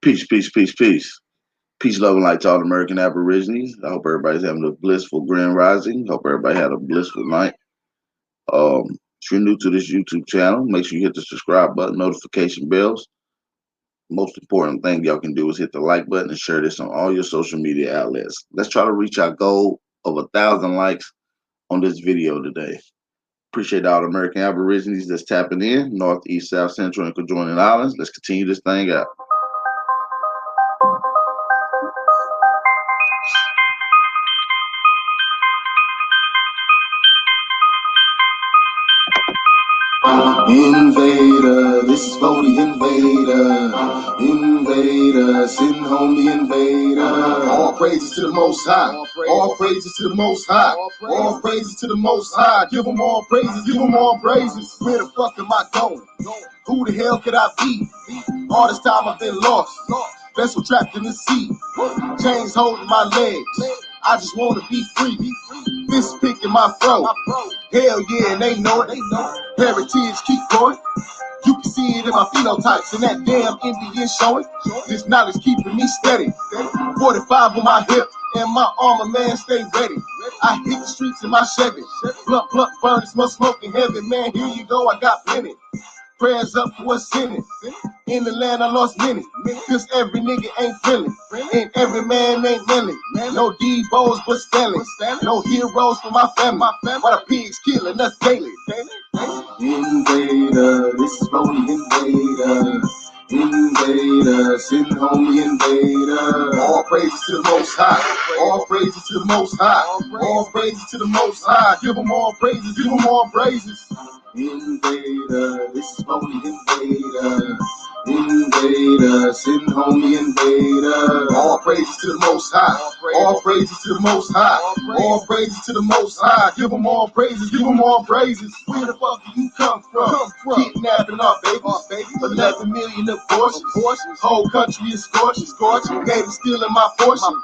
Peace, peace, peace, peace. Peace, love, and light to all American Aborigines. I hope everybody's having a blissful grand rising. Hope everybody had a blissful night. If you're new to this YouTube channel, make sure you hit the subscribe button, notification bells. Most important thing y'all can do is hit the like button and share this on all your social media outlets. Let's try to reach our goal of 1,000 likes on this video today. Appreciate all the American Aborigines that's tapping in, North, East, South, Central, and conjoining islands. Let's continue this thing out. Invader, this is for the invader. Invader, sitting home the invader. All praises to the Most High. All praises to the Most High. All praises to the Most High. Give them all praises. Give them all praises. Where the fuck am I going? Who the hell could I be? All this time I've been lost. Vessel trapped in the sea. Chains holding my legs. I just want to be free. Fist pick in my throat. Hell yeah, and they know it. Heritage keep going. You can see it in my phenotypes and that damn Indian showing. This knowledge keeping me steady. 45 on my hip and my armor man stay ready. I hit the streets in my Chevy. Blunt, blunt, burn, smell smoking heavy. Man, here you go, I got plenty. Prayers up for what's in it. In the land I lost many. Cause every nigga ain't feeling. And every man ain't willing. No D-bows but Stanley. No heroes for my family. Why the pigs killing us daily. Invader, this is for the invader. Invader, sitting home the invader. All praises to the Most High. All praises to the Most High. All praises to the Most High. Give them all praises. Give them all praises. Invader, this is for the invader. Invader, sitting home the invader. All praises to the Most High. All praises to the Most High. All praises to the Most High. Give them all praises. Give them all praises. Where the fuck do you come from? Kidnapping our babies. 11 million abortions. Whole country is scorching. Gave them stealing my portion.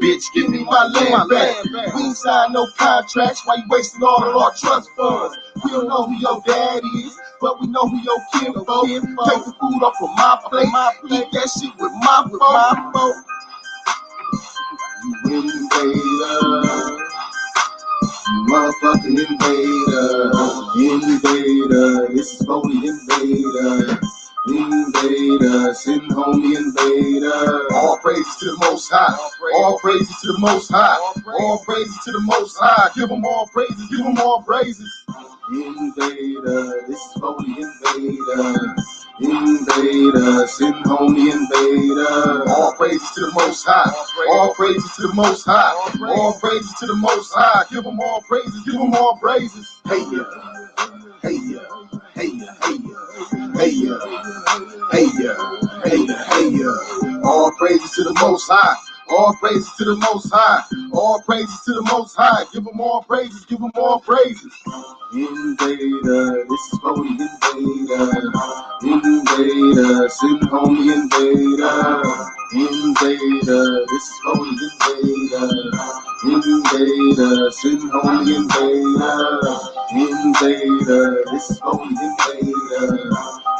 Bitch, give me my land back. We ain't signed no contracts. Why you wasting all of our trust funds? We don't know who your dad is, but we know who your kinfolk. Take the food off of my plate. Eat that shit with my folk. You invader. Motherfucking invader, this is for the invader. Invader, sitting home the invader. All praises to the Most High. All praises to the Most High. All praises to the Most High. Give them all praises. Give them all praises. Invader, this is for the invader. Invader, sitting home the invader. All praises to the Most High. All praises to the Most High. All praises to the Most High. Give them all praises. Give them all praises. Hey ya, hey ya, hey ya, hey ya, hey ya, hey ya, hey ya, hey ya. All praises to the Most High. All praises to the Most High. All praises to the Most High. Give them all praises. Give them all praises. Invader, this is for the invader. Invader, sitting home the invader. Invader, this is for the invader. Invader, sitting home the invader. Invader, this is for the invader.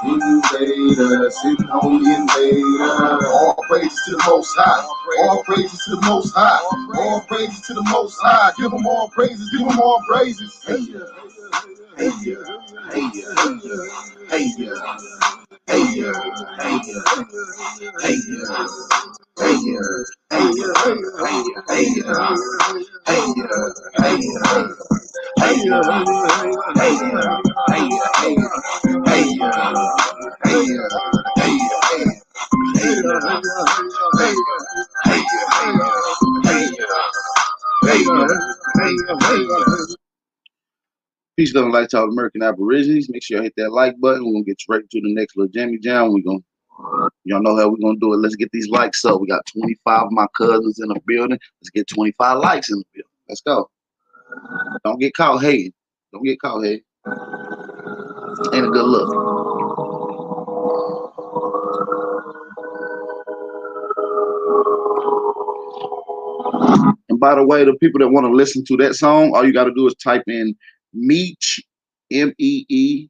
Invader, sitting home the invader. All praises to the Most High. All praises to the Most High. All praises to the Most High. Give them all praises. Give them all praises. Hey ya, hey ya, hey ya, hey ya, hey ya, hey ya, hey ya, hey ya, hey ya, hey ya, hey ya, hey ya. Hey ya, hey ya, hey ya, hey ya, hey ya, hey ya, hey ya, hey ya, hey ya, hey ya, hey ya. Peace, love, and light to all American Aborigines. Make sure you hit that like button. We're gonna get straight to the next little jammy jam. Y'all know how we're gonna do it. Let's get these likes up. We got 25 of my cousins in the building. Let's get 25 likes in the building. Let's go. Don't get caught hating. Don't get caught hating. Ain't a good look. And by the way, the people that want to listen to that song, all you got to do is type in Meech, Meechda,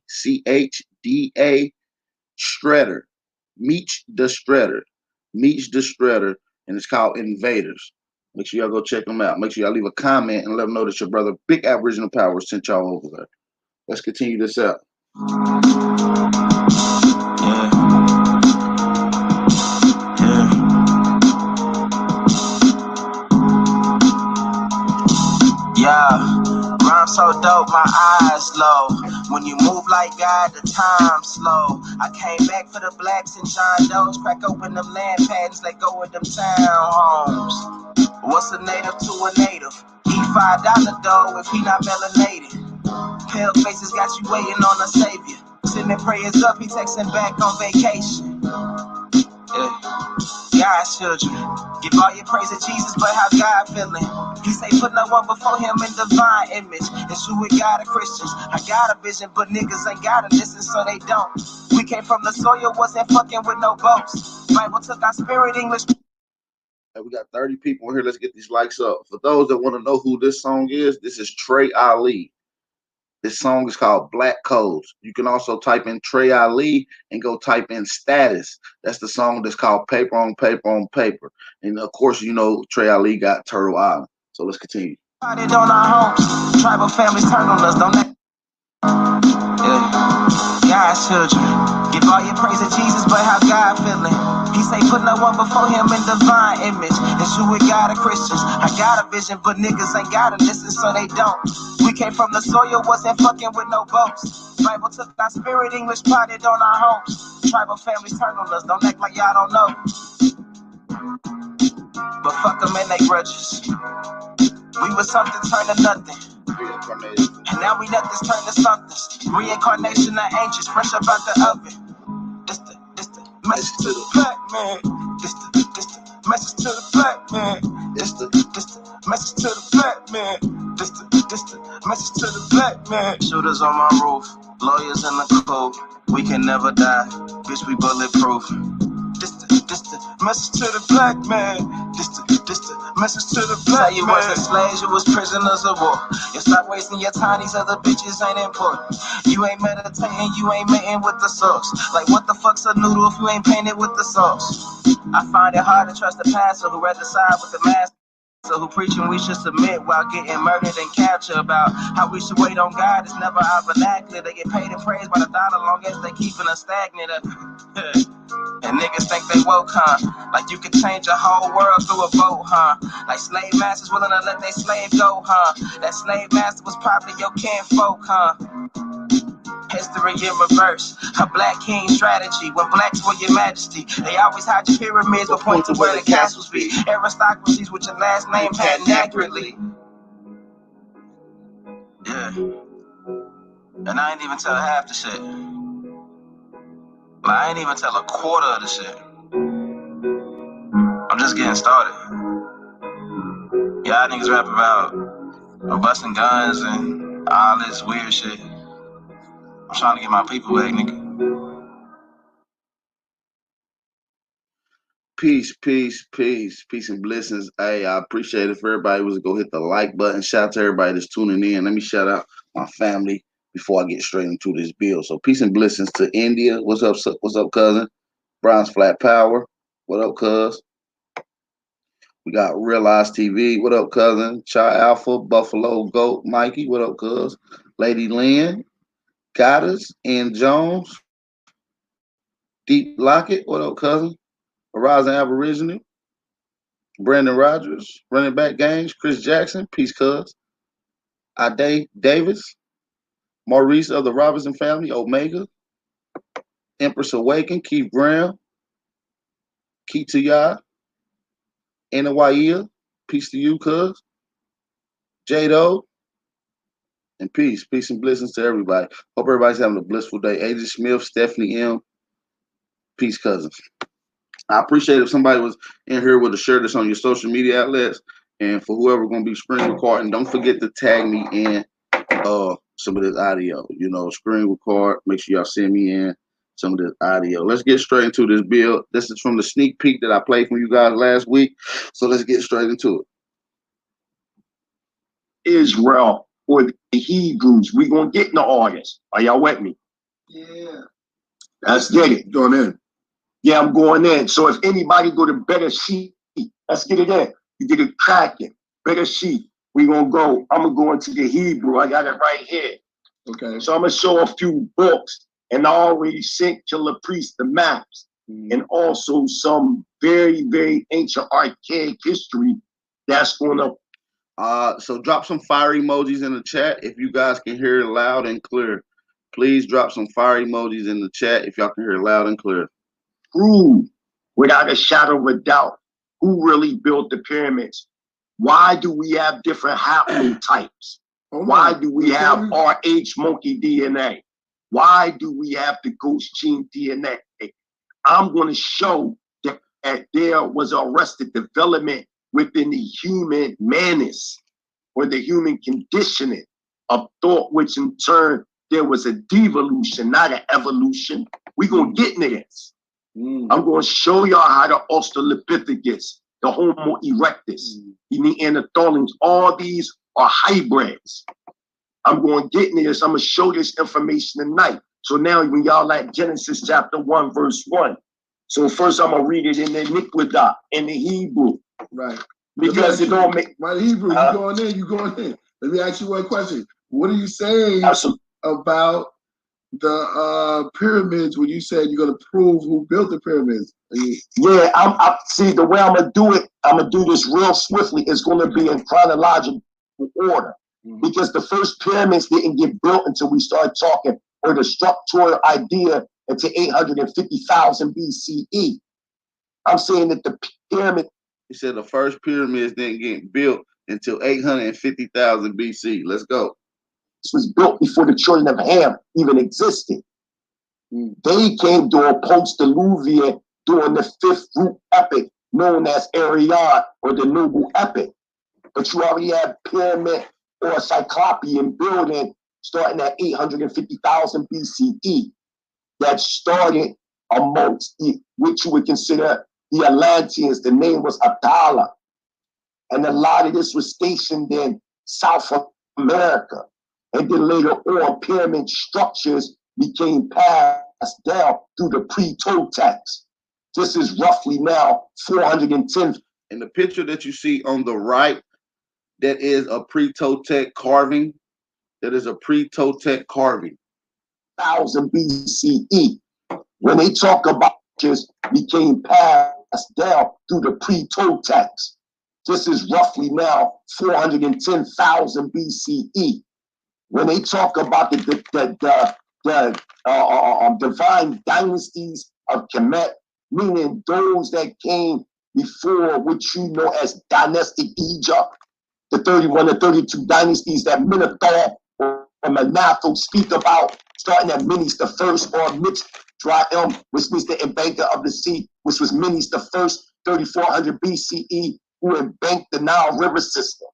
Shredder, Meech the Shredder. Meets the Strutter, and it's called Invaders. Make sure y'all go check them out. Make sure y'all leave a comment and let them know that your brother Big Aboriginal Power sent y'all over there. Let's continue this out. Yeah, rhyme so dope, my eyes low. When you move like God, the time slow. I came back for the blacks and John Doe's. Crack open them land patents, let go of them townhomes. What's a native to a native? He $5 dough if he not melanated. Pale faces got you waiting on a savior. Sending prayers up, he texting back on vacation. God's children, give all your praise to Jesus, but how God feeling? He say put no one before him in divine image. It's true we got a Christians. I got a vision, but niggas ain't gotta listen, so they don't. We came from the soil, wasn't fucking with no boats. Bible took our spirit, English. We got 30 people here. Let's get these likes up. For those that want to know who this song is, this is Trey Ali. This song is called Black Codes. You can also type in Trey Ali and go type in Status. That's the song that's called Paper on Paper on Paper. And of course, you know Trey Ali got Turtle Island. So let's continue. It on our homes. Tribal families turn on us, don't they? God's children, give all your praise to Jesus, but how God feeling? He say put no one before him in divine image. It's true we got a Christians. I got a vision, but niggas ain't gotta listen, so they don't. We came from the soil, wasn't fucking with no boats. Bible took our spirit, English potted on our homes. Tribal families turn on us, don't act like y'all don't know. But fuck them and they grudges. We was something turned to nothing. And now we let this turn to something. Reincarnation of ancients, fresh up out the oven. This the message to the black man. This the message to the black man. This the message to the black man. This the message to the black man. Shooters on my roof, lawyers in the coop. We can never die, bitch, we bulletproof. This the message to the black man. This the message to the black man. Tell you wasn't slaves, you was prisoners of war. You stop wasting your time, these other bitches ain't important. You ain't meditating, you ain't mating with the sauce. Like what the fuck's a noodle if you ain't painted with the sauce? I find it hard to trust the pastor who rather side with the master. So who preaching we should submit while getting murdered and captured. About how we should wait on God is never our vernacular. They get paid and praised by the dollar long as they keeping us stagnant. And niggas think they woke, huh? Like you could change a whole world through a vote, huh? Like slave masters willing to let their slave go, huh? That slave master was probably your kinfolk, huh? History in reverse, a black king strategy. When blacks were your majesty, they always hide your pyramids but point to where the castles be. Aristocracies with your last name patent accurately. Yeah. And I ain't even tell half the shit. Like, I ain't even tell a quarter of the shit. I'm just getting started. Y'all niggas rap about busting guns and all this weird shit. I'm trying to get my people back, nigga. Peace, peace, peace, peace and blessings. Hey, I appreciate it for everybody who's go hit the like button. Shout out to everybody that's tuning in. Let me shout out my family before I get straight into this bill. So peace and blessings to India. What's up, cousin? Bronze Flat Power. What up, cuz? We got Realize TV. What up, cousin? Chi Alpha, Buffalo Goat, Mikey. What up, cuz? Lady Lynn, Goddess, and Jones. Deep Lockett. What up, cousin? Horizon Aboriginal. Brandon Rogers, running back games, Chris Jackson, peace cuz. Ade Davis, Maurice of the Robinson family, Omega, Empress Awaken, Keith Graham, Ketuya, Anawaia, peace to you, cuz. Jado, and peace and blessings to everybody. Hope everybody's having a blissful day. AJ Smith, Stephanie M, peace cousins. I appreciate if somebody was in here with a shirt that's on your social media outlets. And for whoever going to be screen recording, don't forget to tag me in some of this audio. You know, screen record. Make sure y'all send me in some of this audio. Let's get straight into this build. This is from the sneak peek that I played for you guys last week. So let's get straight into it. Israel or the Hebrews. We gonna get in the August. Are y'all with me? Yeah. Let's get it. Going in. Yeah, I'm going in. So if anybody go to Bereshit, let's get it in. You get it cracking. Bereshit. We gonna go. I'm gonna go into the Hebrew. I got it right here. Okay. So I'm gonna show a few books, and I already sent Killer Priest the maps, and also some very, very ancient archaic history that's gonna. So drop some fire emojis in the chat if you guys can hear it loud and clear. Please drop some fire emojis in the chat if y'all can hear it loud and clear. Prove without a shadow of a doubt who really built the pyramids. Why do we have different haplotypes? Why do we have RH monkey DNA? Why do we have the ghost gene DNA? I'm going to show that there was arrested development within the human manus or the human conditioning of thought, which in turn there was a devolution, not an evolution. We're going to get into this. I'm going to show y'all how the Australopithecus, the Homo erectus, the Neanderthals, all these are hybrids. I'm going to get into this. I'm going to show this information tonight. So now when y'all at Genesis chapter 1, verse 1. So first I'm going to read it in the Niquidat, in the Hebrew. Right. Because it don't make... Right, Hebrew, you going in. Let me ask you one question. What are you saying about the pyramids when you said you're going to prove who built the pyramids? Yeah, I see the way I'm going to do it. I'm going to do this real swiftly. It's going to be in chronological order. Because the first pyramids didn't get built until we started talking, or the structural idea until 850,000 BCE. I'm saying that the pyramid. He said the first pyramids didn't get built until 850,000 BC. Let's go. This was built before the children of Ham even existed. They came during post-Diluvian during the fifth root epoch, known as Ariad or the Noble Epic. But you already have pyramid or a Cyclopean building starting at 850,000 BCE that started amongst which you would consider the Atlanteans. The name was Atala. And a lot of this was stationed in South America. And then later on, pyramid structures became passed down through the pre-Toltecs. This is roughly now 410. In the picture that you see on the right, that is a pre-Toltec carving. That is a pre-Toltec carving. 1000 BCE. When they talk about just became passed down through the pre-Toltecs. This is roughly now 410,000 BCE. When they talk about the divine dynasties of Kemet, meaning those that came before what you know as dynastic Egypt, the 31 to 32 dynasties that Minotaur and Manetho speak about, starting at Menes the First or Mitzrayim, which means the embanker of the sea, which was Menes the First, 3400 BCE, who embanked the Nile River system.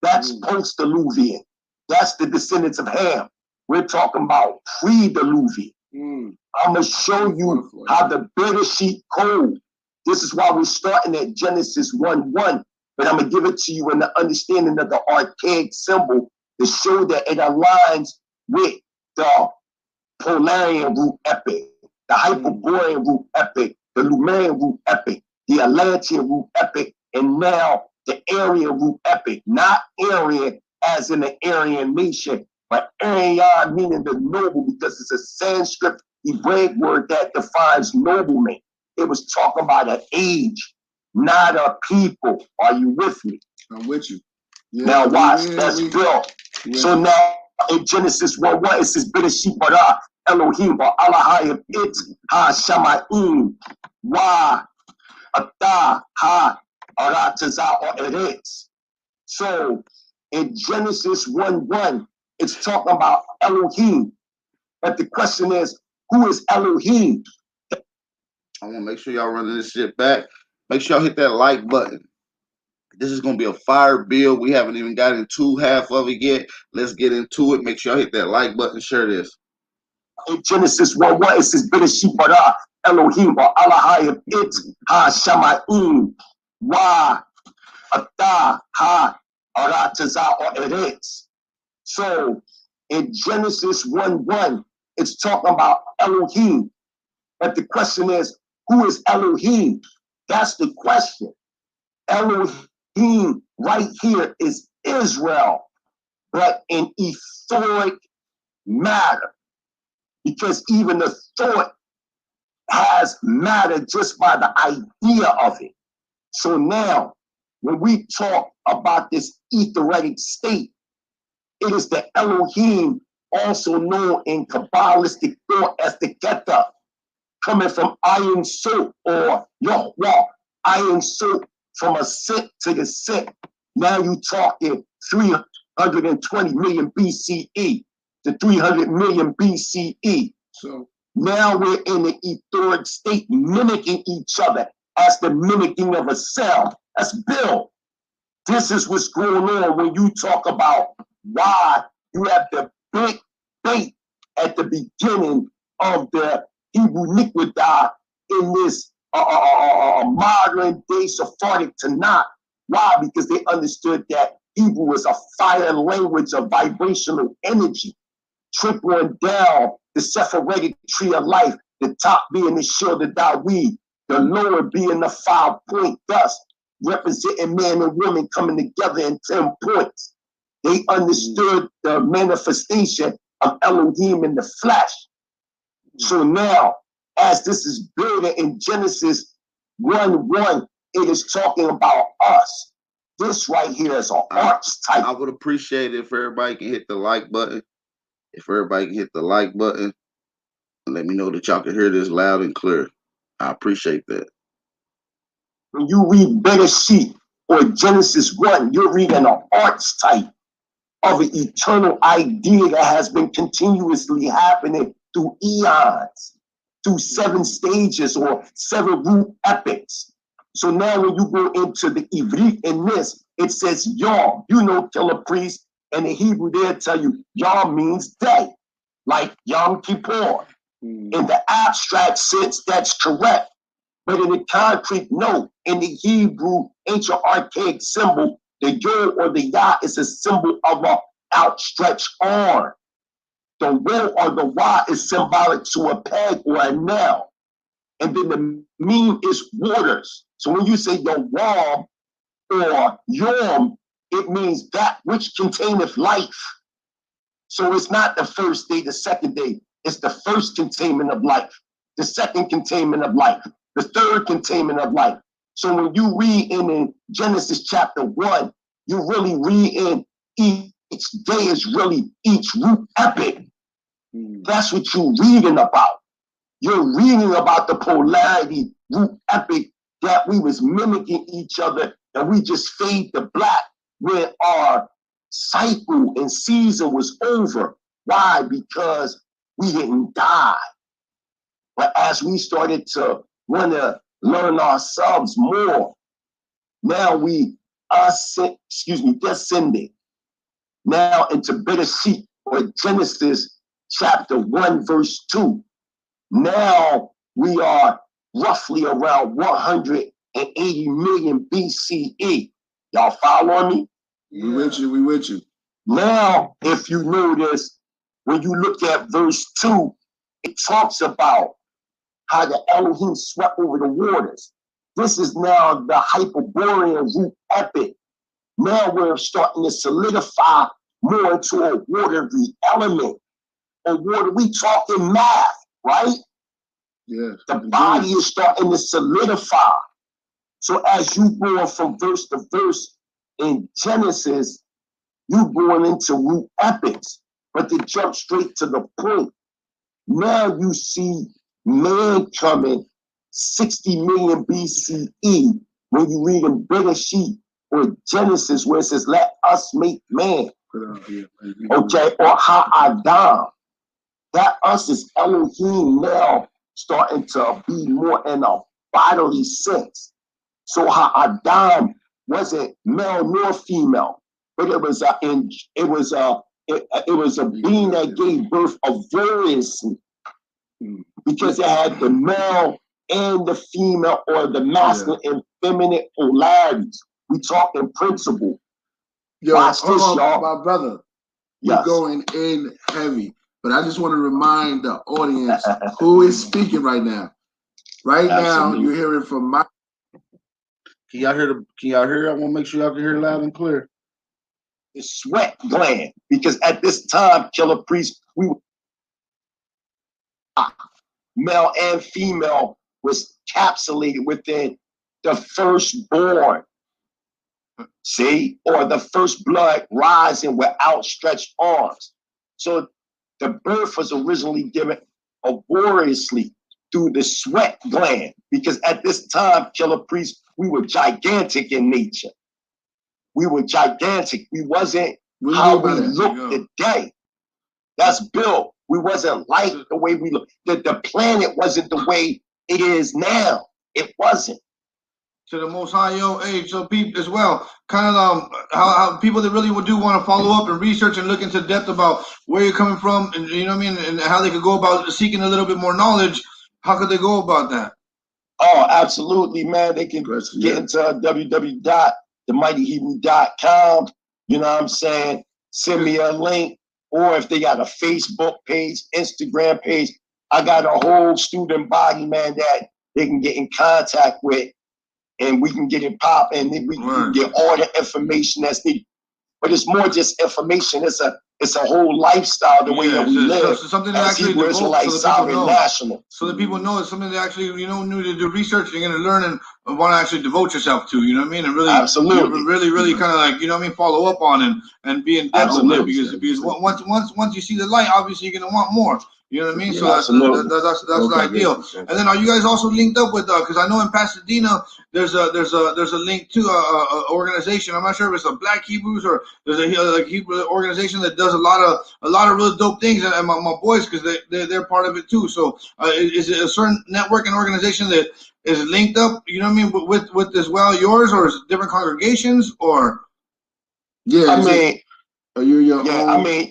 That's post-Diluvian. That's the descendants of Ham. We're talking about pre-Diluvian. I'm going to show you how the Bereshit code. This is why we're starting at Genesis 1:1. But I'm going to give it to you in the understanding of the archaic symbol to show that it aligns with the Polarian root epic, the Hyperborean root epic, the Lemurian root epic, the Atlantean root epic, and now the Aryan root epic. Not Aryan as in the Aryan nation, but Aryan meaning the noble, because it's a Sanskrit Hebraic word that defines nobleman. It was talking about an age, not a people. Are you with me? I'm with you. Yeah, now watch, that's built. Yeah. So now in Genesis 1:1, it says, Bereshit bara Elohim ba Alahayim it ha shamayim wa ata ha arataza or eretz. So in Genesis 1:1, it's talking about Elohim. But the question is, who is Elohim? I want to make sure y'all running this shit back. Make sure y'all hit that like button. This is going to be a fire build. We haven't even got into half of it yet. Let's get into it. Make sure y'all hit that like button. Share this. In Genesis 1:1, it says, Bereshit bara Elohim ba Alahayim it ha shamayim wa ata ha arataza or eretz. So in Genesis 1:1, it's talking about Elohim. But the question is, Who is Elohim? That's the question. Elohim right here is Israel, but in etheric matter, because even the thought has matter just by the idea of it. So now, when we talk about this etheric state, it is the Elohim, also known in Kabbalistic thought as the Keter, coming from Ayin Sot or Yahweh, Ayin Sot, from a sit to the sit. Now you talking 320 million BCE to 300 million BCE. So now we're in the etheric state, mimicking each other as the mimicking of a cell. That's Bill. This is what's going on when you talk about why you have the big bait at the beginning of the Hebrew Niqwadah in this modern day Sephardic Tanakh. Why? Because they understood that Hebrew was a fire language of vibrational energy, trickling down the Sephardic tree of life, the top being the shield of Dawid, the lower being the 5-point dust, representing man and woman coming together in 10 points. They understood the manifestation of Elohim in the flesh. So now, as this is building in Genesis 1:1, it is talking about us. This right here is an archetype. I would appreciate it if everybody can hit the like button. If everybody can hit the like button and let me know that y'all can hear this loud and clear. I appreciate that. When you read Bereshit or Genesis 1, you're reading an archetype of an eternal idea that has been continuously happening through eons, through 7 stages or 7 root epics. So now when you go into the Ivrit in this, it says Yom. You know, Killer Priest, and the Hebrew there tell you Yom means day, like Yom Kippur. In the abstract sense, that's correct. But in the concrete, no. In the Hebrew ancient archaic symbol, the Yod or the Yah is a symbol of an outstretched arm. The Wo or the Wa is symbolic to a peg or a nail. And then the Meme is waters. So when you say Yawam or Yom, it means that which containeth life. So it's not the first day, the second day. It's the first containment of life, the second containment of life, the third containment of life. So when you read in Genesis chapter 1, you really read in each day is really each root epic. That's what you're reading about. You're reading about the polarity root epic that we was mimicking each other and we just fade to black when our cycle and season was over. Why? Because we didn't die. But as we started to want to learn ourselves more, now we descending now into Bereshit or Genesis chapter 1 verse 2. Now we are roughly around 180 million BCE. Y'all following me? We with you, we with you. Now, if you notice, when you look at verse 2, it talks about how the Elohim swept over the waters. This is now the Hyperborean root epic. Now we're starting to solidify more into a watery element. A water, we talking math, right? Yes. The body is starting to solidify. So as you go from verse to verse in Genesis, you going into root epics. But to jump straight to the point, now you see man coming 60 million BCE when you read in Bereshit or Genesis where it says, let us make man. Okay, or Ha-Adam. That us is Elohim now starting to be more in a bodily sense. So Ha-Adam wasn't male nor female, but it was a being that gave birth variously, because it had the male and the female, or the masculine and feminine polarities. We talk in principle. Yo, watch this, y'all. My brother, you're going in heavy. But I just want to remind the audience who is speaking right now. Right now, Absolutely. you're hearing from my. Can y'all hear? Can y'all hear? I want to make sure y'all can hear loud and clear. The sweat gland, because at this time, Killer Priest, we were male and female was capsulated within the firstborn. See, or the first blood rising with outstretched arms. So the birth was originally given laboriously through the sweat gland, because at this time, Killer Priest, we were gigantic in nature. We were gigantic. We wasn't how we look today. That's built. We wasn't like the way we look. The planet wasn't the way it is now. It wasn't. To the Most High, hey, so people as well, kind of how people that really do want to follow up and research and look into depth about where you're coming from, and you know what I mean, and how they could go about seeking a little bit more knowledge. How could they go about that? Oh, absolutely, man. They can get into www.themightyhebrew.com. You know what I'm saying? Send me a link, or if they got a Facebook page, Instagram page, I got a whole student body, man, that they can get in contact with. And we can get it pop, and we can get all the information that's needed. But it's more just information. It's a whole lifestyle, the way that we live. So something that actually Hebrew Israelite Sovereign National. So that people know it's something that actually need to do research. You're going to learn and want to actually devote yourself to. You know what I mean? And really, absolutely, really kind of like follow up on and be in depth on that, because once you see the light, obviously you're going to want more. You know what I mean? So that's the ideal. And then are you guys also linked up with? Because I know in Pasadena there's a link to a organization. I'm not sure if it's a Black Hebrews or there's a Hebrew organization that does a lot of really dope things. And my boys, because they're part of it too. So is it a certain network and organization that is linked up? You know what I mean? With as well yours, or is it different congregations, or? Yeah, I mean, your own?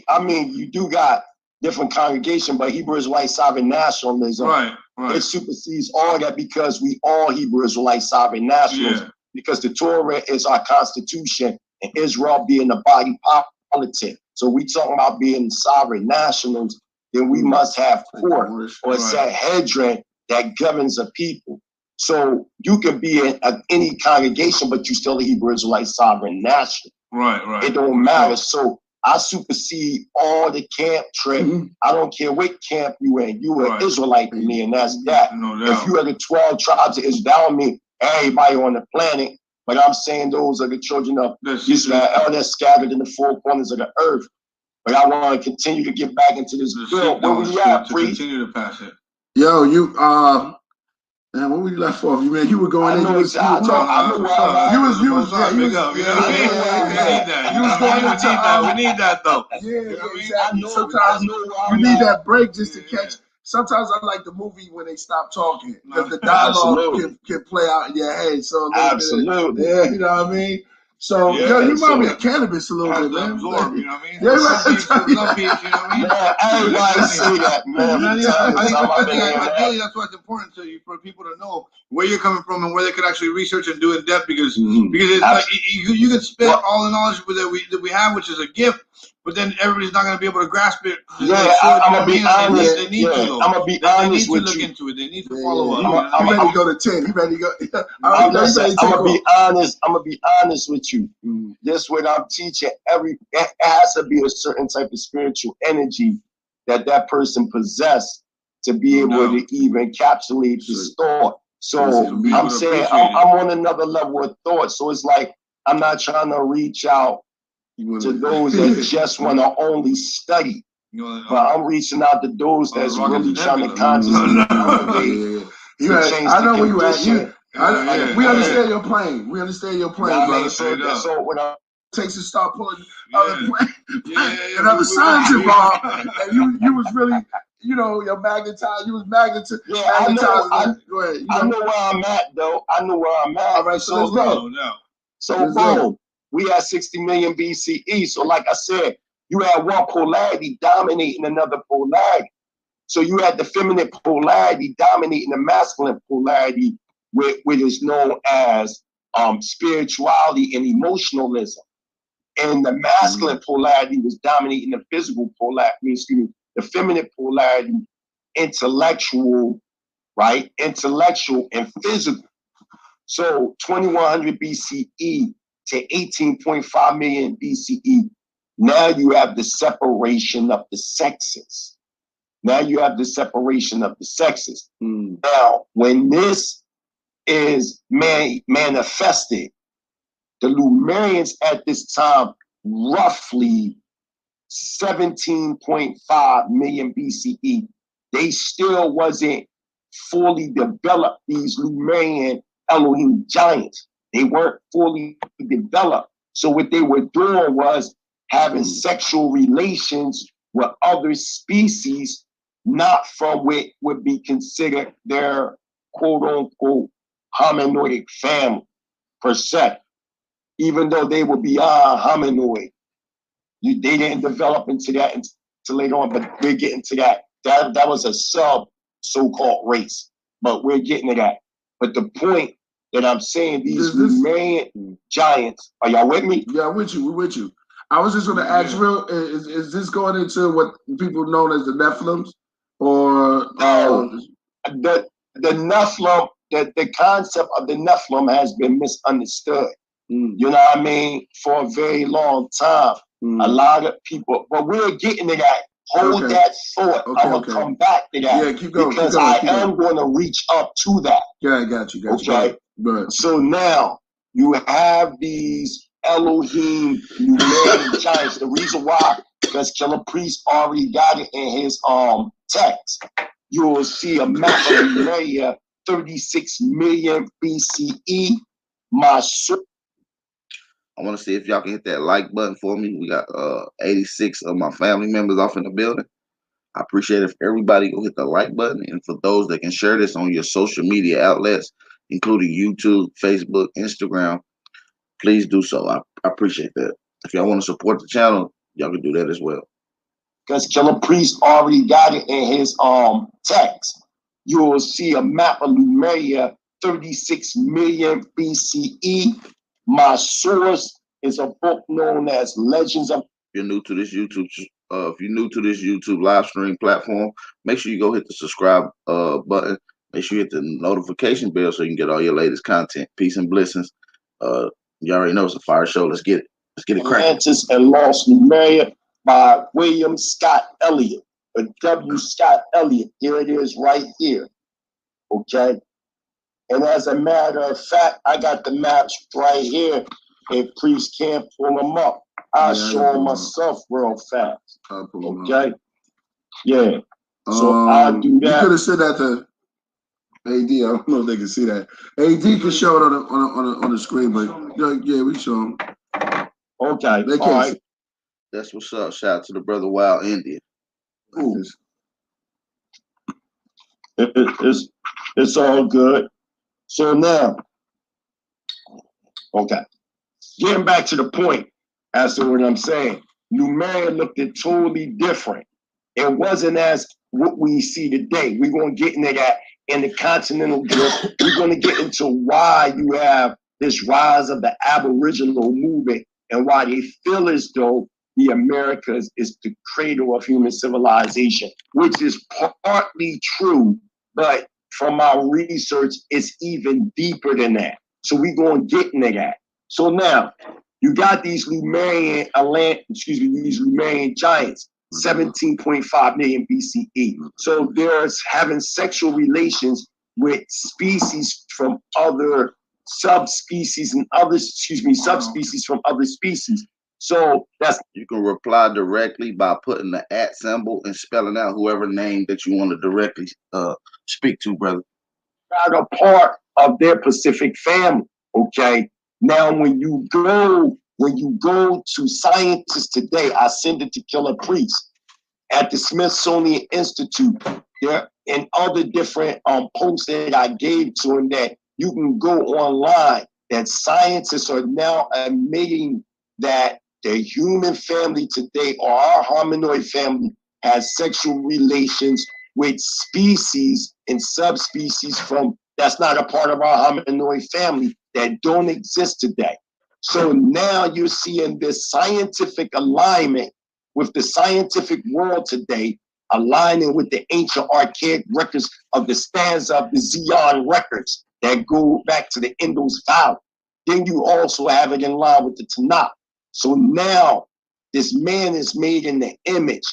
I mean, you do got different congregation, but Hebrew Israelite Sovereign Nationalism, right. It supersedes all that, because we all Hebrew Israelite Sovereign Nationals, because the Torah is our constitution, and Israel being the body politic. So we talking about being sovereign nationals, then we must have court or Sanhedrin that governs a people. So you can be in any congregation, but you still a Hebrew Israelite Sovereign National. Right. It don't matter. So I supersede all the camp trip. I don't care what camp you in. You an Israelite to me, and that's that. No doubt. If you are the 12 tribes of Israel, that don't mean everybody on the planet. But I'm saying those are the children of Israel that's scattered in the four corners of the earth. But I want to continue to get back into this bill. Where we at, Priest? Continue to pass it. Yo, you man, when we left off, you were going in. You was going into. We need that though. Sometimes you need that break just to catch. Sometimes I like the movie when they stop talking, because the dialogue can play out in your head. So absolutely, you know what I mean. So you remind me of cannabis a little bit, man. Absorb, you know what I mean? Some peeps, you know what I mean? Man, everybody say that, man. I think that's why it's important for people to know where you're coming from and where they could actually research and do in depth, because it's like you can spit all the knowledge that we have, which is a gift, but then everybody's not going to be able to grasp it. I'm gonna be honest. They need to know. I'm gonna be honest with you. They need to look into it. They need to follow up. I'm ready to go to 10. You ready to go? I'm gonna be honest. I'm gonna be honest with you. This what I'm teaching. It has to be a certain type of spiritual energy that person possess to be able to even encapsulate this thought. So I'm saying I'm on another level of thought. So it's like I'm not trying to reach out to those that just want to only study. But I'm reaching out to those that's really trying to consciously I know where you at. We understand your plane. Brother. So when I takes to start pulling other and other signs involved, and you was really, your magnetized. You was magnetized. Go ahead. I know where I'm at, though. All right, so let's go. So boom, we had 60 million BCE. So like I said, you had one polarity dominating another polarity. So you had the feminine polarity dominating the masculine polarity, which is known as spirituality and emotionalism. And the masculine polarity was dominating the physical polarity, the feminine polarity, intellectual, right? Intellectual and physical. So 2100 BCE to 18.5 million BCE. Now you have the separation of the sexes. Now you have the separation of the sexes. Now, when this is manifested, the Lemurians at this time, roughly 17.5 million BCE, they still wasn't fully developed, these Lemurian Elohim giants. They weren't fully developed. So what they were doing was having sexual relations with other species, not from what would be considered their quote-unquote hominoid family per se, even though they were beyond hominoid. They didn't develop into that until later on, but we're getting to that. That was a so-called race, but we're getting to that. But the point that I'm saying, these Lemurian giants, are y'all with me? Yeah, we're with you. I was just going to ask real, is this going into what people know as the Nephilims? Or the Nephilim, the concept of the Nephilim has been misunderstood. You know what I mean? For a very long time. A lot of people, but we're getting to that. Hold that thought. I'm going to come back to that. Yeah, keep going. Because I am going to reach up to that. Yeah, I got you. Okay? So now you have these Elohim Lemurian giants. The reason why, because Killer Priest already got it in his text. You will see a map of Lemuria, 36 million BCE. I want to see if y'all can hit that like button for me. We got 86 of my family members off in the building. I appreciate if everybody go hit the like button. And for those that can share this on your social media outlets, including YouTube, Facebook, Instagram, please do so. I appreciate that. If y'all want to support the channel, y'all can do that as well. Because Killer Priest already got it in his text. You will see a map of Lemuria, 36 million BCE. My source is a book known as Legends of. If you're new to this YouTube live stream platform, make sure you go hit the subscribe button. Make sure you hit the notification bell so you can get all your latest content. Peace and blessings. You already know it's a fire show. Let's get it. Let's get it cracking. Atlantis and Lost Lemuria by William Scott Elliott, or W. Scott Elliott. Here it is right here. Okay. And as a matter of fact, I got the maps right here. If Priest can't pull them up, I'll show them myself real fast. Okay? Yeah. So I'll do that. You could have said that to AD. I don't know if they can see that. AD can show it on the screen, but yeah, we show them. Okay. All right. That's what's up. Shout out to the brother Wild Indian. Cool. It's all good. So now, okay, getting back to the point as to what I'm saying, Lemuria looked at totally different. It wasn't as what we see today. We're going to get into that in the continental drift. We're going to get into why you have this rise of the Aboriginal movement and why they feel as though the Americas is the cradle of human civilization, which is partly true, but from my research, it's even deeper than that. So we're going to get into that. So now, you got these Lemurian giants, 17.5 million BCE. So they're having sexual relations with species from other subspecies and subspecies from other species. So that's, you can reply directly by putting the @ symbol and spelling out whoever name that you want to directly speak to, brother. Not a part of their Pacific family. Okay. Now, when you go to scientists today, I send it to Killer Priest at the Smithsonian Institute. There and other different posts that I gave to him that you can go online. That scientists are now admitting that the human family today, or our hominoid family, has sexual relations with species and subspecies from that's not a part of our hominoid family that don't exist today. So now you're seeing this scientific alignment with the scientific world today aligning with the ancient archaic records of the stanza of the Zion records that go back to the Indus Valley. Then you also have it in line with the Tanakh. So now this man is made in the image.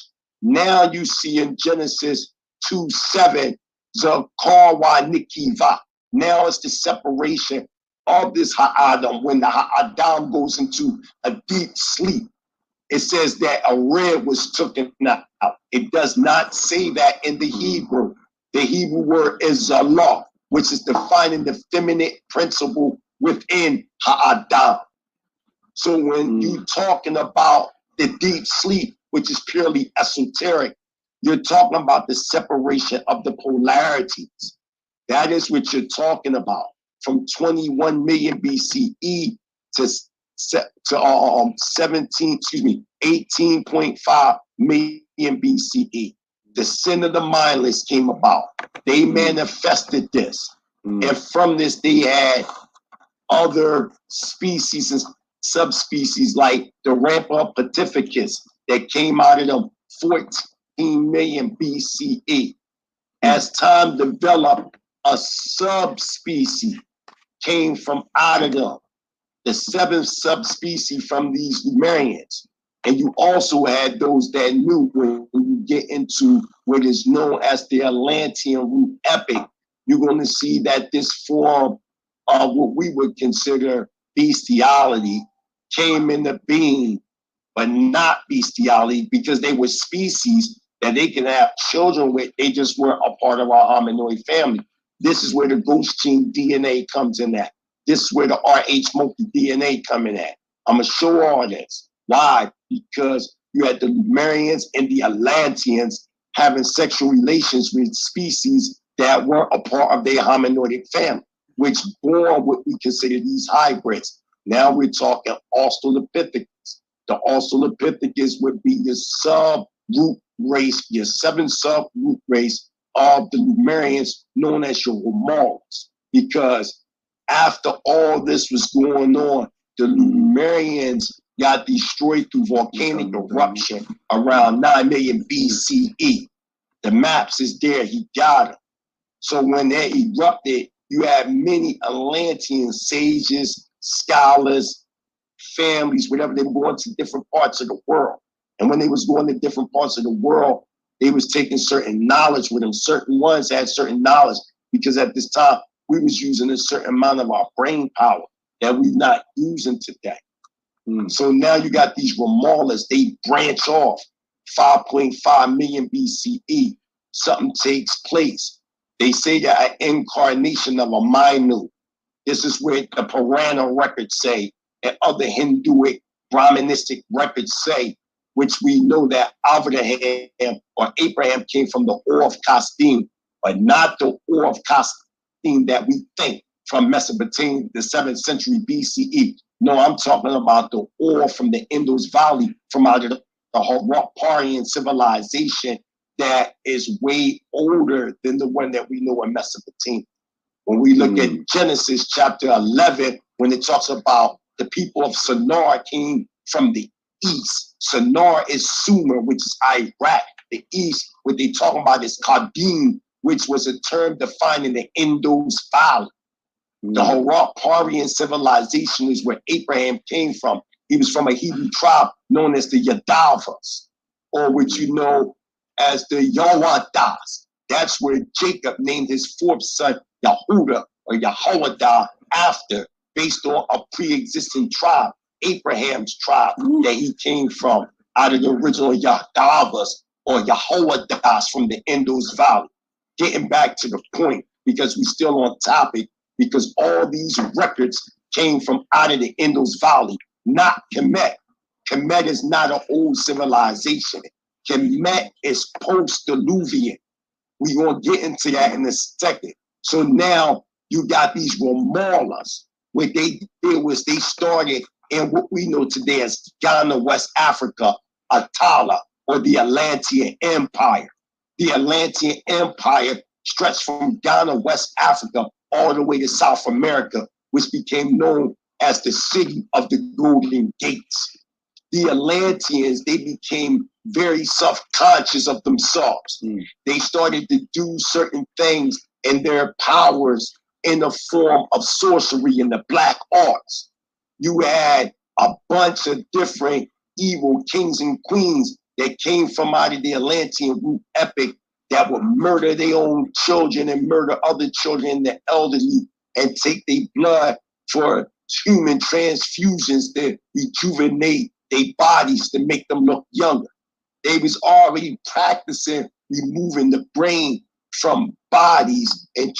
Now you see in Genesis 2:7, Zakarwa Nikiva. Now it's the separation of this Ha'adam. When the Ha'adam goes into a deep sleep, it says that a rib was taken out. It does not say that in the Hebrew. The Hebrew word is Zalah, which is defining the feminine principle within Ha'adam. So when you're talking about the deep sleep, which is purely esoteric, you're talking about the separation of the polarities. That is what you're talking about. From 21 million BCE to 18.5 million BCE. The sin of the mindless came about. They manifested this. And from this, they had other species and subspecies like the Rampropithecus that came out of them 14 million BCE. As time developed, a subspecies came from out of them. The seventh subspecies from these Lemurians. And you also had those that knew when you get into what is known as the Atlantean root epic, you're going to see that this form of what we would consider bestiality came into being, but not bestiality, because they were species that they can have children with. They just weren't a part of our hominoid family. This is where the ghost gene DNA comes in at. This is where the RH monkey DNA coming at. I'm going to show all this. Why? Because you had the Lemurians and the Atlanteans having sexual relations with species that weren't a part of their hominoid family, which born what we consider these hybrids. Now we're talking Australopithecus. The Australopithecus would be your sub-root race, your seventh sub-root race of the Lemurians known as your Romulans. Because after all this was going on, the Lemurians got destroyed through volcanic eruption around 9 million BCE. The maps is there, he got them. So when they erupted, you have many Atlantean sages, scholars, families, whatever, they were going to different parts of the world. And when they was going to different parts of the world, they was taking certain knowledge with them. Certain ones had certain knowledge because at this time, we was using a certain amount of our brain power that we're not using today. So now you got these Romulans, they branch off 5.5 million BCE. Something takes place. They say that an incarnation of a Manu. This is where the Purana records say, and other Hinduic, Brahmanistic records say, which we know that Abraham or Abraham came from the Ur of Kasdim, but not the Ur of Kasdim that we think from Mesopotamia, the 7th century BCE. No, I'm talking about the Ur from the Indus Valley, from out of the Harappan civilization that is way older than the one that we know in Mesopotamia. When we look at Genesis chapter 11, when it talks about the people of Shinar came from the east. Shinar is Sumer, which is Iraq. The east, what they talking about is Qadim, which was a term defining the Indus Valley. The Harappan civilization is where Abraham came from. He was from a Hebrew tribe known as the Yadavas, or which you know as the Yawadas. That's where Jacob named his fourth son Yehuda or Yehoiada after, based on a pre-existing tribe, Abraham's tribe that he came from, out of the original Yadavas or Yehoiadas from the Indus Valley. Getting back to the point, because we're still on topic, because all these records came from out of the Indus Valley, not Kemet. Kemet is not an old civilization. Kemet is post-Diluvian. We're going to get into that in a second. So now you got these Romulans. What they did was they started in what we know today as Ghana, West Africa, Atala, or the Atlantean Empire. The Atlantean Empire stretched from Ghana, West Africa, all the way to South America, which became known as the city of the Golden Gates. The Atlanteans, they became very self-conscious of themselves. They started to do certain things in their powers in the form of sorcery and the black arts. You had a bunch of different evil kings and queens that came from out of the Atlantean root epic that would murder their own children and murder other children and the elderly and take their blood for human transfusions to rejuvenate their bodies to make them look younger. They was already practicing removing the brain from bodies and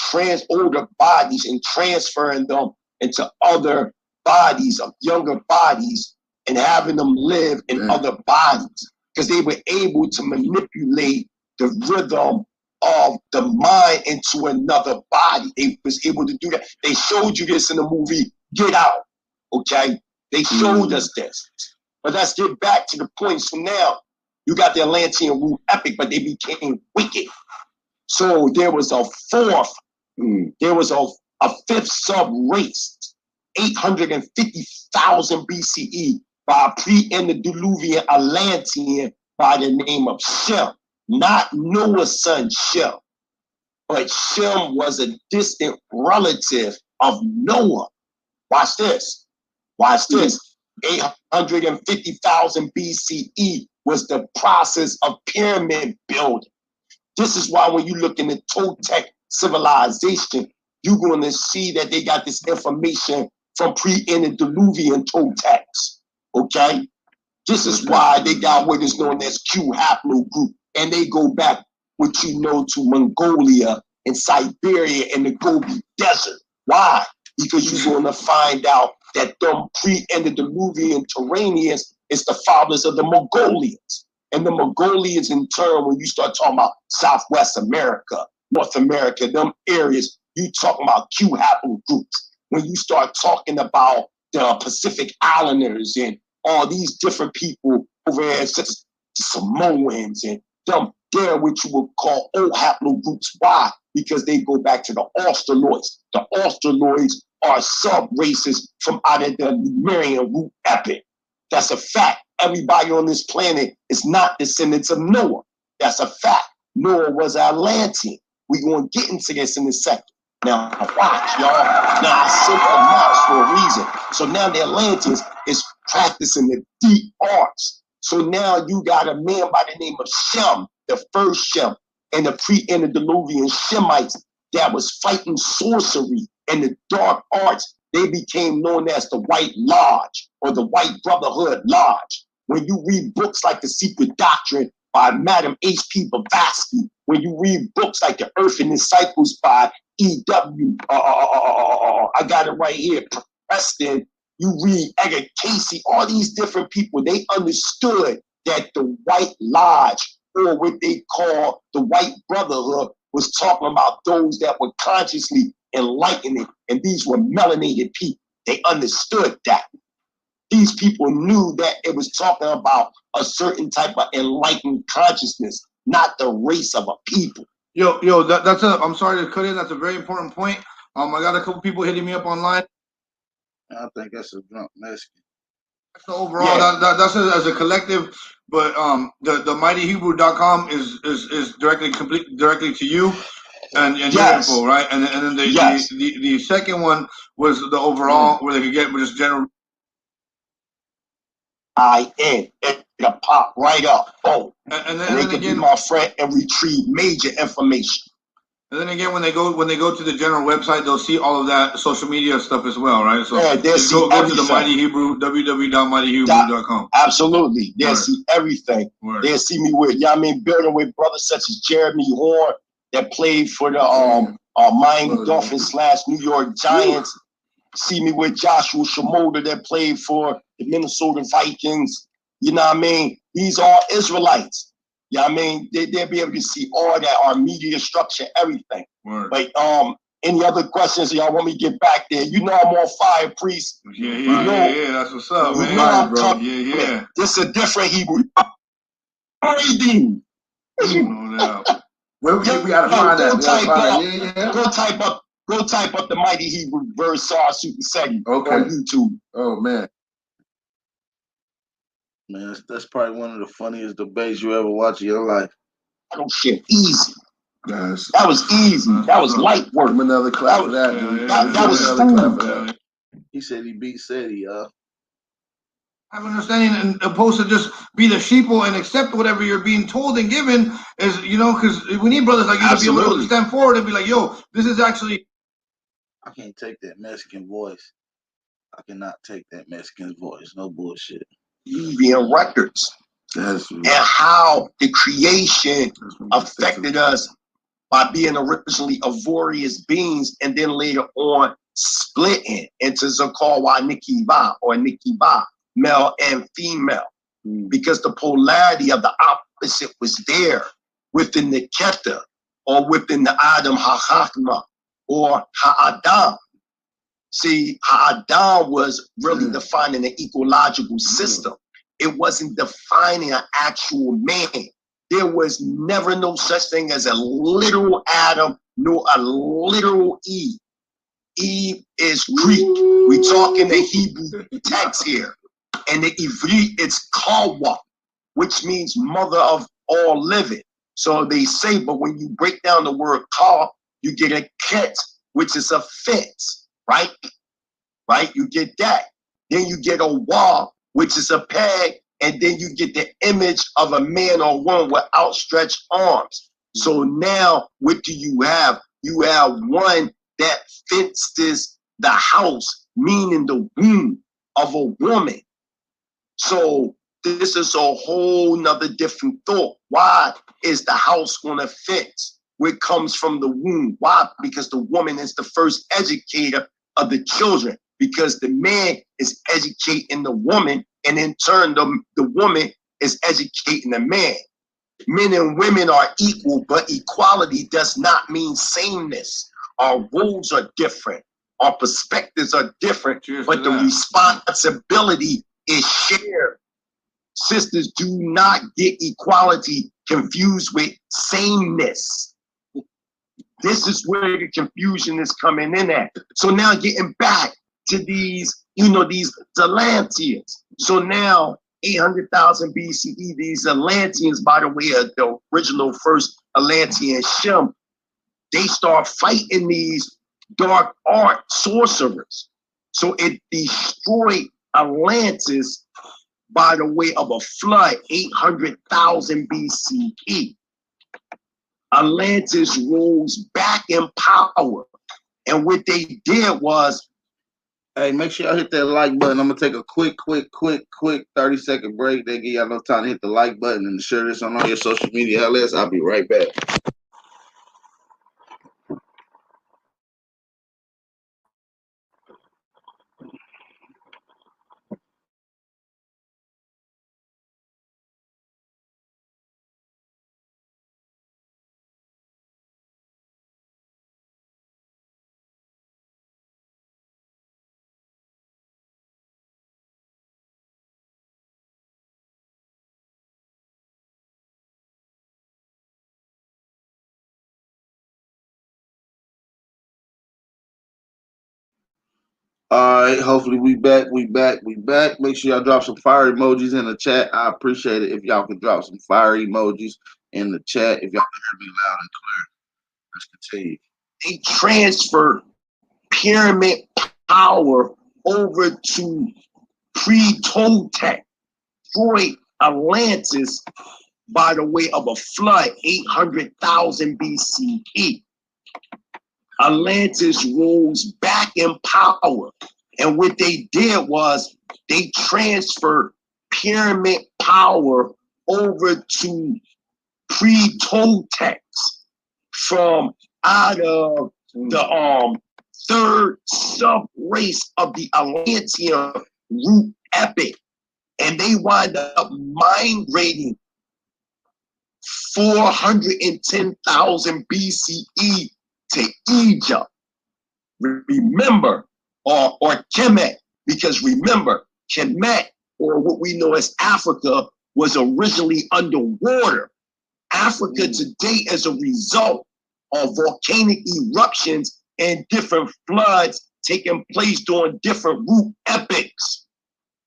older bodies and transferring them into other bodies of younger bodies and having them live in other bodies because they were able to manipulate the rhythm of the mind into another body. They was able to do that. They showed you this in the movie Get Out, okay? They showed us this. But let's get back to the point. So now you got the Atlantean root epic, but they became wicked. So there was a fourth, there was a fifth sub-race, 850,000 BCE by a pre-antediluvian Atlantean by the name of Shem. Not Noah's son Shem, but Shem was a distant relative of Noah. Watch this. Watch this. 850,000 BCE was the process of pyramid building. This is why when you look in the Toltec civilization, you're going to see that they got this information from pre-antediluvian Toltecs, okay? This is why they got what is known as Q haplogroup, and they go back, what you know, to Mongolia and Siberia and the Gobi Desert. Why? Because you're going to find out that them pre-antediluvian Turanians is the fathers of the Mongolians. And the Mongolians, in turn, when you start talking about Southwest America, North America, them areas, you talking about Q haplogroups. When you start talking about the Pacific Islanders and all these different people over there, such as the Samoans and them, they're what you would call O haplogroups. Why? Because they go back to the Australoids. The Australoids are sub-races from out of the Lemurian root epic. That's a fact. Everybody on this planet is not descendants of Noah. That's a fact. Noah was Atlantean. We're going to get into this in a second. Now, watch, y'all. Now, I said the maps for a reason. So now the Atlanteans is practicing the deep arts. So now you got a man by the name of Shem, the first Shem, and the pre-antediluvian Shemites that was fighting sorcery and the dark arts. They became known as the White Lodge or the White Brotherhood Lodge. When you read books like The Secret Doctrine by Madam H.P. Blavatsky, when you read books like The Earth and Its Cycles by E.W., I got it right here, Preston, you read Edgar Casey, all these different people, they understood that the White Lodge, or what they call the White Brotherhood, was talking about those that were consciously enlightening, and these were melanated people. They understood that. These people knew that it was talking about a certain type of enlightened consciousness, not the race of a people. I'm sorry to cut in. That's a very important point. I got a couple people hitting me up online. I think that's a drunk Mexican. So overall, that's as a collective, but the mightyhebrew.com is directly to you and your info, right? And then the second one was the overall where they could get just general. It'll pop right up. Boom. And they can be my friend and retrieve major information. And then again, when they go to the general website, they'll see all of that social media stuff as well, right? So they'll see go to the Mighty Hebrew, www.mightyhebrew.com. Absolutely. They'll see everything. They'll see me with, building with brothers such as Jeremy Horn that played for the Miami Dolphins / New York Giants. See me with Joshua Shimoda that played for the Minnesota Vikings. You know what I mean? These are Israelites. You know what I mean? They'll be able to see all that, our media structure, everything. But any other questions? Y'all want me to get back there? You know I'm on fire, priest. Yeah, that's what's up, man. I'm bro. Yeah. This is a different Hebrew. No doubt. Where we gotta find that? Go type up the Mighty Hebrew verse Sar Suit and Segi on YouTube. Oh man. Man, that's probably one of the funniest debates you ever watch in your life. I don't shit easy. Yes. That was easy. That was light work. Another clap for that. That was smooth. He said he beat Seti, Have understanding and opposed to just be the sheeple and accept whatever you're being told and given is, you know, because we need brothers like you to be able to stand forward and be like, yo, this is actually. I can't take that Mexican voice. I cannot take that Mexican voice. No bullshit. Being records. And how the creation affected us by being originally avaricious beings and then later on splitting into Zakawa Nikiba or Nikiba, male and female, because the polarity of the opposite was there within the Keta or within the Adam HaChachma or Ha'adam. See, Ha'adam was really defining an ecological system. It wasn't defining an actual man. There was never no such thing as a literal Adam, nor a literal Eve. Eve is Greek. We talk in the Hebrew text here. And the Ivri, it's Kawa, which means mother of all living. So they say, but when you break down the word Ka, you get a Ket, which is a fence, right? Right? You get that. Then you get a Wa, which is a peg, and then you get the image of a man or woman with outstretched arms. So now, what do you have? You have one that fences the house, meaning the womb of a woman. So this is a whole nother different thought. Why is the house going to fence? What comes from the womb? Why? Because the woman is the first educator of the children. Because the man is educating the woman, and in turn, the woman is educating the man. Men and women are equal, but equality does not mean sameness. Our roles are different. Our perspectives are different, but the responsibility is shared. Sisters, do not get equality confused with sameness. This is where the confusion is coming in at. So now getting back to these, these Atlanteans. So now 800,000 BCE, these Atlanteans, by the way, are the original first Atlantean Shem, they start fighting these dark art sorcerers. So it destroyed Atlantis by the way of a flood, 800,000 BCE. Atlantis rose back in power. And what they did was, hey, make sure y'all hit that like button. I'm gonna take a quick 30-second break. They give y'all enough time to hit the like button and share this on all your social media outlets. I'll be right back. All right, hopefully we back. Make sure y'all drop some fire emojis in the chat. I appreciate it if y'all can drop some fire emojis in the chat if y'all can hear me loud and clear. Let's continue. They transferred pyramid power over to pre-Toltec, destroyed Atlantis by the way of a flood, 800,000 BCE. Atlantis rose back in power. And what they did was they transferred pyramid power over to pre-Toltecs from out of the third sub-race of the Atlantean root epic. And they wind up migrating 410,000 BCE to Egypt. Remember, or Kemet, because remember, Kemet, or what we know as Africa, was originally underwater. Africa today is a result of volcanic eruptions and different floods taking place during different root epics.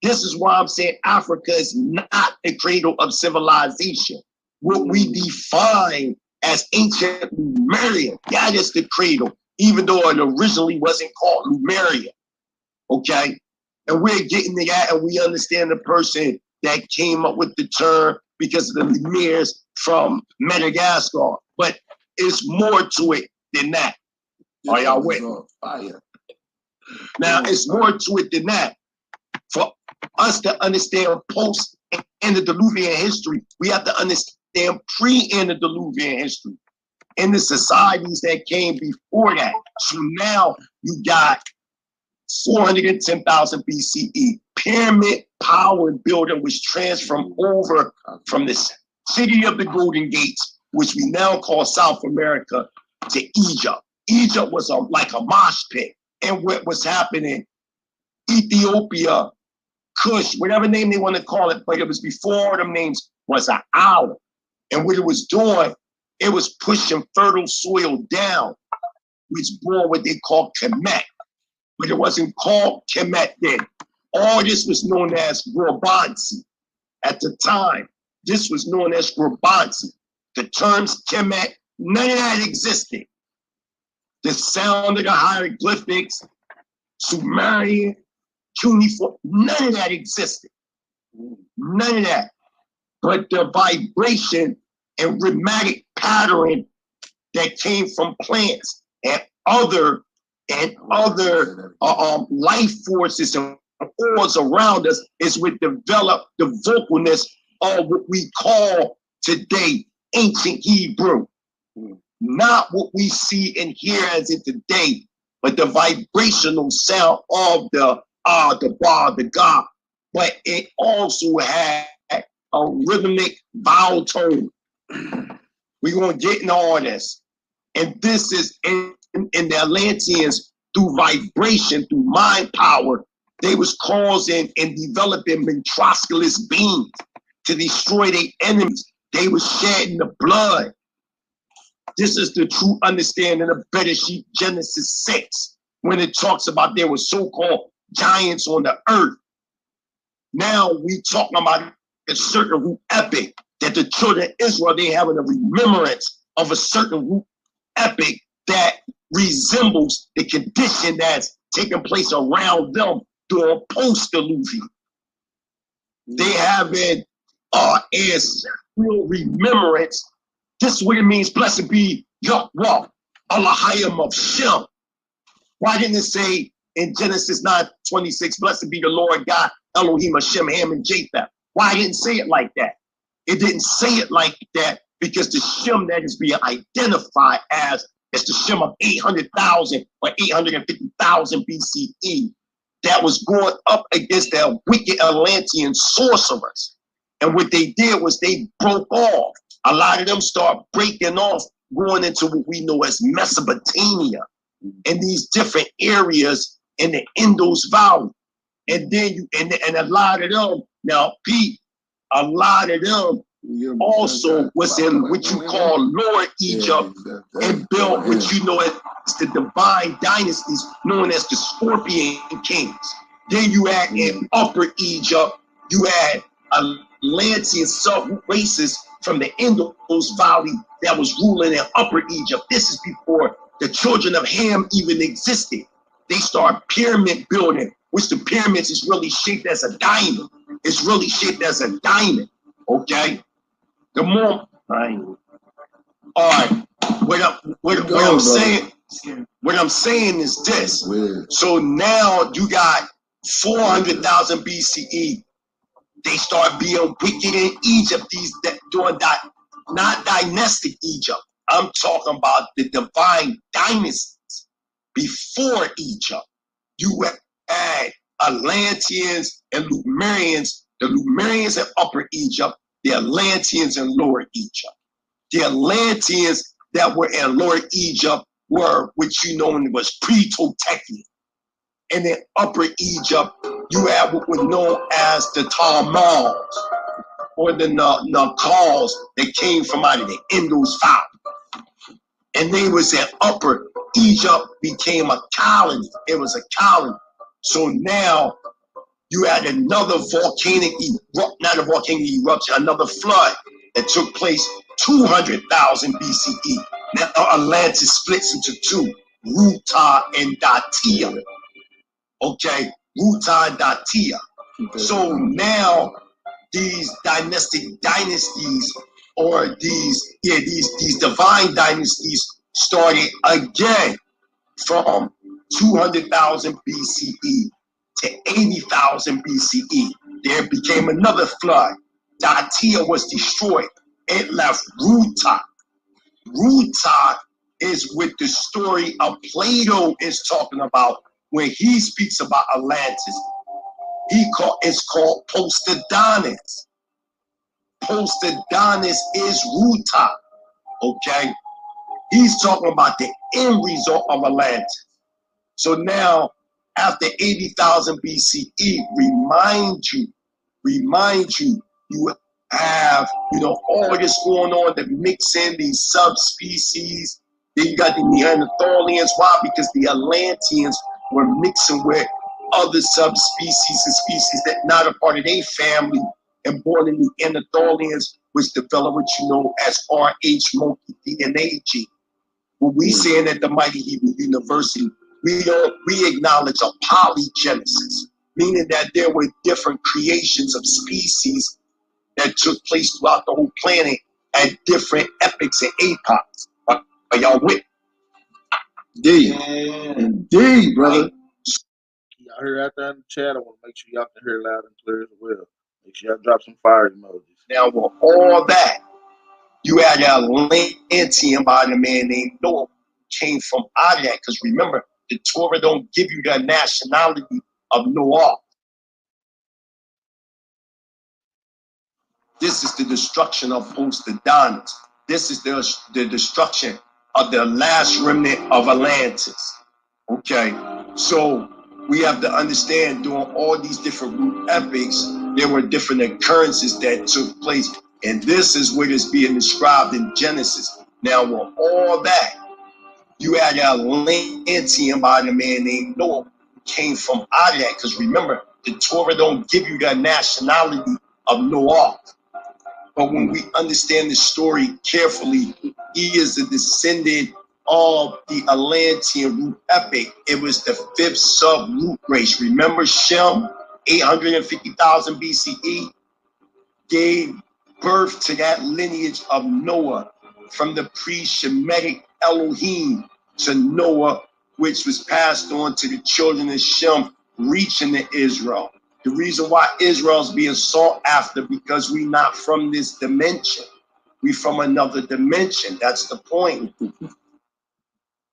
This is why I'm saying Africa is not the cradle of civilization. What we define as ancient Lemuria, that is the cradle, even though it originally wasn't called Lemuria. Okay? And we're getting to that, and we understand the person that came up with the term because of the Lemurs from Madagascar. But it's more to it than that. Are y'all with me? Now, it's more to it than that. For us to understand post-antediluvian history, we have to understand pre-antediluvian history and the societies that came before that. So now you got 410,000 BCE. Pyramid power building was transferred over from the city of the Golden Gates, which we now call South America, to Egypt. Egypt was like a mosh pit. And what was happening, Ethiopia, Kush, whatever name they want to call it, but it was before them names, was an owl. And what it was doing, it was pushing fertile soil down, which bore what they call Kemet. But it wasn't called Kemet then. All this was known as Grabansi at the time. This was known as Grabansi. The terms Kemet, none of that existed. The sound of the hieroglyphics, Sumerian, cuneiform, none of that existed. None of that. But the vibration and rhythmic pattern that came from plants and other life forces and forces around us is what developed the vocalness of what we call today ancient Hebrew. Not what we see and hear as it today, but the vibrational sound of the bar, the God. But it also had a rhythmic vowel tone. We're going to get into all this. And this is in the Atlanteans, through vibration, through mind power, they was causing and developing metrosculus beings to destroy their enemies. They was shedding the blood. This is the true understanding of Bereshit Genesis 6, when it talks about there were so-called giants on the earth. Now we talking about a certain root epic that the children of Israel, they having a remembrance of a certain root epic that resembles the condition that's taking place around them during post-diluvian. They having ancestral remembrance. This is what it means, blessed be Yahweh, Elohim of Shem. Why didn't it say in Genesis 9:26, blessed be the Lord God, Elohim of Shem, Ham, and Japheth? Why didn't it say it like that? It didn't say it like that because the Shem that is being identified as is the Shem of 800,000 or 850,000 BCE that was going up against their wicked Atlantean sorcerers. And what they did was they broke off. A lot of them start breaking off, going into what we know as Mesopotamia and these different areas in the Indus Valley. And then and a lot of them, now Pete, a lot of them also was in what you call Lower Egypt and built what you know as the divine dynasties known as the Scorpion Kings. Then you had in Upper Egypt, you had Atlantean sub-races from the Indus Valley that was ruling in Upper Egypt. This is before the children of Ham even existed. They start pyramid building, which the pyramids is really shaped as a diamond. It's really shaped as a diamond, okay? The more, right? All right, what I'm saying is this. So now you got 400,000 BCE. They start being wicked in Egypt. These that doing that, not dynastic Egypt. I'm talking about the divine dynasties before Egypt. You had Atlanteans and Lemurians. The Lemurians in Upper Egypt, the Atlanteans in Lower Egypt. The Atlanteans that were in Lower Egypt were what you know was pre-Toltecian. And in Upper Egypt, you have what was known as the Tamals, or the Nakals that came from out of the Indus Valley. And they was in Upper Egypt, became a colony. It was a colony. So now you had another volcanic eruption, another flood that took place 200,000 BCE. Now Atlantis splits into two, Ruta and Datia. Okay, Ruta and Datia. So now these dynastic dynasties, or these divine dynasties, started again from 200,000 BCE to 80,000 BCE. There became another flood. Datia was destroyed. It left Ruta. Ruta is what the story of Plato is talking about when he speaks about Atlantis. It's called Poseidonus. Poseidonus is Ruta. Okay? He's talking about the end result of Atlantis. So now, after 80,000 BCE, remind you, you have, all this going on, the mixing, these subspecies. Then you got the Neanderthalians. Why? Because the Atlanteans were mixing with other subspecies and species that not a part of their family, and born in the Neanderthalians, which developed what you know as RH monkey DNA gene. When we saying at the Mighty Hebrew University, we acknowledge a polygenesis, meaning that there were different creations of species that took place throughout the whole planet at different epochs and epochs. Are y'all with? Indeed, brother. Y'all hear out there in the chat? I want to make sure y'all can hear loud and clear as well. Make sure y'all drop some fire emojis. Now, with all that, you had an Atlantean by the man named Noah, came from out of that. Because remember, the Torah don't give you the nationality of Noah. This is the destruction of Poseidonus. This is the destruction of the last remnant of Atlantis. Okay, so we have to understand during all these different root epics, there were different occurrences that took place. And this is what is being described in Genesis. Now, with all that, you had an Atlantean by the man named Noah, who came from out of that. Because remember, the Torah don't give you the nationality of Noah. But when we understand the story carefully, he is a descendant of the Atlantean root epic. It was the fifth sub-root race. Remember Shem, 850,000 BCE, gave birth to that lineage of Noah from the pre-Shemitic Elohim to Noah, which was passed on to the children of Shem, reaching to Israel. The reason why Israel's being sought after, because we not from this dimension. We from another dimension. That's the point.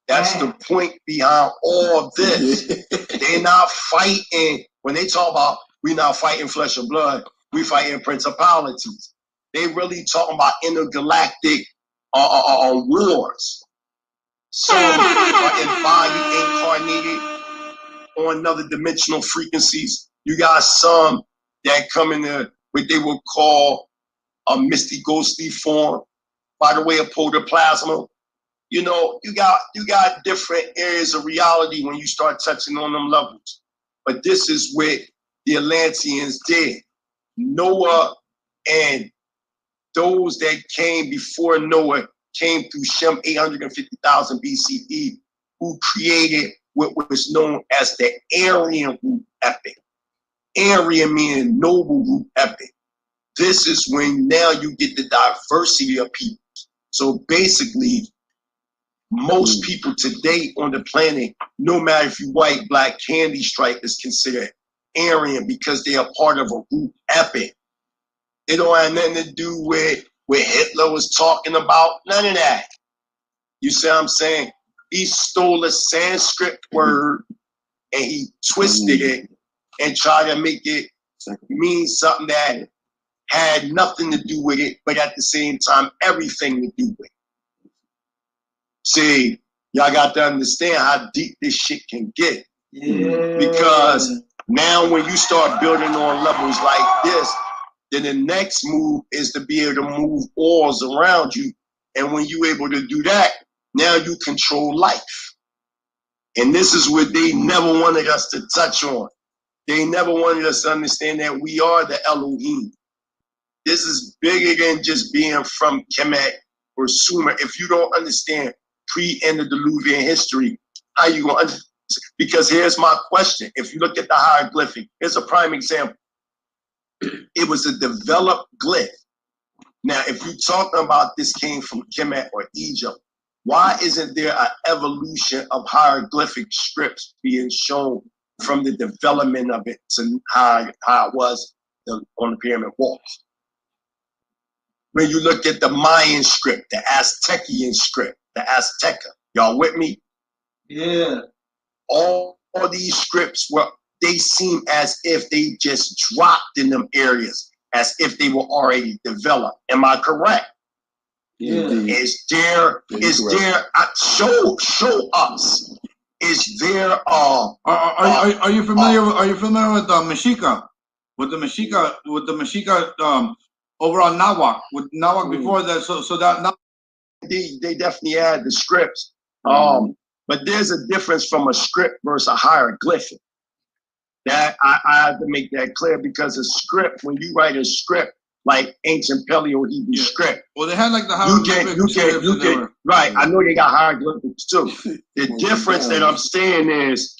That's the point behind all this. They're not fighting. When they talk about we not fighting flesh and blood, we fighting principalities. They really talking about intergalactic wars. Some are embodied, incarnated on another dimensional frequencies. You got some that come in what they would call a misty ghostly form by the way of protoplasma. You got different areas of reality when you start touching on them levels. But this is what the Atlanteans did. Noah and those that came before Noah came through Shem 850,000 BCE, who created what was known as the Aryan root epic. Aryan meaning noble root epic. This is when now you get the diversity of people. So basically, most people today on the planet, no matter if you white, black, candy stripe, is considered Aryan because they are part of a root epic. It don't have nothing to do with what Hitler was talking about. None of that. You see what I'm saying? He stole a Sanskrit word and he twisted it and tried to make it mean something that had nothing to do with it, but at the same time, everything to do with it. See, y'all got to understand how deep this shit can get. Yeah. Because now when you start building on levels like this, then the next move is to be able to move orbs around you. And when you're able to do that, now you control life. And this is what they never wanted us to touch on. They never wanted us to understand that we are the Elohim. This is bigger than just being from Kemet or Sumer. If you don't understand pre-antediluvian history, how you going to understand? Because here's my question. If you look at the hieroglyphic, here's a prime example. It was a developed glyph. Now, if you're talking about this came from Kemet or Egypt, why isn't there an evolution of hieroglyphic scripts being shown from the development of it to how it was on the pyramid walls? When you look at the Mayan script, the Aztecian script, the Azteca, y'all with me? Yeah. All these scripts they seem as if they just dropped in them areas, as if they were already developed. Am I correct? Yeah. Is there show us? Is there are you familiar with the Mexica? With the Mexica over on Nahuac, with Nahuac before that, so that now they definitely had the scripts. But there's a difference from a script versus a hieroglyphic. That I have to make that clear, because a script, when you write a script like ancient Paleo Hebrew script, well, they had like the hieroglyphics. You can right. I know they got hieroglyphics too. The difference that I'm saying is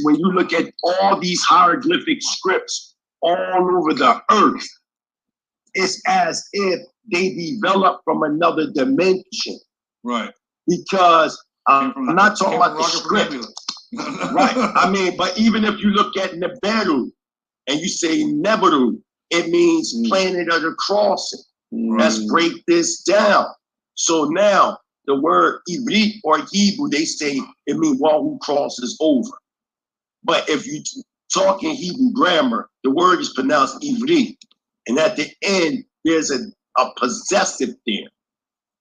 when you look at all these hieroglyphic scripts all over the earth, it's as if they developed from another dimension. Right. Because I'm not talking about the script. Right. I mean, but even if you look at Neberu and you say Neberu, it means planet of the crossing. Let's break this down. So now the word Ivrit or Hebrew, they say it means one who crosses over. But if you talk in Hebrew grammar, the word is pronounced Ivrit. And at the end, there's a possessive there.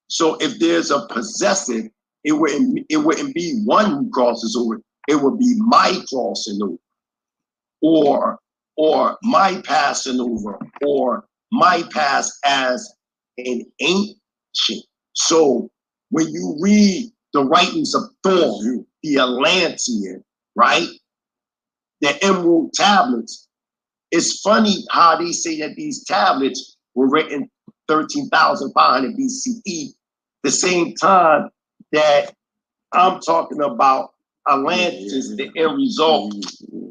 So if there's a possessive, it wouldn't be one who crosses over. It would be my crossing over, or my passing over, or my pass as an ancient. So when you read the writings of Thor, the Atlantean, right, the Emerald tablets, it's funny how they say that these tablets were written 13,500 BCE, the same time that I'm talking about Atlantis, the end result,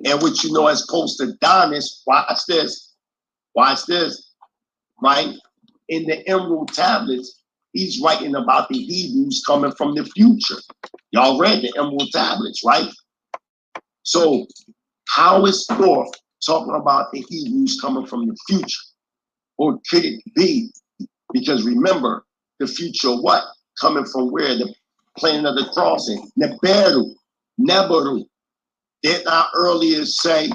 and what you know as post-Adonis. Watch this, right? In the Emerald tablets, he's writing about the Hebrews coming from the future. Y'all read the Emerald tablets, right? So how is Thor talking about the Hebrews coming from the future? Or could it be? Because remember, the future what? Coming from where? The planet of the crossing. Neberu. Did I earlier say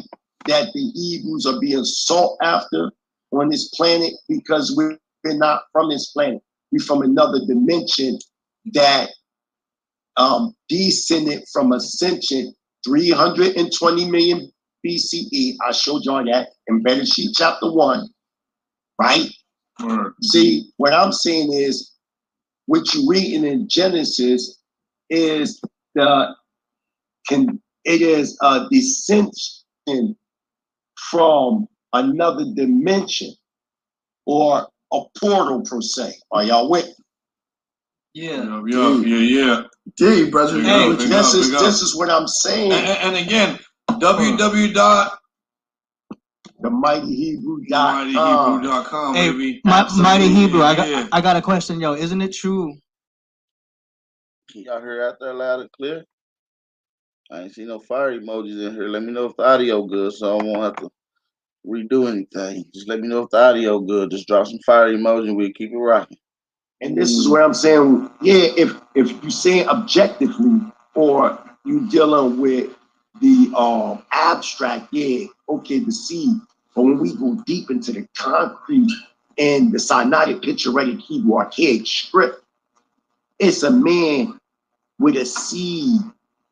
that the Hebrews are being sought after on this planet because we're not from this planet? We're from another dimension that descended from ascension 320 million BCE. I showed y'all that in Bereshit chapter 1, right? See, what I'm saying is, what you're reading in Genesis is a descension from another dimension or a portal per se. Are y'all with me? Yeah. Dude, brother. Hey, this is what I'm saying. And again, www.mightyhebrew.com. Hey, Mighty Hebrew. I got a question, yo. Isn't it true? Y'all hear out there loud and clear? I ain't see no fire emojis in here. Let me know if the audio good, so I won't have to redo anything. Just let me know if the audio good. Just drop some fire emoji and we'll keep it rocking. And this is where I'm saying, yeah, if you say objectively or you dealing with the abstract, yeah, okay, the seed. But when we go deep into the concrete and the Sinaitic picturetic Hebrew archaic script, it's a man with a seed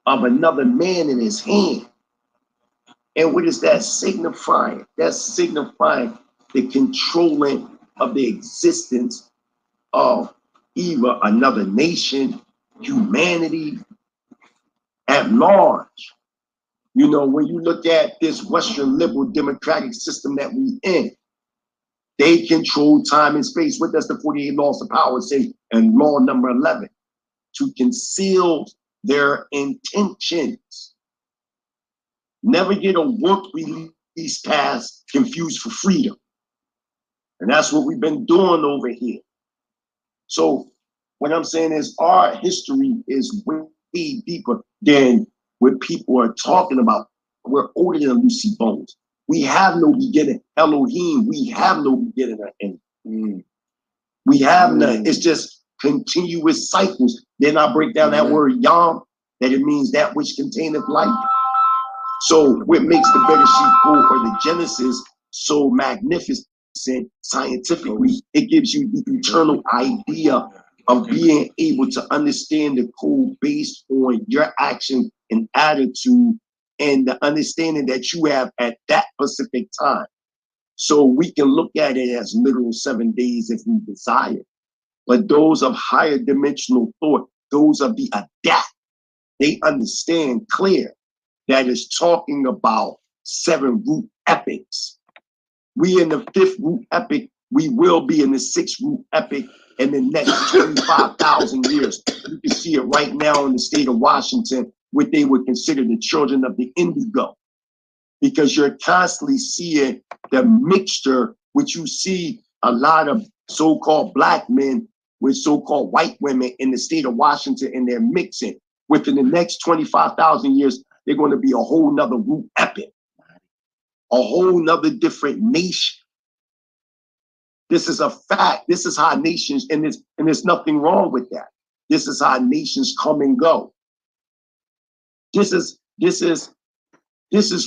of another man in his hand. And what is that signifying? That's signifying the controlling of the existence of either another nation, humanity at large. You know, when you look at this Western liberal democratic system that we in, they control time and space. What does the 48 laws of power say in law number 11? To conceal their intentions. Never get a work release pass confused for freedom. And that's what we've been doing over here. So what I'm saying is our history is way deeper than what people are talking about. We're older than Lucy Bones. We have no beginning. Elohim, we have no beginning or end. We have none. It's just continuous cycles. Then I break down that word yam, that it means that which containeth life. So what makes the Bereshit Code or the Genesis so magnificent scientifically, it gives you the eternal idea of being able to understand the code based on your action and attitude and the understanding that you have at that specific time. So we can look at it as literal 7 days if we desire. But those of higher dimensional thought, those of the adapt, they understand clear that is talking about 7 root epics. We in the 5th root epic, we will be in the 6th root epic in the next 25,000 years. You can see it right now in the state of Washington, what they would consider the children of the indigo. Because you're constantly seeing the mixture, which you see a lot of so-called black men with so-called white women in the state of Washington, and they're mixing. Within the next 25,000 years, they're going to be a whole nother root epic, a whole nother different nation. This is a fact. This is how nations, and there's nothing wrong with that. This is how nations come and go. This is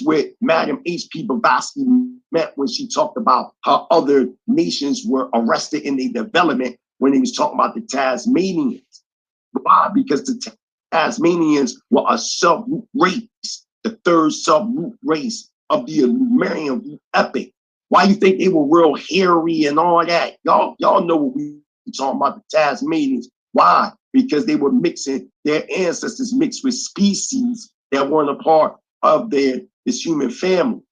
what Madam H.P. Blavatsky meant when she talked about how other nations were arrested in their development when he was talking about the Tasmanians. Why? Because the Tasmanians were a sub-root race, the 3rd sub-root race of the Lemurian epic. Why you think they were real hairy and all that? Y'all know what we talking about, the Tasmanians. Why? Because they were mixing, their ancestors mixed with species that weren't a part of this human family.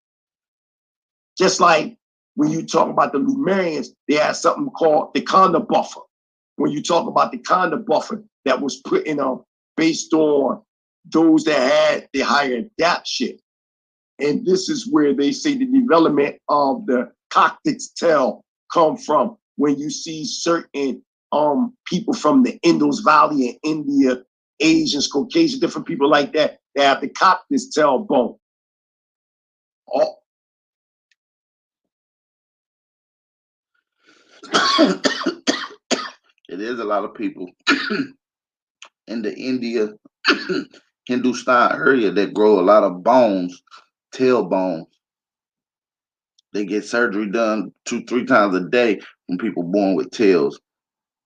Just like when you talk about the Lemurians, they had something called the Conda buffer. When you talk about the Conda buffer that was put in based on those that had the higher adaptation. And this is where they say the development of the coccyx tail come from. When you see certain people from the Indus Valley in India, Asians, Caucasian, different people like that, they have the coccyx tail bone. Oh. It is a lot of people in the India, Hindustan area that grow a lot of bones, tail bones. They get surgery done 2-3 times a day when people born with tails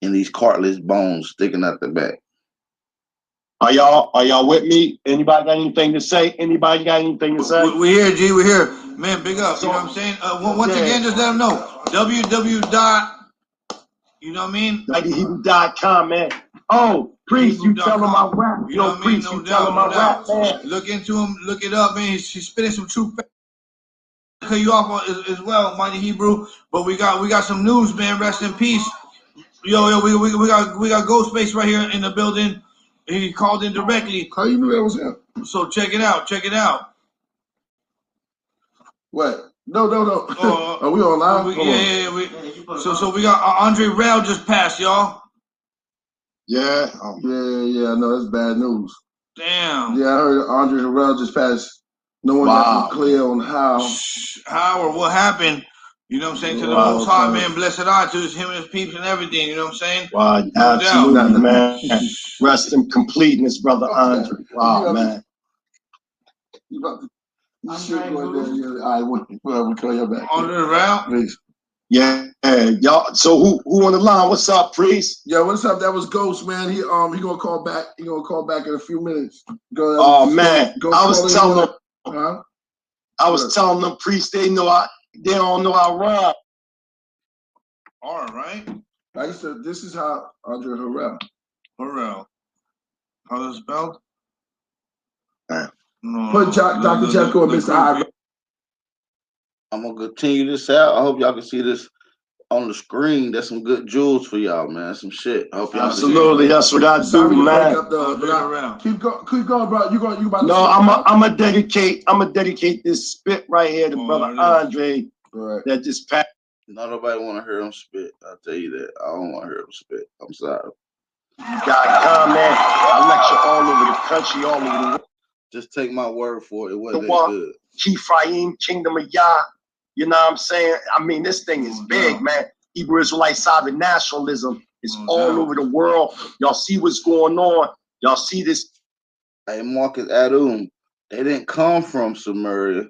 and these cartilage bones sticking out the back. Are y'all with me? Anybody got anything to say? Anybody got anything to say? We here, G. We here, man. Big up. You know what I'm saying? Once again, just let them know. www. You know what I mean? MightyHebrew.com, man. Oh, Priest, you tell him I rap. You know what I mean? Priest, you tell him I rap, man. Look into him. Look it up, man. He's spitting some true. Cut you off as well, Mighty Hebrew. But we got some news, man. Rest in peace. Yo, we got Ghostface right here in the building. He called in directly. How you knew that was him? So check it out. Check it out. What? No. Are we on live? Yeah. So we got Andre Rell just passed, y'all. Yeah. Yeah. I know that's bad news. Damn. Yeah, I heard Andre Harrell just passed. No one got clear on how or what happened. You know what I'm saying? To the Most High, man, blessed eye to him and his peeps and everything. You know what I'm saying? Wow, absolutely, man. Rest in completeness, brother Andre. Wow, man. All right, we'll call you back. Andre Rell? Please. Yeah, y'all. So who on the line? What's up, Priest? Yeah, what's up? That was Ghost, man. He gonna call back. He gonna call back in a few minutes. Oh man, I was telling them. Huh? I was telling them, Priest, they don't know I rhyme. All right. I used to. This is how Andre Harrell. Harrell. How is it spelled? Put Dr. Jeffco and Mr. High. I'm gonna continue this out. I hope y'all can see this on the screen. That's some good jewels for y'all, man. Some shit. I hope y'all absolutely. That's what I do, man. Keep going, bro. You about to no, I'm gonna dedicate this spit right here to brother Andre that just passed. Not nobody want to hear him spit. I'll tell you that. I don't want to hear him spit. I'm sorry. You got comment. I lecture all over the country, all over the world. Just take my word for it. It wasn't that good. Ephraim, Kingdom of Yah. You know what I'm saying? I mean, this thing is big, man. Hebrew Israelite sovereign nationalism is all over the world. Y'all see what's going on. Y'all see this. Hey, Marcus Adum, they didn't come from Samaria.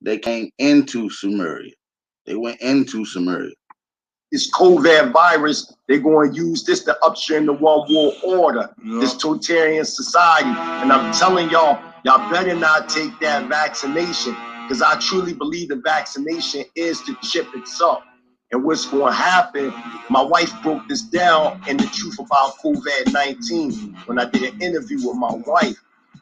They came into Samaria. They went into Samaria. This COVID virus, they're going to use this to usher in the one world order, this totalitarian society. And I'm telling y'all, y'all better not take that vaccination, because I truly believe the vaccination is the chip itself. And what's going to happen, my wife broke this down in The Truth About COVID-19 when I did an interview with my wife.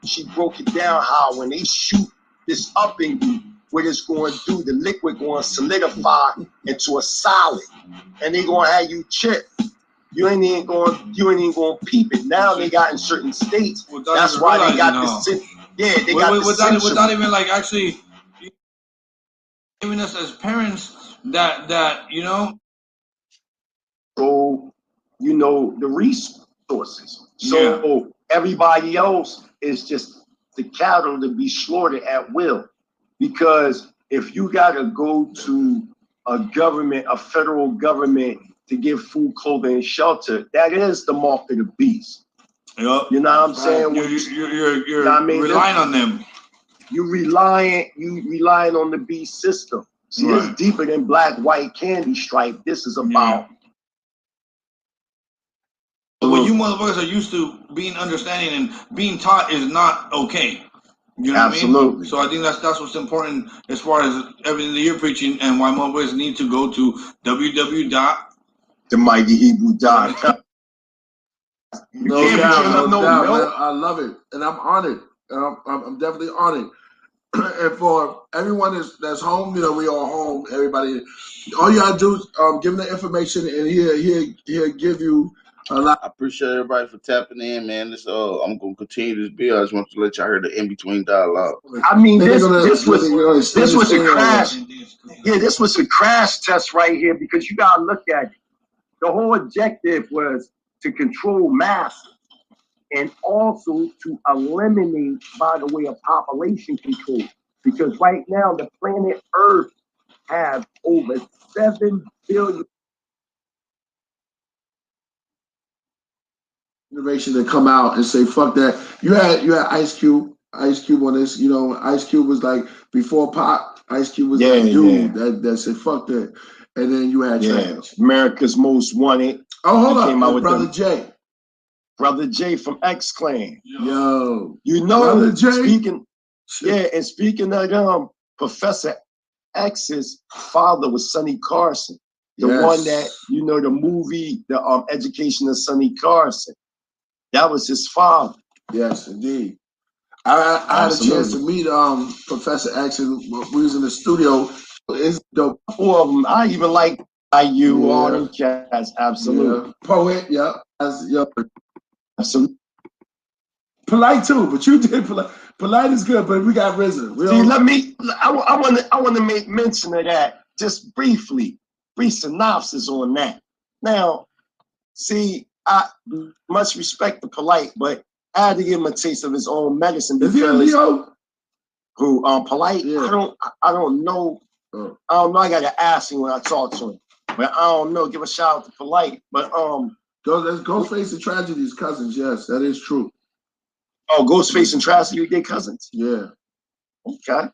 She broke it down how when they shoot this up in you, what it's going to do, the liquid going to solidify into a solid, and they going to have you chip. You ain't even going to peep it. Now they got in certain states. That's why they got this. Yeah, they got this. Without even like actually giving us as parents that you know. So you know the resources. So everybody else is just the cattle to be slaughtered at will. Because if you got to go to a government, a federal government, to give food, clothing, and shelter, that is the mark of the beast. Yep. You know what I'm saying? You're relying on them. You relying on the beast system. See, it's deeper than black, white candy stripe. This is about. When you motherfuckers are used to being understanding and being taught is not okay. You know Absolutely. What I mean? So I think that's what's important as far as everything that you're preaching, and why motherfuckers need to go to www.themightyhebrew.com. No doubt, man. I love it, and I'm honored. I'm definitely honored. And for everyone that's home, you know, we all home. Everybody, all you gotta do is give them the information, and he'll give you. I appreciate everybody for tapping in, man. This I'm gonna continue this bill. I just want to let y'all hear the in between dialogue. I mean, this was a crash. Yeah, this was a crash test right here, because you gotta look at it. The whole objective was to control mass and also to eliminate, by the way, of population control. Because right now the planet Earth has over 7 billion. Generation that come out and say fuck that. You had Ice Cube on this. You know, Ice Cube was like before Pop. Ice Cube was that dude that said fuck that. And then you had Trash. America's Most Wanted. Oh, hold on, Brother Jay. Brother Jay from X Clan. Yo, you know, Brother Jay. Speaking of Professor X's father was Sonny Carson, the one that, you know, the movie, the Education of Sonny Carson. That was his father. Yes, indeed. I had a chance to meet Professor X. We was in the studio. It's dope. 4 of them. I even like IU, all them cats. Absolutely. Yeah. Poet, Absolutely. Polite too, but you did polite. Polite is good, but we got RZA. I want to make mention of that just briefly. Brief synopsis on that. Now, see, I much respect the Polite, but I had to give him a taste of his own medicine. Is he a Leo? Who Polite? Yeah. I don't know. I don't know. I gotta ask him when I talk to him. But I don't know. Give a shout out to Polite. But that's Ghostface and Tragedy's cousins. Yes, that is true. Oh, Ghostface and Tragedy, they cousins. Yeah. Okay.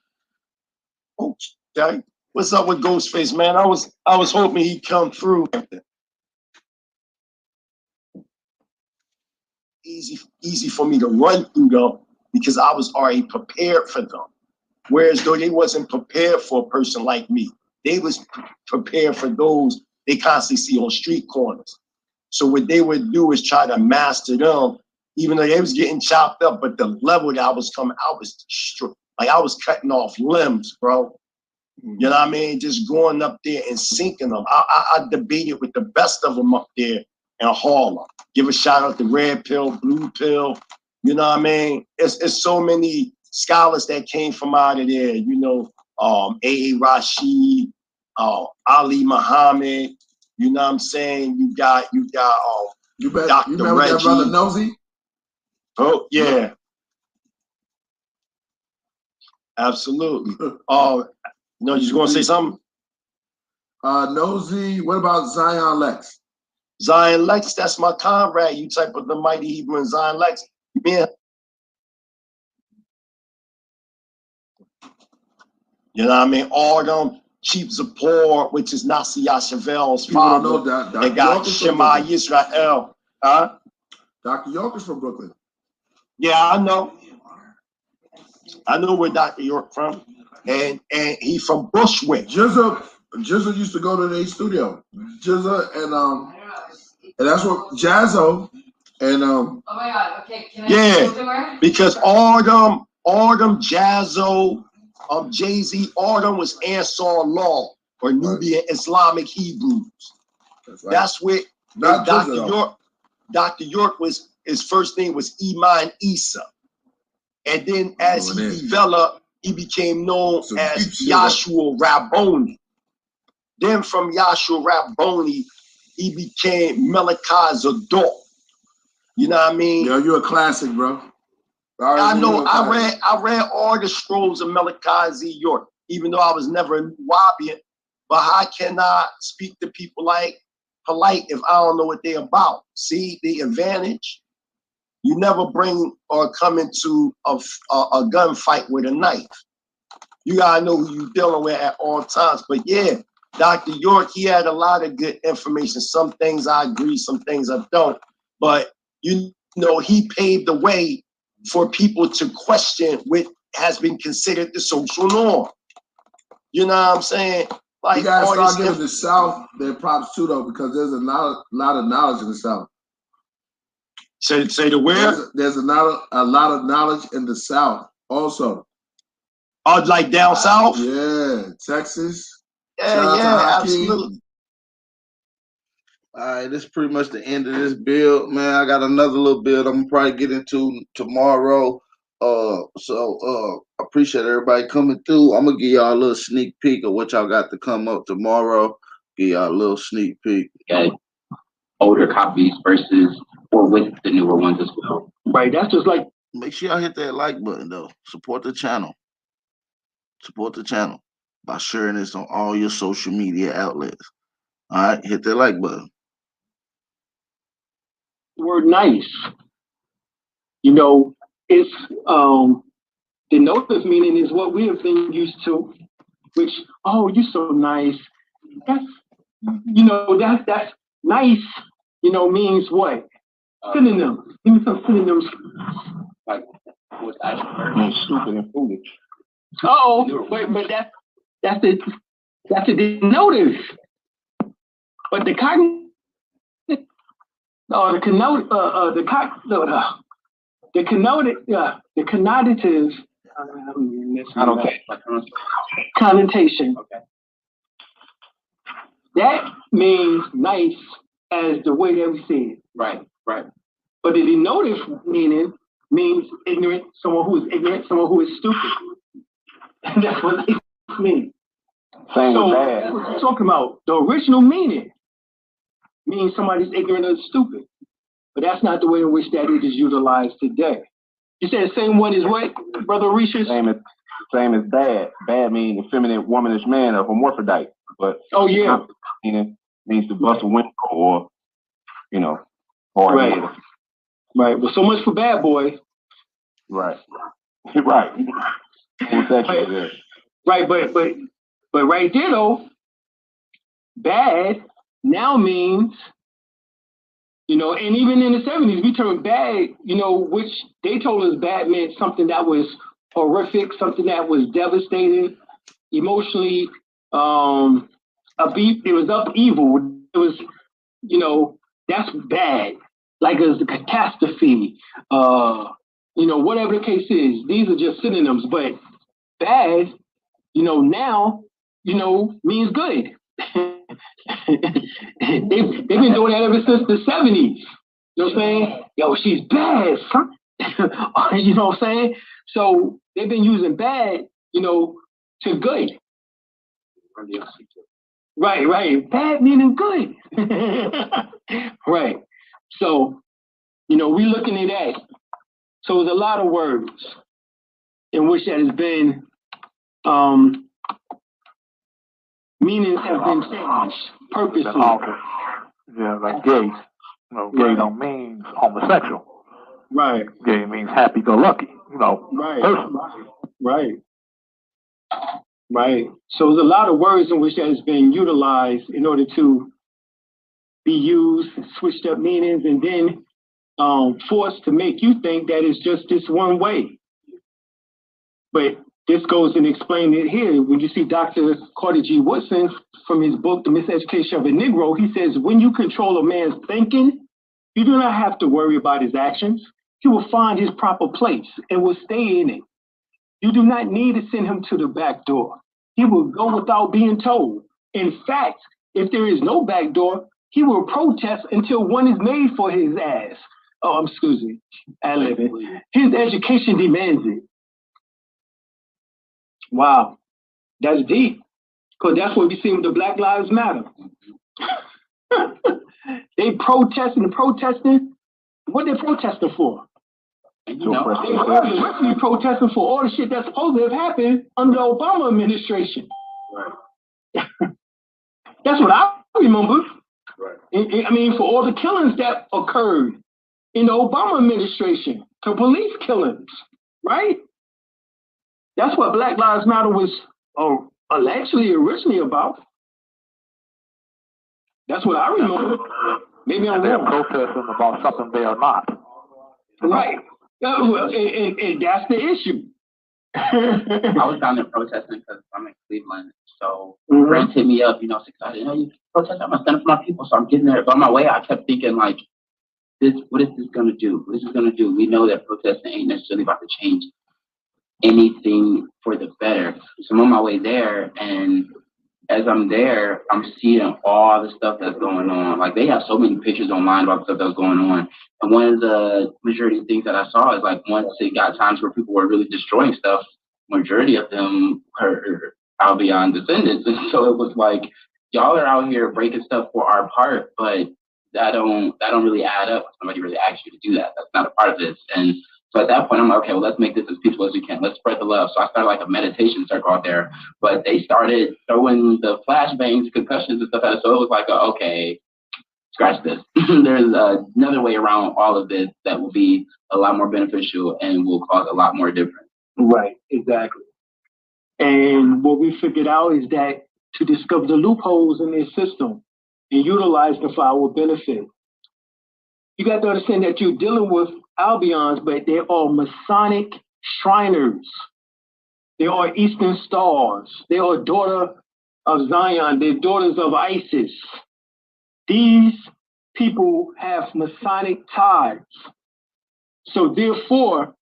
What's up with Ghostface, man? I was hoping he'd come through. Easy for me to run through them because I was already prepared for them. Whereas though they wasn't prepared for a person like me, they was prepared for those they constantly see on street corners. So what they would do is try to master them even though they was getting chopped up, but the level that I was coming, I was like I was cutting off limbs, bro. You know what I mean? Just going up there and sinking them. I debated with the best of them up there in Harlem. Give a shout out to Red Pill, Blue Pill. You know what I mean? It's so many scholars that came from out of there. You know, A.A. Rashid, Ali Muhammad. You know what I'm saying? You got you bet. Dr. You remember Reggie. that brother Nosy? Oh yeah, absolutely. No, you just gonna say something? Nosy. What about Zion Lex? Zion Lex, that's my comrade. You type of the Mighty Hebrew and Zion Lex. Yeah. You know what I mean? All them Chief Zippor, which is Nasi Yashavel's father. They got Shema Yisrael. Huh? Dr. York is from Brooklyn. Yeah, I know. I know where Dr. York from. And he from Bushwick. Jizza used to go to their studio. Jizza and that's what Jazzo and Oh my God! Okay, can I yeah, go somewhere? Because all them Jazzo, Jay-Z, all them was Ansar Law or Nubian Islamic Hebrews. That's where Dr. York. Dr. York was his first name was Iman Isa, and then as he developed, he became known as Yahshua Rabboni. Then from Yahshua Rabboni, he became Malachi Zadok. You know what I mean? Yo, you're a classic, bro. I know. I read all the scrolls of Malachi Z. York, even though I was never a Nubian. But how can I speak to people like polite if I don't know what they're about? See the advantage? You never bring or come into a gunfight with a knife. You gotta know who you're dealing with at all times. But yeah, Dr. York, he had a lot of good information. Some things I agree, some things I don't. But you know, he paved the way for people to question what has been considered the social norm. You know what I'm saying? Like, you guys start giving the South their props too, though, because there's a lot of knowledge in the South. Say the where? There's a lot of knowledge in the South also. Oh, like down south? Yeah, Texas. Yeah, absolutely. All right, this is pretty much the end of this build, man. I got another little build I'm gonna probably get into tomorrow. Appreciate everybody coming through. I'm gonna give y'all a little sneak peek of what y'all got to come up tomorrow. Give y'all a little sneak peek. Okay. Older copies versus or with the newer ones as well. Right, that's just like, make sure y'all hit that like button though. Support the channel. Support the channel by sharing this on all your social media outlets. All right, hit that like button. Word nice. You know, it's denotive meaning is what we have been used to, which, oh, you're so nice. That's, you know, that's nice, you know, means what? Synonyms. Give me some synonyms. Like what's actually stupid and foolish. But that's a denotive. But the cognitive, the connotative, connotation. Okay. That means nice as the way that we say it. Right. But the denotive meaning means ignorant, someone who is ignorant, someone who is stupid. And that's what nice means. Same so with bad. We're talking about the original meaning means somebody's ignorant or stupid. But that's not the way in which that is utilized today. You said the same one as what, Brother Rishis? Same as bad. Bad means effeminate, womanish man, or hermaphrodite. But means to bust a window or, you know, hard head. Right. Well, so much for bad boy. Right. Right. Right, but right there though, bad now means, you know, and even in the 70s, we termed bad, you know, which they told us bad meant something that was horrific, something that was devastating, emotionally, it was upheaval. It was, you know, that's bad. like as a catastrophe, whatever the case is. These are just synonyms, but bad, now, means good. They've been doing that ever since the 70s. You know what I'm saying? Yo, she's bad, son. You know what I'm saying? So they've been using bad, to good. Right. Bad meaning good. Right. So, we looking at that. So there's a lot of words in which that has been, meanings have been changed purposely. Yeah, like gay. Gay don't mean homosexual. Right. Gay means happy-go-lucky. Right. So there's a lot of words in which that has been utilized in order to be used, switched up meanings, and then forced to make you think that it's just this one way. But this goes and explains it here. When you see Dr. Carter G. Woodson from his book, The Miseducation of a Negro, he says, when you control a man's thinking, you do not have to worry about his actions. He will find his proper place and will stay in it. You do not need to send him to the back door. He will go without being told. In fact, if there is no back door, he will protest until one is made for his ass. Oh, excuse me. His education demands it. Wow. That's deep. Because that's what we see with the Black Lives Matter. They protesting. What they protesting for? They originally protesting for all the shit that's supposed to have happened under the Obama administration. Right. That's what I remember. Right. I mean, for all the killings that occurred in the Obama administration, the police killings, right? That's what Black Lives Matter was actually originally about. That's what I remember. Maybe I'm wrong. They're protesting about something they are not. Right. And that's the issue. I was down there protesting because I'm in Cleveland. So friends hit me up, excited. You protest, I'm standing for my people. So I'm getting there. But on my way, I kept thinking, what is this going to do? What is this going to do? We know that protesting ain't necessarily about to change anything for the better. So I'm on my way there, and as I'm there, I'm seeing all the stuff that's going on. Like, they have so many pictures online about the stuff that's going on. And one of the majority of things that I saw is, once it got times where people were really destroying stuff, majority of them are Albion descendants. And so it was like, y'all are out here breaking stuff for our part, but that don't really add up. Somebody really asked you to do that. That's not a part of this. And so at that point, I'm like, okay, well, let's make this as peaceful as we can. Let's spread the love. So I started a meditation circle out there, but they started throwing the flashbangs, concussions and stuff at us. So it was okay, scratch this. There's another way around all of this that will be a lot more beneficial and will cause a lot more difference. Right, exactly. And what we figured out is that to discover the loopholes in their system and utilize them for our benefit. You got to understand that you're dealing with Albions, but they are Masonic Shriners. They are Eastern Stars. They are daughter of Zion. They're daughters of Isis. These people have Masonic ties. So therefore,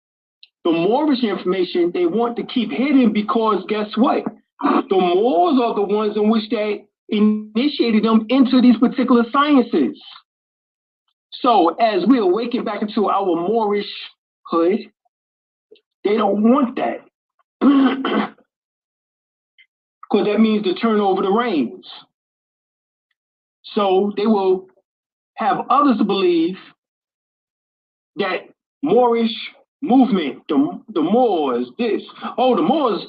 the Moorish information they want to keep hidden because guess what? The Moors are the ones in which they initiated them into these particular sciences. So as we awaken back into our Moorish hood, they don't want that. Because that means to turn over the reins. So they will have others believe that Moorish movement, the Moors, the Moors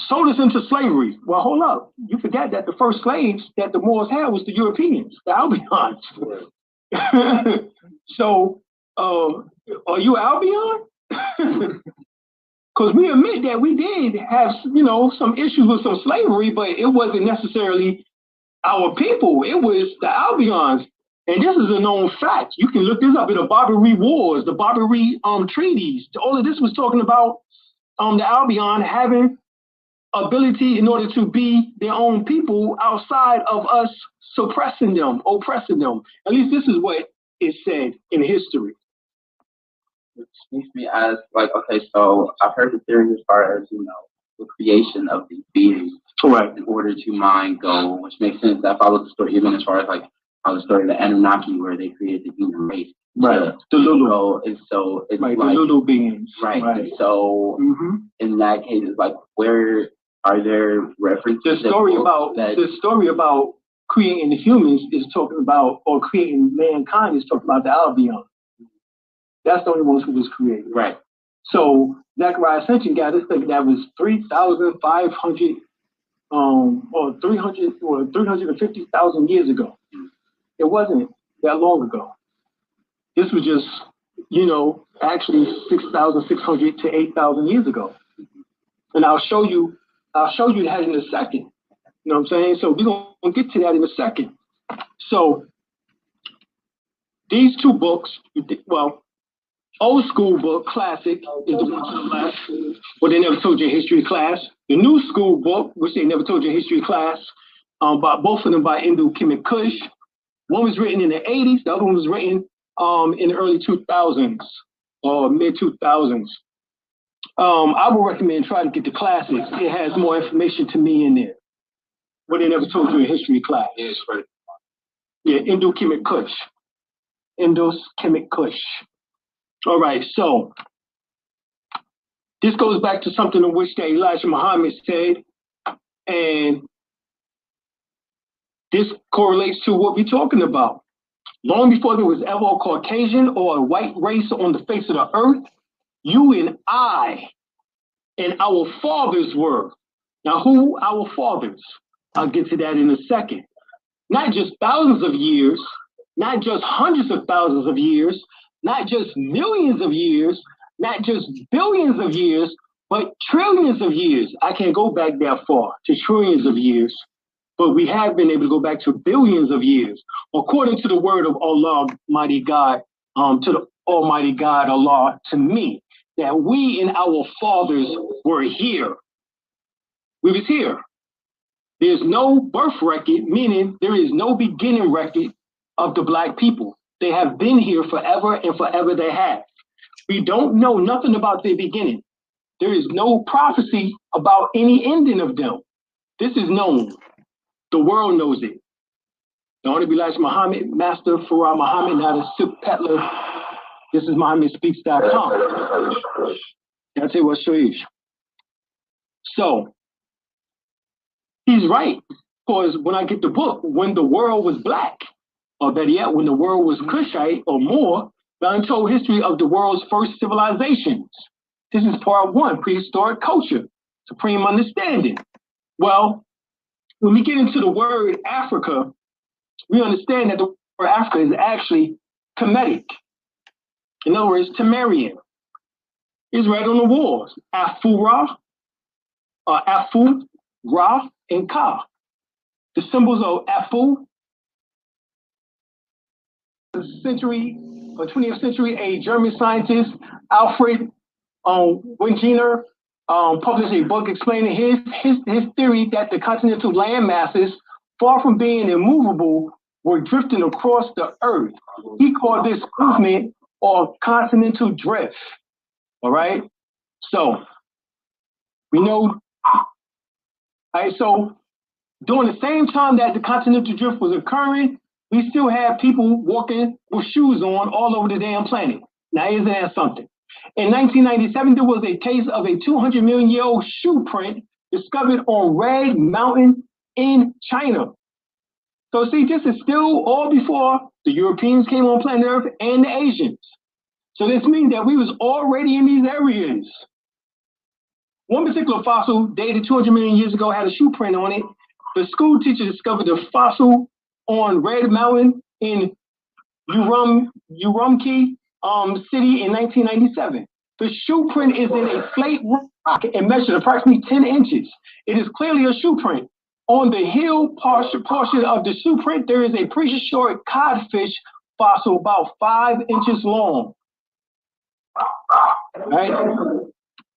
sold us into slavery. Well, hold up. You forgot that the first slaves that the Moors had was the Europeans, the Albions. So, are you Albion? Because we admit that we did have, some issues with some slavery, but it wasn't necessarily our people. It was the Albions. And this is a known fact. You can look this up in the Barbary Wars, the Barbary treaties. All of this was talking about the Albion having ability in order to be their own people outside of us suppressing them, oppressing them. At least this is what is said in history. Which makes me ask, like, okay, so I've heard the theory as far as, you know, the creation of these beings in order to mind go, which makes sense. That follows the story, even as far as like how the story of the Anunnaki, where they created the human race. Right. The Lulu. And so it's right, like the Lulu beings. Right. And so in that case, it's like, where are there references? The story about creating the humans is talking about, or creating mankind is talking about the Albion. That's the only ones who was created. Right. So Zechariah Ascension got this thing that was 3,500 or 300 or 350,000 years ago. It wasn't that long ago. This was just, you know, actually 6,600 to 8,000 years ago. And I'll show you that in a second. You know what I'm saying? So we're gonna get to that in a second. So these two books, well, old school book, classic, is the one to the left, what they never told you in history class. The new school book, which they never told you in history class, by both of them by Indo-Kemet Kush. One was written in the 80s, the other one was written in the early 2000s or mid 2000s. I would recommend trying to get the classics. It has more information to me in there. What they never told you in history class. Yes, right. Yeah, Indo-Kemet Kush. Indo-Kemet Kush. All right, so this goes back to something in which Elijah Muhammad said, and this correlates to what we're talking about. Long before there was ever a Caucasian or a white race on the face of the earth, you and I and our fathers were. Now, who our fathers? I'll get to that in a second. Not just thousands of years, not just hundreds of thousands of years, not just millions of years, not just billions of years, but trillions of years. I can't go back that far to trillions of years, but we have been able to go back to billions of years, according to the word of Allah, Almighty God, to the Almighty God, Allah, to me, that we and our fathers were here. We was here. There's no birth record, meaning there is no beginning record of the Black people. They have been here forever and forever they have. We don't know nothing about their beginning. There is no prophecy about any ending of them. This is known. The world knows it. The Honorable Elijah Muhammad, Master Farah Muhammad, not a silk peddler. This is MuhammadSpeaks.com. Can I tell you what show you? So, he's right. Because when I get the book, when the world was black, or better yet, when the world was Kushite or more, the untold history of the world's first civilizations. This is part one, prehistoric culture, supreme understanding. Well, when we get into the word Africa, we understand that the word Africa is actually Kemetic. In other words, Temerian. It's right on the walls. Afu-Ra, Afu, Ra, and Ka. The symbols of Afu, century or 20th century, a German scientist, Alfred Wegener, published a book explaining his theory that the continental land masses, far from being immovable, were drifting across the earth. He called this movement or continental drift. All right. So we know. All right. So during the same time that the continental drift was occurring, we still have people walking with shoes on all over the damn planet. Now, isn't that something? In 1997, there was a case of a 200 million year old shoe print discovered on Red Mountain in China. So see, this is still all before the Europeans came on planet Earth and the Asians. So this means that we was already in these areas. One particular fossil dated 200 million years ago had a shoe print on it. The school teacher discovered the fossil on Red Mountain in Urumqi city in 1997. The shoe print is in a slate rock and measured approximately 10 inches. It is clearly a shoe print. On the heel portion of the shoe print, there is a prehistoric codfish fossil about 5 inches long. Right?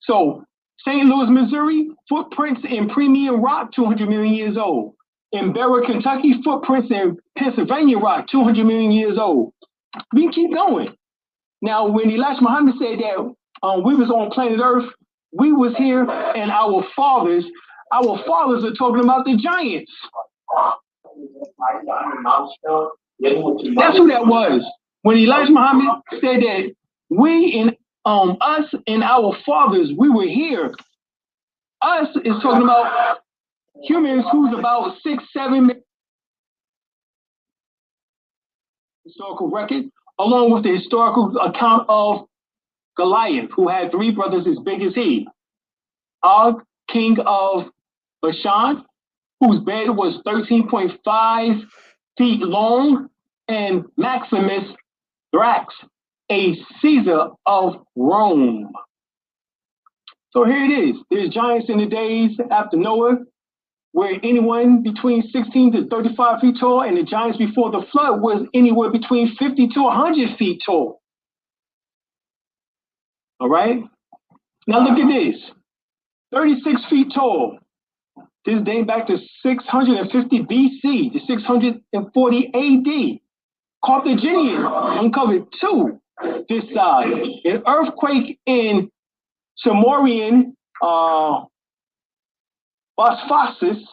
So, St. Louis, Missouri, footprints in Permian rock, 200 million years old. In Berea, Kentucky, footprints in Pennsylvania rock, 200 million years old. We can keep going. Now, when Elijah Muhammad said that we was on planet Earth, we was here, and our fathers are talking about the giants. That's who that was. When Elijah Muhammad said that we and us and our fathers, we were here. Us is talking about humans who's about 6, 7 historical record, along with the historical account of Goliath, who had 3 brothers as big as he. Og, king of Bashan, whose bed was 13.5 feet long, and Maximus Thrax, a Caesar of Rome. So here it is. There's giants in the days after Noah, where anyone between 16 to 35 feet tall, and the giants before the flood was anywhere between 50 to 100 feet tall. All right? Now look at this. 36 feet tall. This dates back to 650 BC to 640 AD. Carthaginians uncovered 2 this size. An earthquake in Sumerian Bosphorus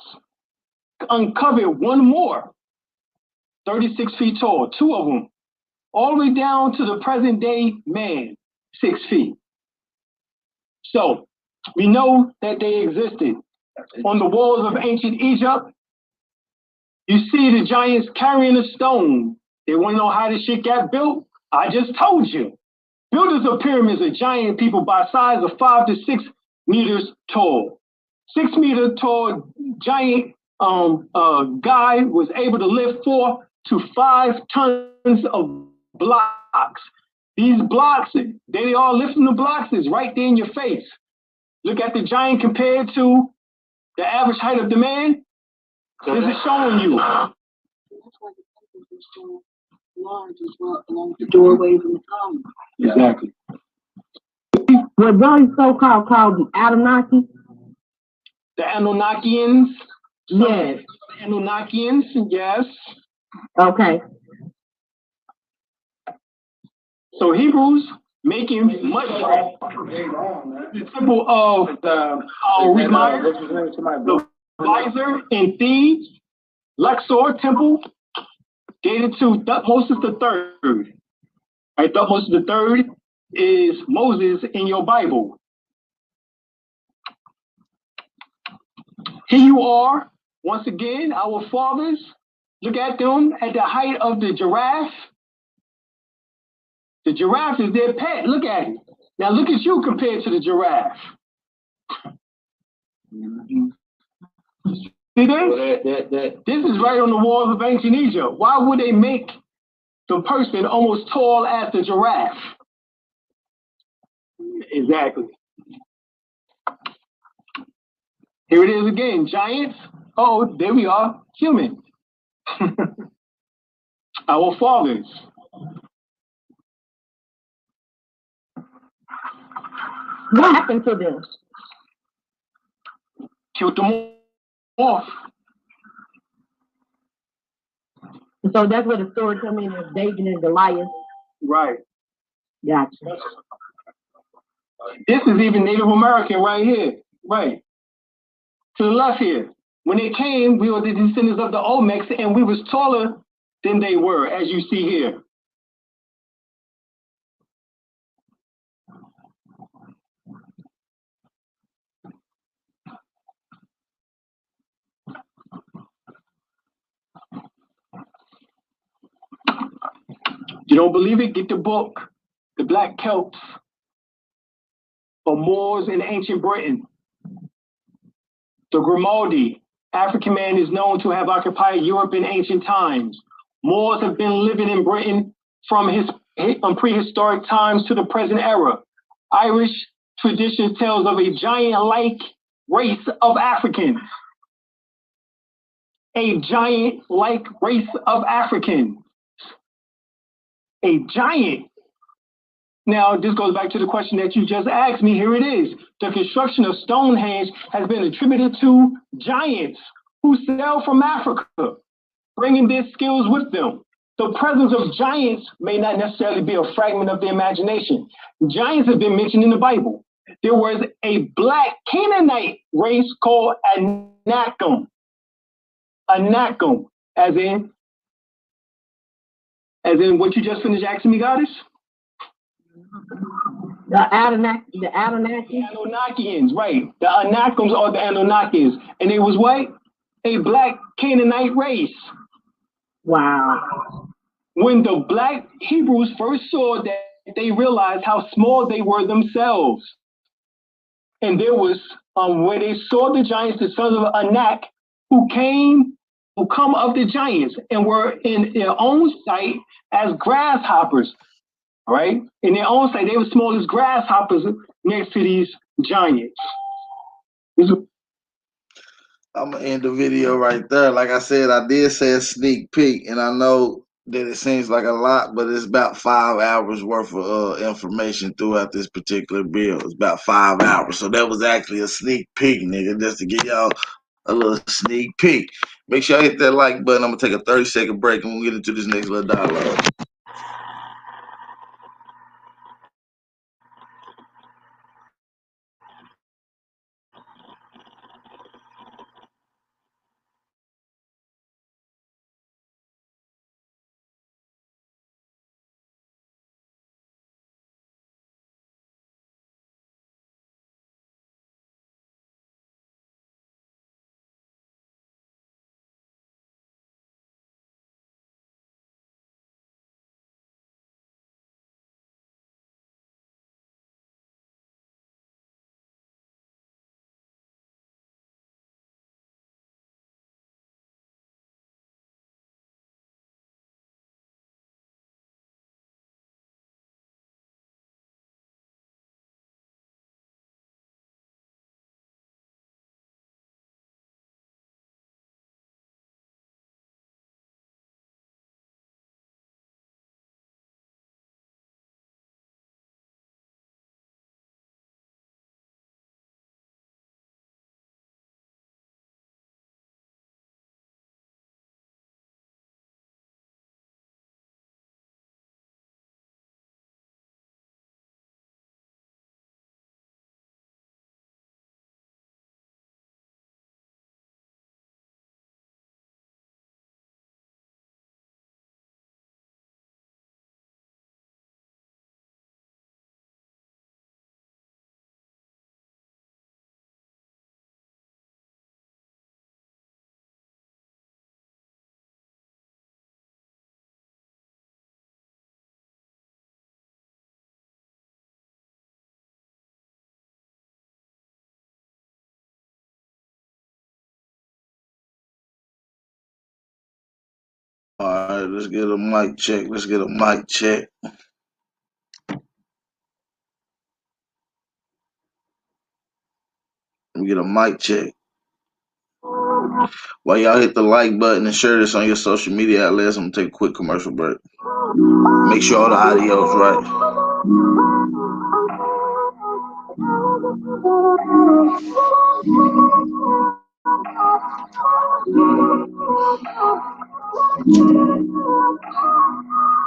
uncovered 1 more, 36 feet tall, 2 of them, all the way down to the present day man, 6 feet. So we know that they existed. On the walls of ancient Egypt, you see the giants carrying a stone. They want to know how this shit got built? I just told you. Builders of pyramids are giant people by size of 5 to 6 meters tall. 6 meter tall giant guy was able to lift 4 to 5 tons of blocks. These blocks, they are lifting the blocks is right there in your face. Look at the giant compared to the average height of the man. This is showing you. Large as well along the doorways and the columns. Exactly. Were those so-called called the Anunnaki? The Anunnakians? Yes. The Anunnakians, yes. Okay. So Hebrews making much the temple of the Visor in Thebes, Luxor temple, dated to Thutmose III. Right, Thutmose III is Moses in your Bible. Here you are, once again, our fathers. Look at them at the height of the giraffe. The giraffe is their pet. Look at it. Now look at you compared to the giraffe. See this? This is right on the walls of ancient Egypt. Why would they make the person almost tall as the giraffe? Exactly. Here it is again, giants. Oh, there we are, humans. Our fathers. What happened to them? Killed them off. So that's where the story comes in of David and Goliath. Right. Gotcha. This is even Native American right here. Right. To the left here. When they came, we were the descendants of the Olmecs, and we was taller than they were, as you see here. You don't believe it? Get the book, The Black Celts or Moors in Ancient Britain. The Grimaldi, African man is known to have occupied Europe in ancient times. Moors have been living in Britain from prehistoric times to the present era. Irish tradition tells of a giant-like race of Africans. A giant-like race of Africans. A giant. Now, this goes back to the question that you just asked me. Here it is. The construction of Stonehenge has been attributed to giants who sailed from Africa, bringing their skills with them. the presence of giants may not necessarily be a fragment of the imagination. Giants have been mentioned in the Bible. There was a black Canaanite race called Anakim. Anakim, as in what you just finished asking me, Goddess? The Anunnakians? Anunnakians, right. The Anakims are the Anunnakians. And it was what? A black Canaanite race. Wow. When the black Hebrews first saw that, they realized how small they were themselves. And there was, when they saw the giants, the sons of Anak, who come of the giants and were in their own sight as grasshoppers. All right? In their own sight, they were small as grasshoppers next to these giants. I'm going to end the video right there. Like I said, I did say a sneak peek, and I know that it seems like a lot, but it's about 5 hours worth of information throughout this particular bill. It's about 5 hours. So that was actually a sneak peek, nigga, just to give y'all a little sneak peek. Make sure I hit that like button. I'm going to take a 30-second break, and we'll get into this next little dialogue. All right, let's get a mic check. Let's get a mic check. Let me get a mic check. While y'all hit the like button and share this on your social media outlets, I'm going to take a quick commercial break. Make sure all the audio's right.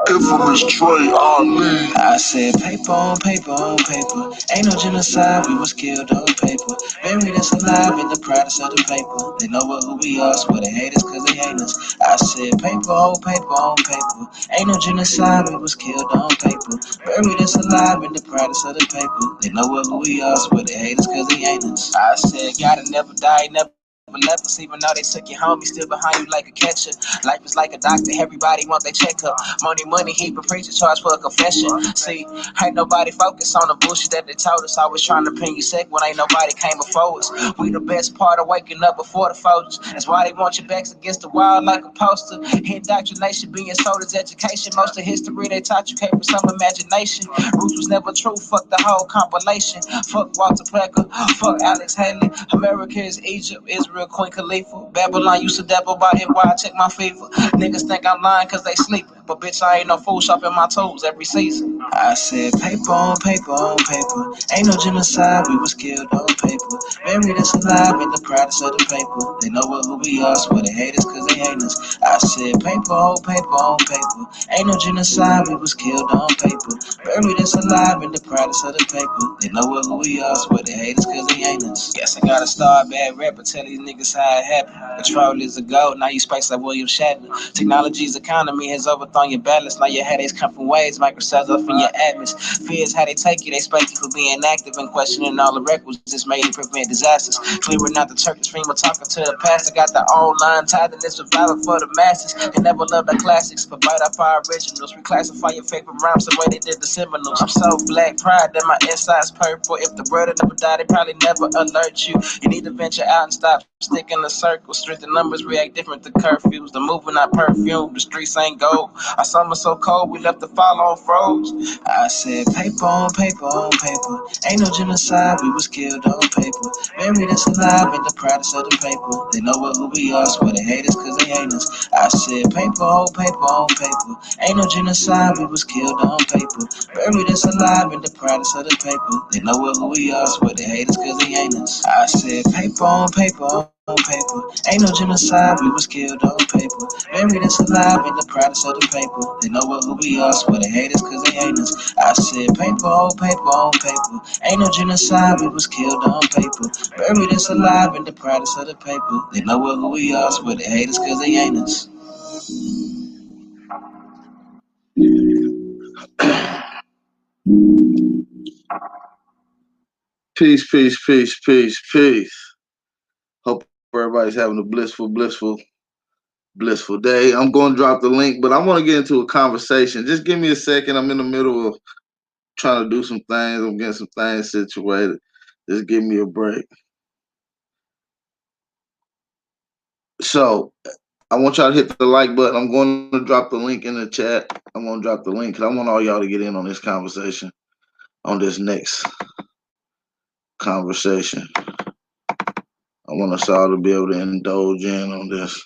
Infamous Troy Ali. I said paper on paper on paper. Ain't no genocide, we was killed on paper. Buried us alive in the proudest of the paper. They know who we are, swear they hate us cause they hate us. I said paper on paper on paper. Ain't no genocide, we was killed on paper. Buried us alive in the proudest of the paper. They know who we are, swear they hate us cause they hate us. I said gotta never die, never left us, even though they took you home, he still behind you like a catcher. Life is like a doctor, everybody want their checkup. Money, he been preaching, charge for a confession. See, ain't nobody focused on the bullshit that they told us. Always trying to pin you sick when ain't nobody came before us. We the best part of waking up before the folks. That's why they want your backs against the wall like a poster. Indoctrination being sold as education. Most of history they taught you came from some imagination. Roots was never true, fuck the whole compilation. Fuck Walter Plecker, fuck Alex Haley. America is Egypt, Israel, Queen Khalifa. Babylon used to dabble by it while I check my fever. Niggas think I'm lying cause they sleep. But bitch, I ain't no fool shopping my toes every season. I said paper on paper on paper. Ain't no genocide, we was killed on paper. Buried us alive in the proudest of the paper. They know what who we are, swear they hate us cause they hate us. I said paper on paper on paper. Ain't no genocide, we was killed on paper. Buried us alive in the proudest of the paper. They know what who we are, swear they hate us cause they hate us. Guess I gotta start bad rap, but tell these niggas how it happened. Control is a goal, now you space like William Shatner. Technology's economy has overthrown your balance. Now your headaches come from waves, Microsoft's up in your atmosphere. Fears how they take you, they spank you for being active and questioning all the records. This made to prevent disasters. Clearing out the Turkish dream of talking to the past. I got the online title, this survival for the masses. And never love the classics, but bite off our originals. Reclassify your favorite rhymes the way they did the Seminoles. I'm so black pride that my inside's purple. If the world had never died, they probably never alert you. You need to venture out and stop sticking the circle. Strength and numbers react different to curfews. The movement, not perfume. The streets ain't gold. Our summer so cold, we left the fall on froze. I said paper on paper on paper. Ain't no genocide, we was killed on paper. Buried us alive in the proudest of the paper. They know what who we are, swear they hate us cause they hate us. I said paper on paper on paper. Ain't no genocide, we was killed on paper. Buried us alive in the proudest of the paper. They know what who we are, swear they hate us cause they hate us. I said paper on paper on paper. Ain't no genocide, we was killed on paper. Buried us alive in the proudest of the paper. They know what who we are, swear they hate us cause they hate us. I said paper on paper on paper. Ain't no genocide, we was killed on paper. Buried us alive in the proudest of the paper. They know what who we are, swear they hate us cause they hate us. Peace, peace, peace, peace, peace. Hope everybody's having a blissful day. I'm going to drop the link, but I want to get into a conversation. Just give me a second. I'm in the middle of trying to do some things. I'm getting some things situated. Just give me a break. So I want y'all to hit the like button. I'm going to drop the link in the chat. I'm going to drop the link because I want all y'all to get in on this conversation, on this next conversation. I want us all to be able to indulge in on this.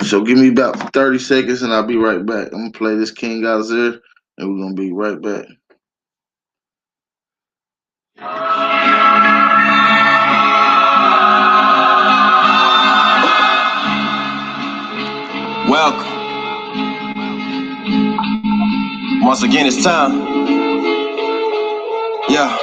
So give me about 30 seconds and I'll be right back. I'm going to play this King Azir and we're going to be right back. Welcome. Once again, it's time. Yeah.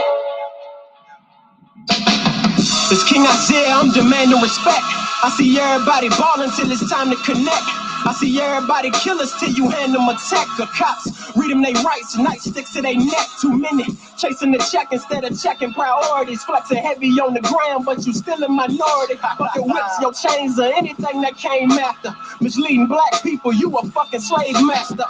It's King Isaiah, I'm demanding respect. I see everybody ballin' till it's time to connect. I see everybody kill us till you hand them a tech. The cops read them they rights, nightsticks to they neck. Too many chasing the check instead of checking priorities. Flexing heavy on the ground, but you still a minority. Fucking whips, your chains, or anything that came after. Misleading black people, you a fucking slave master.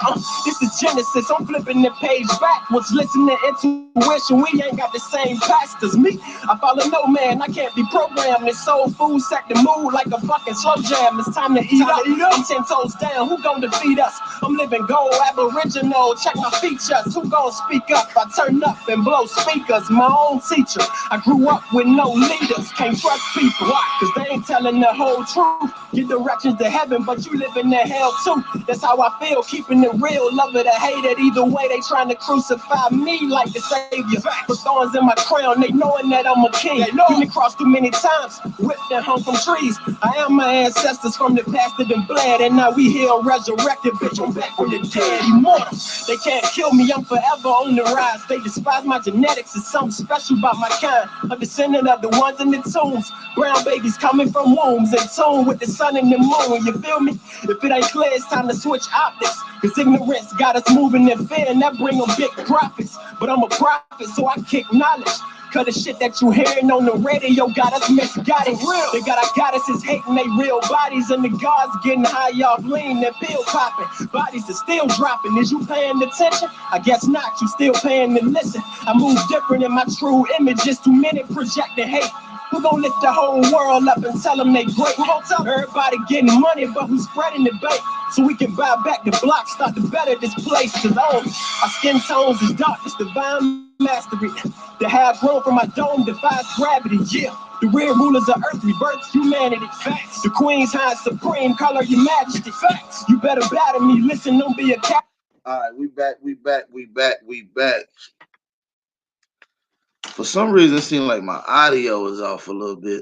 This is Genesis, I'm flipping the page backwards. Listening to intuition, we ain't got the same pastors. Me, I follow no man, I can't be programmed. This soul food set the mood like a fucking slow jam. It's time to eat up. I'm 10 toes down, who gon' defeat us? I'm living gold, aboriginal, check my features. Who gon' speak up? I turn up and blow speakers. My own teacher, I grew up with no leaders. Can't trust people, cause they ain't telling the whole truth. Get directions to heaven, but you live in the hell too. That's how I feel, keeping it real. Love it or hate it, either way they trying to crucify me like the savior. Put thorns in my crown, they knowing that I'm a king. You been crossed too many times, whipped and hung from trees. I am my ancestors from the past that done bled, and now we here resurrected, bitch, I'm back from the dead, immortal. They can't kill me, I'm forever on the rise. They despise my genetics, it's something special about my kind. A descendant of the ones in the tombs. Brown babies coming from wombs, in tune with the sun and the moon, you feel me? If it ain't clear, it's time to switch optics. Cause ignorance got us moving in fear, and that bring them big profits. But I'm a prophet, so I kick knowledge. Cause the shit that you hearing on the radio got us misguided. They got our goddesses hating they real bodies, and the gods getting high off lean, that pill popping. Bodies are still dropping. Is you paying attention? I guess not, you still paying to listen. I move different in my true images. Too many projecting hate. Who gon' lift the whole world up and tell them they great? Who gon' tell everybody getting money, but who's spreading the bait? So we can buy back the block, start to better this place. Cause our skin tones is dark, it's divine mastery. The half grown from my dome defies gravity, yeah. The real rulers of earth rebirth humanity. Facts. The queen's high supreme, color your majesty. Facts. You better battle me, listen, don't be a cat. All right, we back. For some reason, it seems like my audio is off a little bit.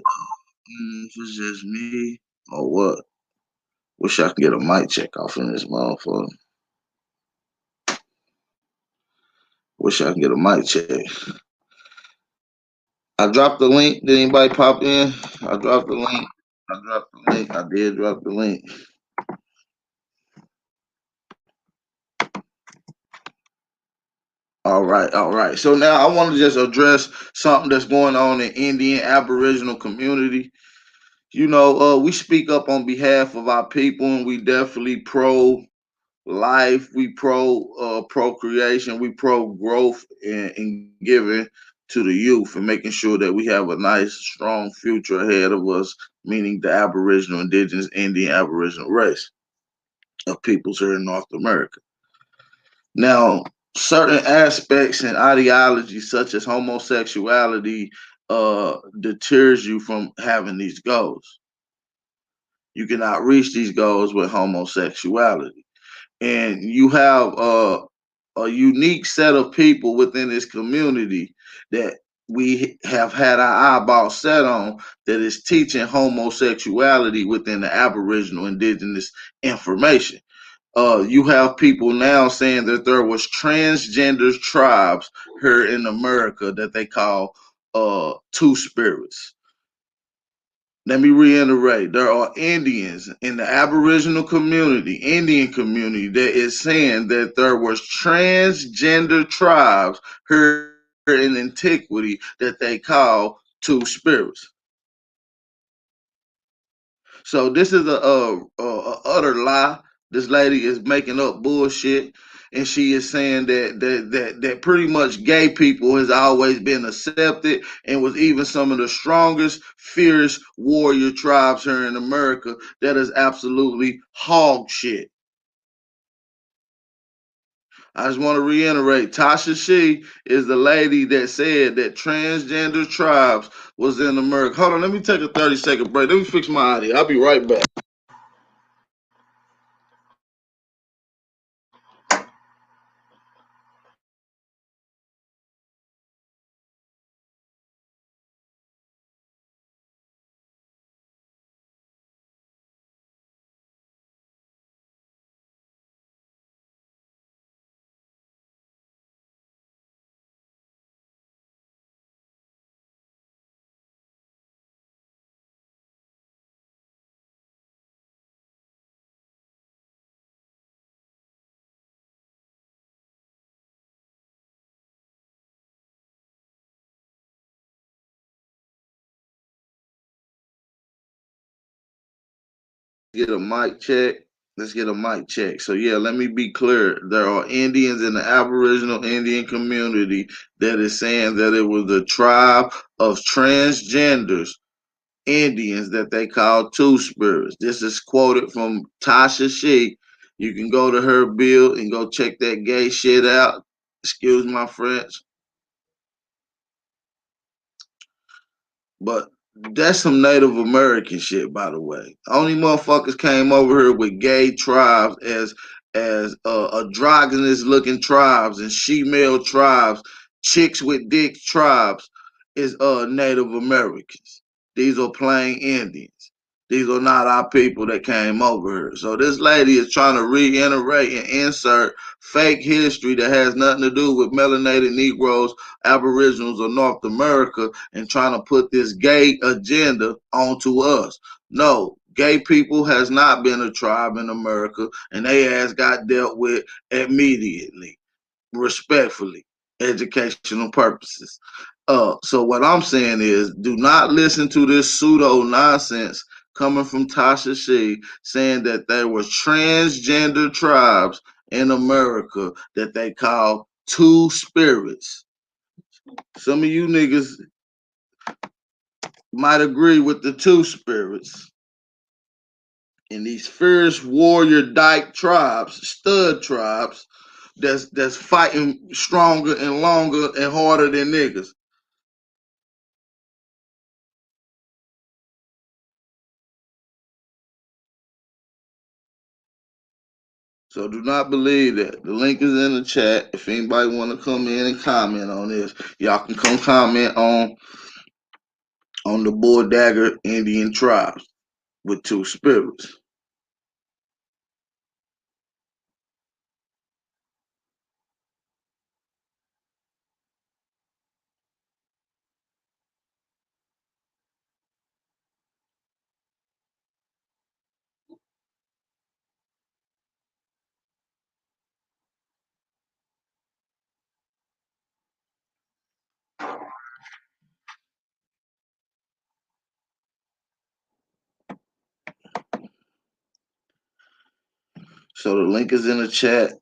If it's just me or what? Wish I could get a mic check off in this motherfucker. Wish I could get a mic check. I dropped the link. Did anybody pop in? I dropped the link. I did drop the link. All right. So now I want to just address something that's going on in Indian Aboriginal community. You know, we speak up on behalf of our people, and we definitely pro-life, we procreation, we pro-growth and giving to the youth and making sure that we have a nice, strong future ahead of us, meaning the Aboriginal, Indigenous, Indian, Aboriginal race of peoples here in North America. Now, certain aspects and ideologies such as homosexuality deters you from having these goals. You cannot reach these goals with homosexuality. And you have a unique set of people within this community that we have had our eyeballs set on that is teaching homosexuality within the Aboriginal Indigenous information. You have people now saying that there was transgender tribes here in America that they call two spirits. Let me reiterate, there are Indians in the Aboriginal community, Indian community, that is saying that there was transgender tribes here in antiquity that they call two spirits. So this is a utter lie. This lady is making up bullshit, and she is saying that pretty much gay people has always been accepted and was even some of the strongest, fierce warrior tribes here in America. That is absolutely hog shit. I just want to reiterate, Tasha She is the lady that said that transgender tribes was in America. Hold on, let me take a 30-second break. Let me fix my audio. I'll be right back. Get a mic check. Let's get a mic check. So yeah, let me be clear. There are Indians in the Aboriginal Indian community that is saying that it was a tribe of transgenders, Indians, that they call two spirits. This is quoted from Tasha She. You can go to her bill and go check that gay shit out. Excuse my French. But that's some Native American shit, by the way. Only motherfuckers came over here with gay tribes as androgynous looking tribes and she-male tribes, chicks with dick tribes is Native Americans. These are plain Indians. These are not our people that came over here. So this lady is trying to reiterate and insert fake history that has nothing to do with melanated Negroes, Aboriginals, or North America, and trying to put this gay agenda onto us. No, gay people has not been a tribe in America, and they ass got dealt with immediately, respectfully, educational purposes. So what I'm saying is, do not listen to this pseudo nonsense coming from Tasha She saying that there was transgender tribes in America that they call two spirits. Some of you niggas might agree with the two spirits in these fierce warrior dyke tribes, stud tribes, that's fighting stronger and longer and harder than niggas. So do not believe that. The link is in the chat. If anybody want to come in and comment on this, y'all can come comment on the Bull Dagger Indian tribes with two spirits. So the link is in the chat.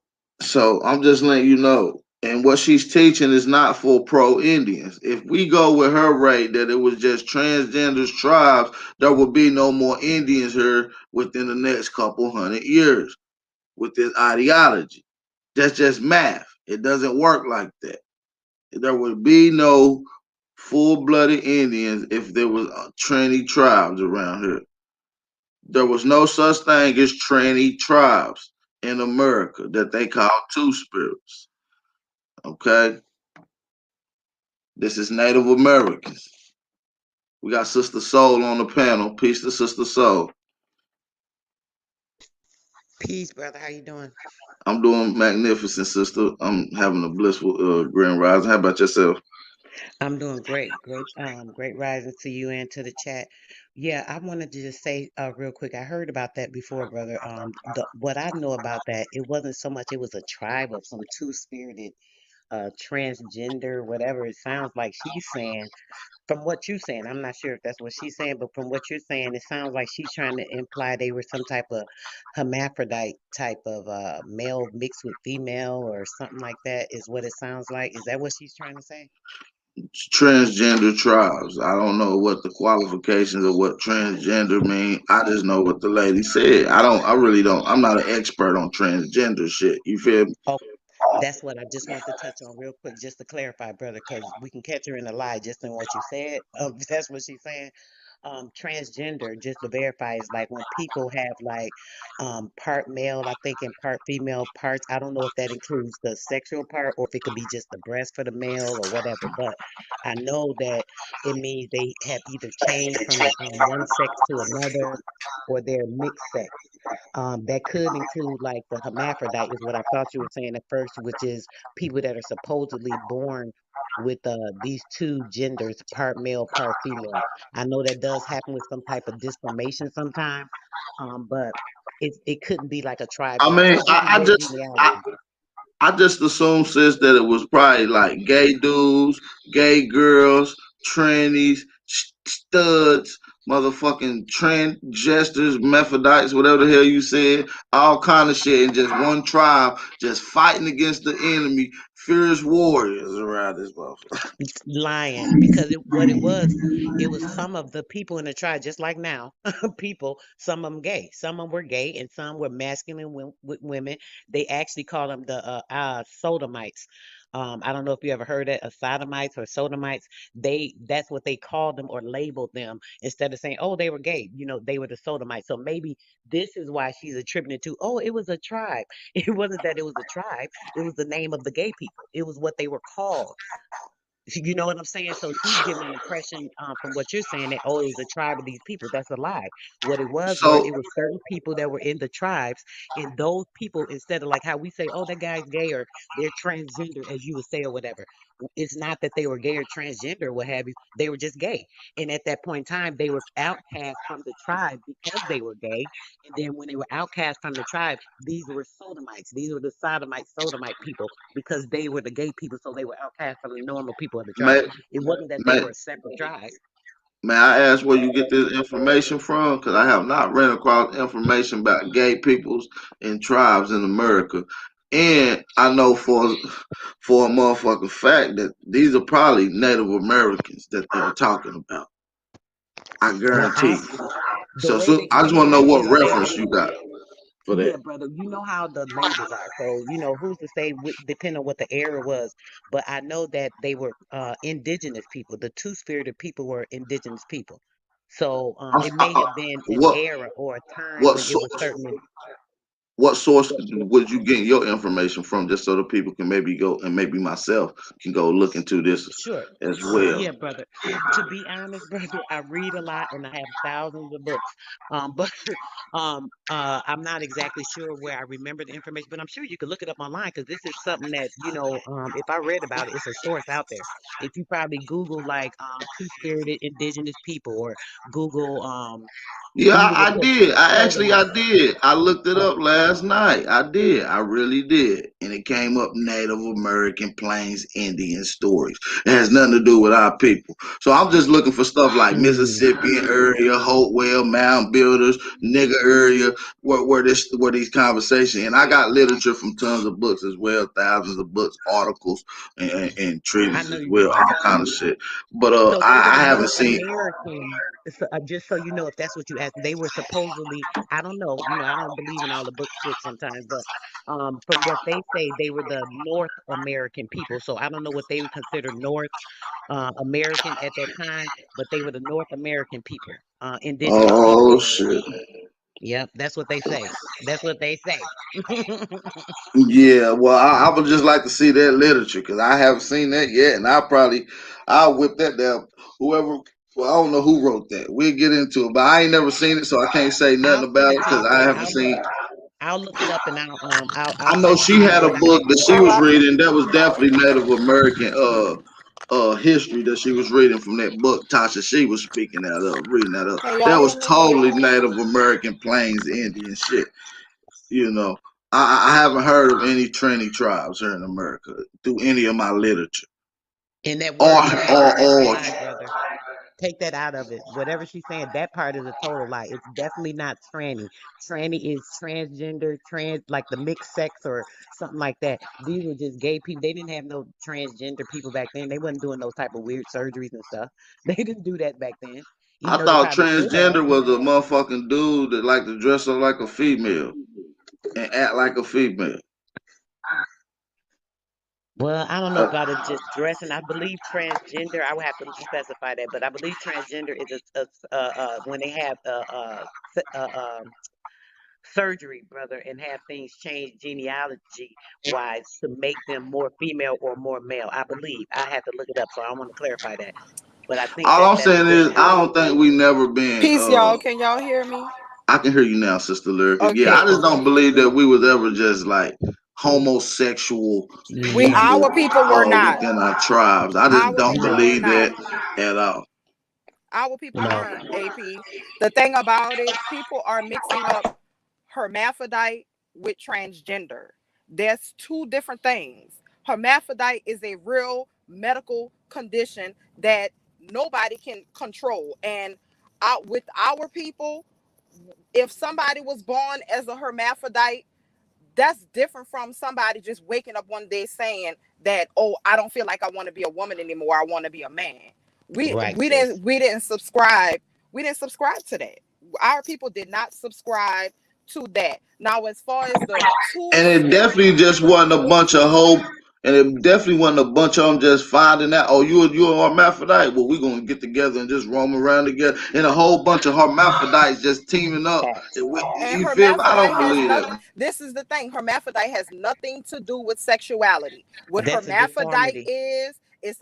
So I'm just letting you know. And what she's teaching is not for pro Indians. If we go with her rate that it was just transgenders tribes, there will be no more Indians here within the next couple hundred years with this ideology. That's just math. It doesn't work like that. There would be no full-blooded Indians if there was tranny tribes around here. There was no such thing as tranny tribes in America that they call two spirits. Okay? This is Native Americans. We got Sister Soul on the panel. Peace to Sister Soul. Peace, brother. How you doing? I'm doing magnificent, sister. I'm having a blissful grand rising. How about yourself? I'm doing great. Great rising to you and to the chat. Yeah, I wanted to just say real quick. I heard about that before, brother. What I know about that, it wasn't so much. It was a tribe of some two-spirited, transgender, whatever it sounds like she's saying. From what you're saying, I'm not sure if that's what she's saying, but from what you're saying, it sounds like she's trying to imply they were some type of hermaphrodite type of male mixed with female or something like that, is what it sounds like. Is that what she's trying to say? Transgender tribes. I don't know what the qualifications of what transgender mean. I just know what the lady said. I really don't. I'm not an expert on transgender shit. You feel me? Oh, that's what I just want to touch on real quick, just to clarify, brother, because we can catch her in a lie just in what you said. That's what she's saying. Transgender, just to verify, is like when people have like part male, I think, and part female parts. I don't know if that includes the sexual part or if it could be just the breast for the male or whatever. But I know that it means they have either changed from one sex to another or they're mixed sex. That could include like the hermaphrodite, is what I thought you were saying at first, which is people that are supposedly born with these two genders, part male, part female. I know that does happen with some type of disformation sometime, but it couldn't be like a tribe I though. mean, It could just be their genealogy. I just assumed, sis, that it was probably like gay dudes, gay girls, trannies, studs, motherfucking transgesters, methodites, whatever the hell you said, all kind of shit in just one tribe, just fighting against the enemy, fierce warriors around this motherfucker. Lying, because what it was some of the people in the tribe, just like now, people, some of them gay, some of them were gay, and some were masculine with women. They actually call them the sodomites. I don't know if you ever heard it, sodomites or sodomites. That's what they called them or labeled them instead of saying, oh, they were gay. They were the sodomites. So maybe this is why she's attributing to, oh, it was a tribe. It wasn't that it was a tribe. It was the name of the gay people. It was what they were called. You know what I'm saying? So she's giving an impression from what you're saying that, oh, it was a tribe of these people. That's a lie. What it was So it was certain people that were in the tribes, and those people, instead of like how we say, oh, that guy's gay or they're transgender, as you would say or whatever, it's not that they were gay or transgender or what have you. They were just gay. And at that point in time, they were outcast from the tribe because they were gay. And then when they were outcast from the tribe, these were sodomites. These were the sodomite people because they were the gay people, so they were outcast from the normal people of the tribe. may, It wasn't that they may, were a separate tribe. may I ask where you get this information from? Because I have not ran across information about gay peoples and tribes in America. And I know for a motherfucking fact that these are probably Native Americans that they're talking about. I Well, guarantee. the way So they I just say want to it, know you what know, they reference you got for yeah, that. brother, you know how the labels are. So, you know, who's to say, depending on what the era was. But I know that they were indigenous people. The two-spirited people were indigenous people. So it may have been an What era or a time what when it was source? certainly. What source would you get your information from, just so the people can maybe go and maybe myself can go look into this Sure. as well? Yeah, brother. To be honest, brother, I read a lot and I have thousands of books. But I'm not exactly sure where I remember the information, but I'm sure you could look it up online because this is something that, you know, if I read about it, it's a source out there. If you probably Google like two-spirited indigenous people or Google Yeah, even I if put did. I proto-African. did. I looked it Oh, up last night. I did. I really did. And it came up Native American Plains Indian stories. It has nothing to do with our people. So I'm just looking for stuff like mm, Mississippian area, Hopewell, Mound Builders, nigger area, where these conversations. And I got literature from tons of books as well, thousands of books, articles, and I treatises know as you well, do. all kind of shit. But So they were I haven't North seen. American. Just so you know, if that's what you asked, they were supposedly, I don't know, you know, I don't believe in all the book shit sometimes, but from what they say, they were the North American people. So I don't know what they would consider North American at that time, but they were the North American people, indigenous Oh people. shit. Yep, that's what they say. That's what they say. Yeah, well, I would just like to see that literature because I haven't seen that yet, and I'll whip that down. Whoever, well, I don't know who wrote that. We'll get into it, but I ain't never seen it, so I can't say nothing I'll send about it it to because you, I brother. haven't seen. I'll look it up and I'll I know send it she to you had a what I book have. that she was reading that was definitely Native American history that she was reading from that book. Tasha, she was speaking that up, reading that up. Can That y'all was hear me? totally Native American Plains Indian shit. You know, I haven't heard of any Trini tribes here in America through any of my literature. And that Or word Trini, that's a or lie, brother. Take that out of it. Whatever she's saying, that part is a total lie. It's definitely not tranny. Tranny is transgender, like the mixed sex or something like that. These were just gay people. They didn't have no transgender people back then. They wasn't doing those type of weird surgeries and stuff. They didn't do that back then, I even though they thought probably could have. transgender was a motherfucking dude that liked to dress up like a female and act like a female. Well, I don't know Uh, about it just dressing. I believe transgender. I would have to specify that, but I believe transgender is when they have s- surgery, brother, and have things changed genealogy wise to make them more female or more male. I believe. I had to look it up, so I want to clarify that. But I think all that I'm that's a saying good is I thing. don't think we never been Peace, y'all. Can y'all hear me? I can hear you now, Sister Lyrica. Yeah, I Okay. just don't believe that we was ever just like homosexual people Our people were not. within our tribes. I just Our don't people were believe not. that at all. Our people No. weren't, AP. The thing about it, people are mixing up hermaphrodite with transgender. There's two different things. Hermaphrodite is a real medical condition that nobody can control. And with our people, if somebody was born as a hermaphrodite, that's different from somebody just waking up one day saying that, oh, I don't feel like I want to be a woman anymore, I want to be a man. we Right, we sis. didn't we didn't subscribe to that. Our people did not subscribe to that. Now, as far as the two And it spirit, definitely just wasn't a bunch of hope. And it definitely wasn't a bunch of them just finding out, oh, you a hermaphrodite. Well, we're gonna get together and just roam around together. And a whole bunch of hermaphrodites just teaming up. Facts. and You feel me? I hermaphrodite don't has believe nothing. that. This is the thing. Hermaphrodite has nothing to do with sexuality. What That's a hermaphrodite deformity. is, it's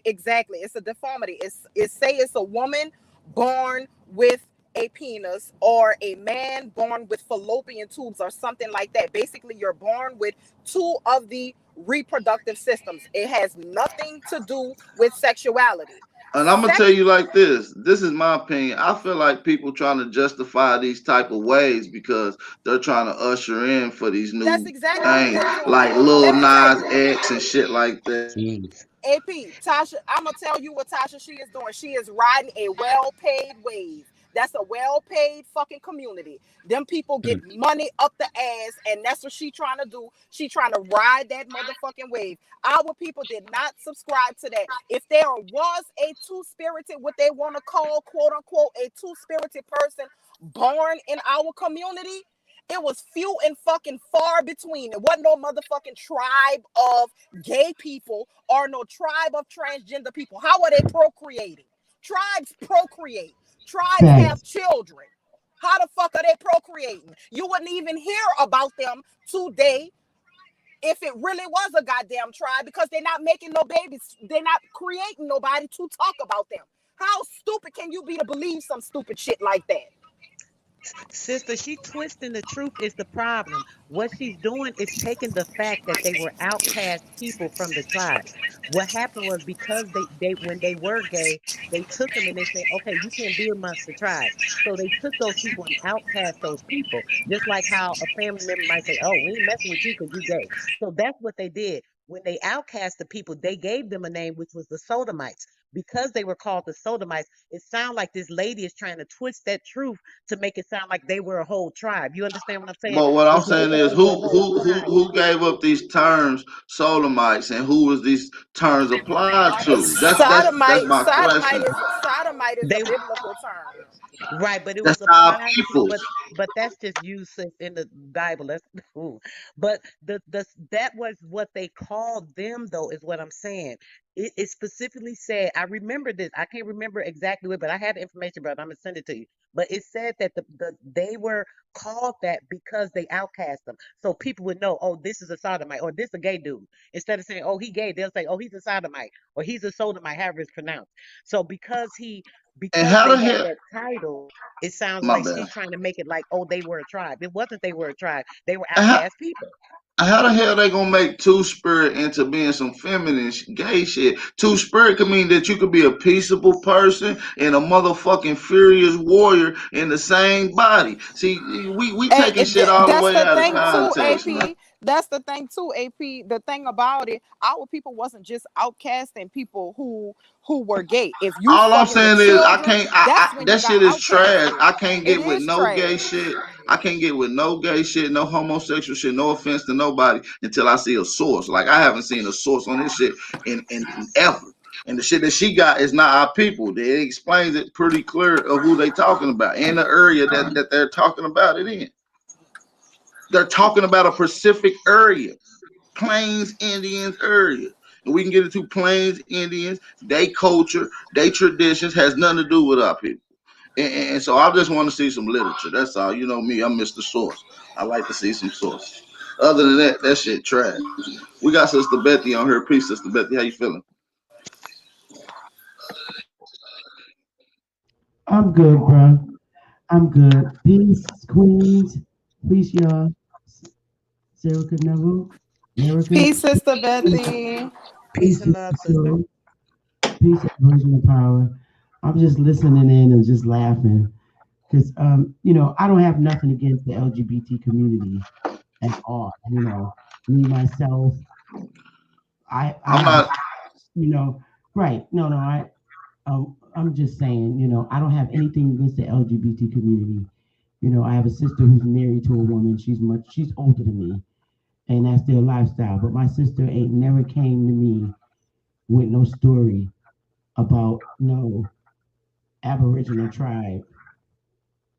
exactly, it's a deformity. It's a woman born with a penis, or a man born with fallopian tubes, or something like that. Basically, you're born with two of the reproductive systems. It has nothing to do with sexuality. And I'm gonna tell you like this. This is my opinion. I feel like people trying to justify these type of ways because they're trying to usher in for these That's new exactly what things, they're doing. like Lil Let me tell Nas you. X and shit like that. Jeez. AP, Tasha, I'm gonna tell you what Tasha she is doing. She is riding a well-paid wave. That's a well-paid fucking community. Them people get money up the ass, and that's what she trying to do. She trying to ride that motherfucking wave. Our people did not subscribe to that. If there was a two-spirited, what they want to call, quote unquote, a two-spirited person born in our community, it was few and fucking far between. There wasn't no motherfucking tribe of gay people or no tribe of transgender people. How are they procreating? Tribes procreate. Tribes have children. How the fuck are they procreating? You wouldn't even hear about them today if it really was a goddamn tribe, because they're not making no babies. They're not creating nobody to talk about them. How stupid can you be to believe some stupid shit like that? Sister, she twisting the truth is the problem. What she's doing is taking the fact that they were outcast people from the tribes. What happened was because they when they were gay, they took them and they said, okay, you can't be amongst the tribes. So they took those people and outcast those people. Just like how a family member might say, oh, we ain't messing with you because you gay. So that's what they did. When they outcast the people, they gave them a name, which was the Sodomites. Because they were called the Sodomites, it sounds like this lady is trying to twist that truth to make it sound like they were a whole tribe. You understand what I'm saying? But what I'm It's like saying they is, were a whole tribe. who gave up these terms, Sodomites, and who was these terms applied to? That's my question. Sodomite is a biblical term. Right, but it That's was our applied to, people. but that's just used in the Bible. That's ooh. But that was what they called them, though, is what I'm saying. It specifically said, I remember this. I can't remember exactly what, but I have the information, brother. I'm gonna send it to you. But it said that they were called that because they outcast them, so people would know, oh, this is a sodomite or this a gay dude. Instead of saying, oh, he gay, they'll say, oh, he's a sodomite or he's a sodomite, however it's pronounced. So because And how they the had hell? that title, it sounds My like bad. she's trying to make it like, oh, they were a tribe. It wasn't they were a tribe. They were And how, outcast people. how the hell they gonna make two spirit into being some feminine gay shit? Two spirit could mean that you could be a peaceable person and a motherfucking furious warrior in the same body. See, we taking shit all the That's way the out of thing too, context, man. AP. That's the thing too, AP. The thing about it, our people wasn't just outcasting people who were gay. If you All I'm fucking with saying is I children, can't. that's when you That got shit is trash. outcasted. I can't It get with is no gay trash. shit. I can't get with no gay shit, no homosexual shit, no offense to nobody until I see a source. Like I haven't seen a source on this shit in ever. And the shit that she got is not our people. It explains it pretty clear of who they talking about in the area that they're talking about it in. They're talking about a Pacific area, Plains Indians area. And we can get into Plains Indians, they culture, they traditions has nothing to do with our people. And so I just want to see some literature. That's all. You know me, I'm Mr. Source. I like to see some sources. Other than that, that shit trash. We got Sister Betty on her. Peace, Sister Betty. How you feeling? I'm good, bro. I'm good. Peace, Queens. Peace, y'all. Sarah Neville. America. Peace, Sister Betty. Peace and love, sister. Peace and version of power. I'm just listening in and just laughing because, I don't have nothing against the LGBT community at all. Me myself, I'm not. Right? No. I'm just saying, I don't have anything against the LGBT community. I have a sister who's married to a woman. She's older than me, and that's their lifestyle. But my sister ain't never came to me with no story about no Aboriginal tribe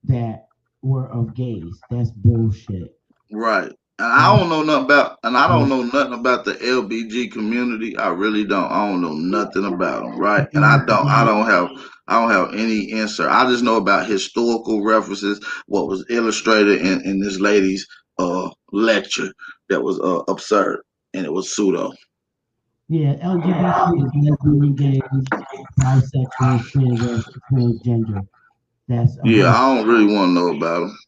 that were of gays. That's bullshit. Right. And I don't know nothing about, the LBG community. I really don't. I don't know nothing about them. Right. And I don't have any insert. I just know about historical references, what was illustrated in this lady's lecture that was absurd and it was pseudo. Yeah, LGBT is lesbian, gays, bisexual, transgender. That's yeah. I don't really want to know about them.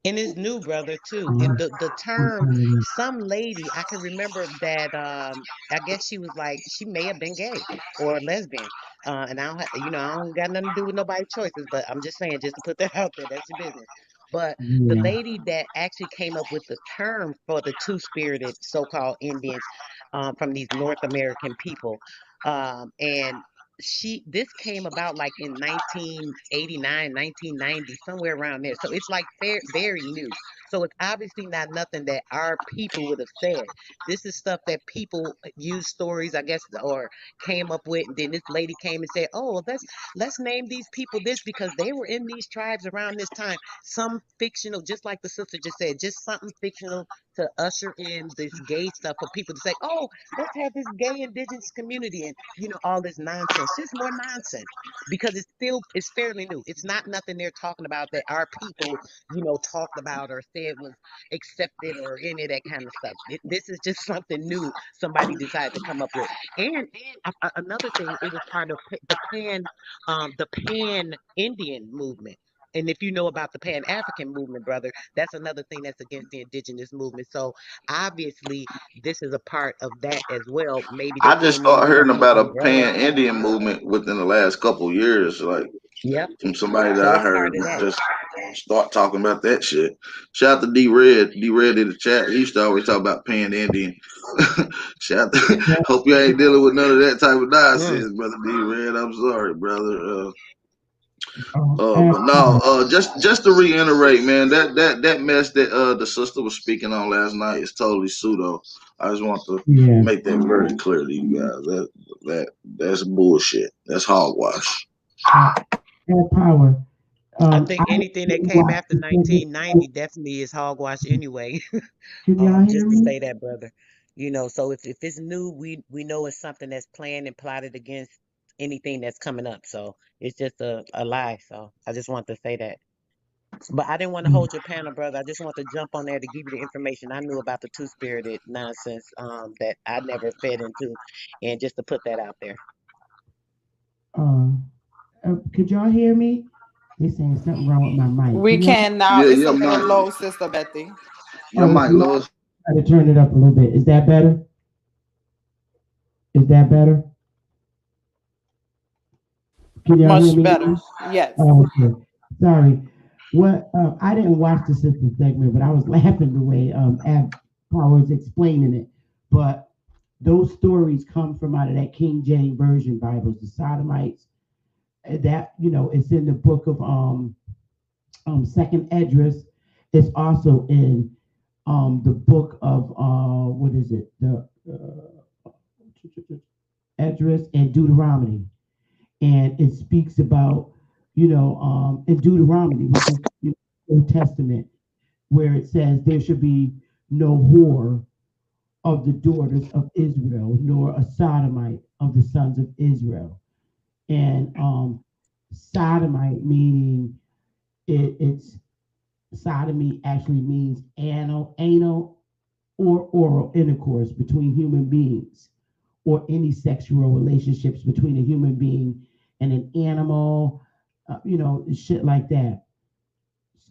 And it's new, brother, too. And the term, some lady, I can remember that. I guess she was like, she may have been gay or lesbian. And I don't, I don't got nothing to do with nobody's choices. But I'm just saying, just to put that out there, that's your business. But the lady that actually came up with the term for the two-spirited so-called Indians from these North American people, and this came about like in 1989, 1990, somewhere around there. So it's like very new. So it's obviously not nothing that our people would have said. This is stuff that people use stories, I guess, or came up with. And then this lady came and said, "Oh, well, let's name these people this because they were in these tribes around this time." Some fictional, just like the sister just said, just something fictional to usher in this gay stuff for people to say, "Oh, let's have this gay indigenous community," and all this nonsense, just more nonsense, because it's fairly new. It's not nothing they're talking about that our people talked about or said was accepted or any of that kind of stuff. This is just something new somebody decided to come up with. And another thing, it was part of the pan Indian movement. And if you know about the Pan African movement, brother, that's another thing that's against the indigenous movement. So obviously, this is a part of that as well. Maybe they I just came in started with hearing some new about a umbrella. Pan Indian movement within the last couple of years, like Yep. from somebody that So I it's heard part of that. just start talking about that shit. Shout out to D Red. D Red in the chat. He used to always talk about Pan Indian. Shout out hope you ain't dealing with none of that type of nonsense, brother D Red. I'm sorry, brother. But no, just to reiterate, man, that mess that the sister was speaking on last night is totally pseudo. I just want to make that very clear to you guys. That's bullshit. That's hogwash. Power. I think anything that came after 1990 definitely is hogwash anyway. Just to say that, brother. So if it's new, we know it's something that's planned and plotted against anything that's coming up. So it's just a lie. So I just want to say that. But I didn't want to hold your panel, brother. I just want to jump on there to give you the information I knew about the two-spirited nonsense that I never fed into, and just to put that out there. Could y'all hear me? They're saying something wrong with my mic. We can now. It's a little low, Sister Betty. Your mic low. Try to turn it up a little bit. Is that better? Is that better? Can y'all hear me? Much better. Yes. Okay. Sorry. I didn't watch the sister segment, but I was laughing the way Ab Power was explaining it. But those stories come from out of that King James Version Bibles, the Sodomites. That it's in the book of Second Esdras. It's also in the book of what is it? The Esdras and Deuteronomy, and it speaks about in Deuteronomy, which is the Old Testament, where it says there should be no whore of the daughters of Israel, nor a sodomite of the sons of Israel. And sodomite meaning it's sodomy actually means anal or oral intercourse between human beings, or any sexual relationships between a human being and an animal, shit like that.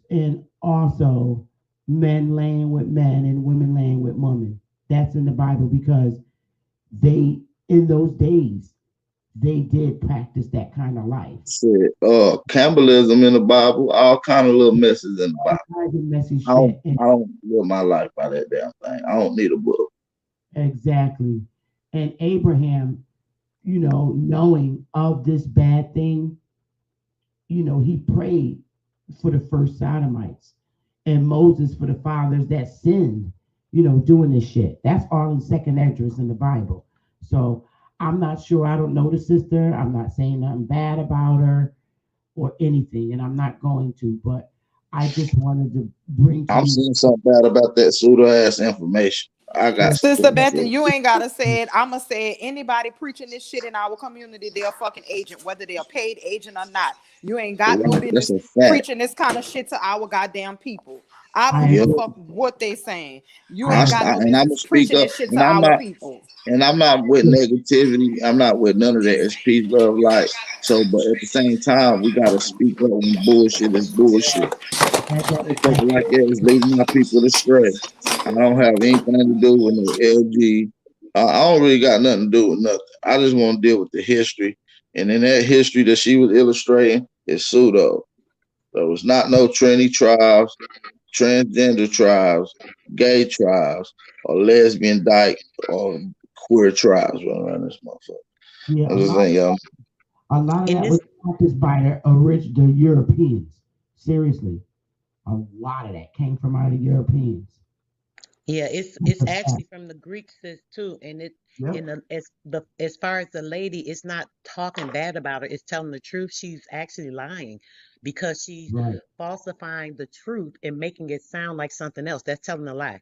And also men laying with men and women laying with women. That's in the Bible because in those days, they did practice that kind of life. Shit, cannibalism in the Bible, all kind of little messes in the Bible. I don't live my life by that damn thing. I don't need a book. Exactly. And Abraham, knowing of this bad thing, he prayed for the first sodomites, and Moses for the fathers that sinned, doing this shit. That's all in Second Esdras in the Bible. So I'm not sure. I don't know the sister. I'm not saying nothing bad about her or anything, and I'm not going to. But I just wanted to bring. I'm seeing something bad about that pseudo ass information. I got Sister Betty, you ain't gotta say it. I'ma say it. Anybody preaching this shit in our community, they're a fucking agent, whether they're a paid agent or not. You ain't got no business preaching this kind of shit to our goddamn people. I don't give a fuck what they saying. You ain't got no business preaching this shit to our people. And I'm not with negativity. I'm not with none of that. It's peace, love, light. So, but at the same time, we gotta speak up when bullshit is bullshit. People like that is leading my people astray. I don't have anything to do with no LG. I don't really got nothing to do with nothing. I just want to deal with the history. And in that history that she was illustrating is pseudo. So it's not no Trinity tribes, transgender tribes, gay tribes, or lesbian dyke or queer tribes running around this motherfucker. Yeah, I'm just saying, y'all. A lot of And that this, was practiced by the Europeans. Seriously, a lot of that came from out of the Europeans. yeah, it's actually from the Greek sis too, and it Yep. in as far as the lady, it's not talking bad about her. It's telling the truth. She's actually lying because she's Right. falsifying the truth and making it sound like something else. That's telling a lie.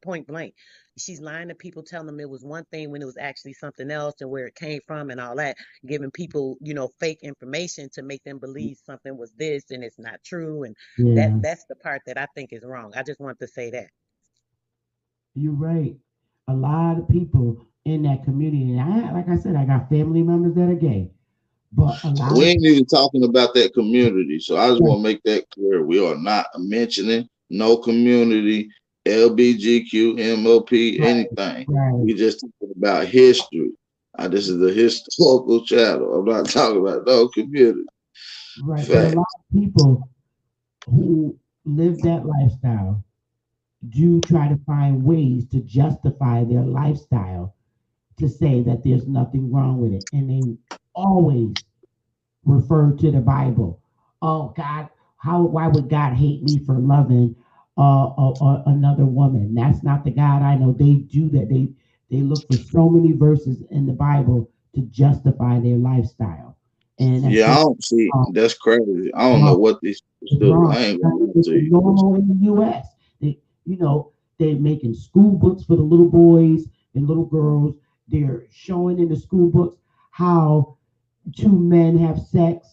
Point blank. She's lying to people, telling them it was one thing when it was actually something else, and where it came from and all that, giving people fake information to make them believe something was this and it's not true. And Yeah, that's the part that I think is wrong. I just want to say that. you're right. A lot of people in that community, and like I said, I got family members that are gay, but a lot We of ain't even talking about that community. So I just want to make that clear. We are not mentioning no community, LBGQ, MOP, anything. right, We just talking about history. This is a historical channel. I'm not talking about no community. right, but a Fact. lot of people who live that lifestyle do try to find ways to justify their lifestyle to say that there's nothing wrong with it, and they always refer to the Bible. Oh God, why would God hate me for loving another woman? That's not the God I know. They do that. They look for so many verses in the Bible to justify their lifestyle. And that's Yeah, I don't see. That's crazy. I don't know what these people do. wrong. I ain't gonna lie It's to you. normal in the U.S. They're making school books for the little boys and little girls. They're showing in the school books how two men have sex.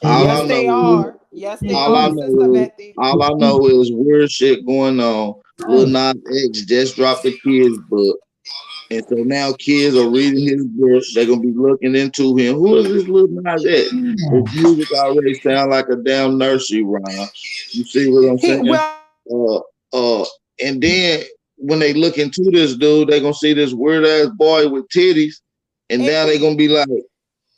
Yes, they are. Yes, they are, Sister Betty. All I know is weird shit going on. Lil Nas X just dropped the kids book. And so now kids are reading his book. They're gonna be looking into him. Who is this Lil Nas X? His music already sound like a damn nursery rhyme. You see what I'm saying? And then when they look into this dude, they're gonna see this weird ass boy with titties, and now they're gonna be like,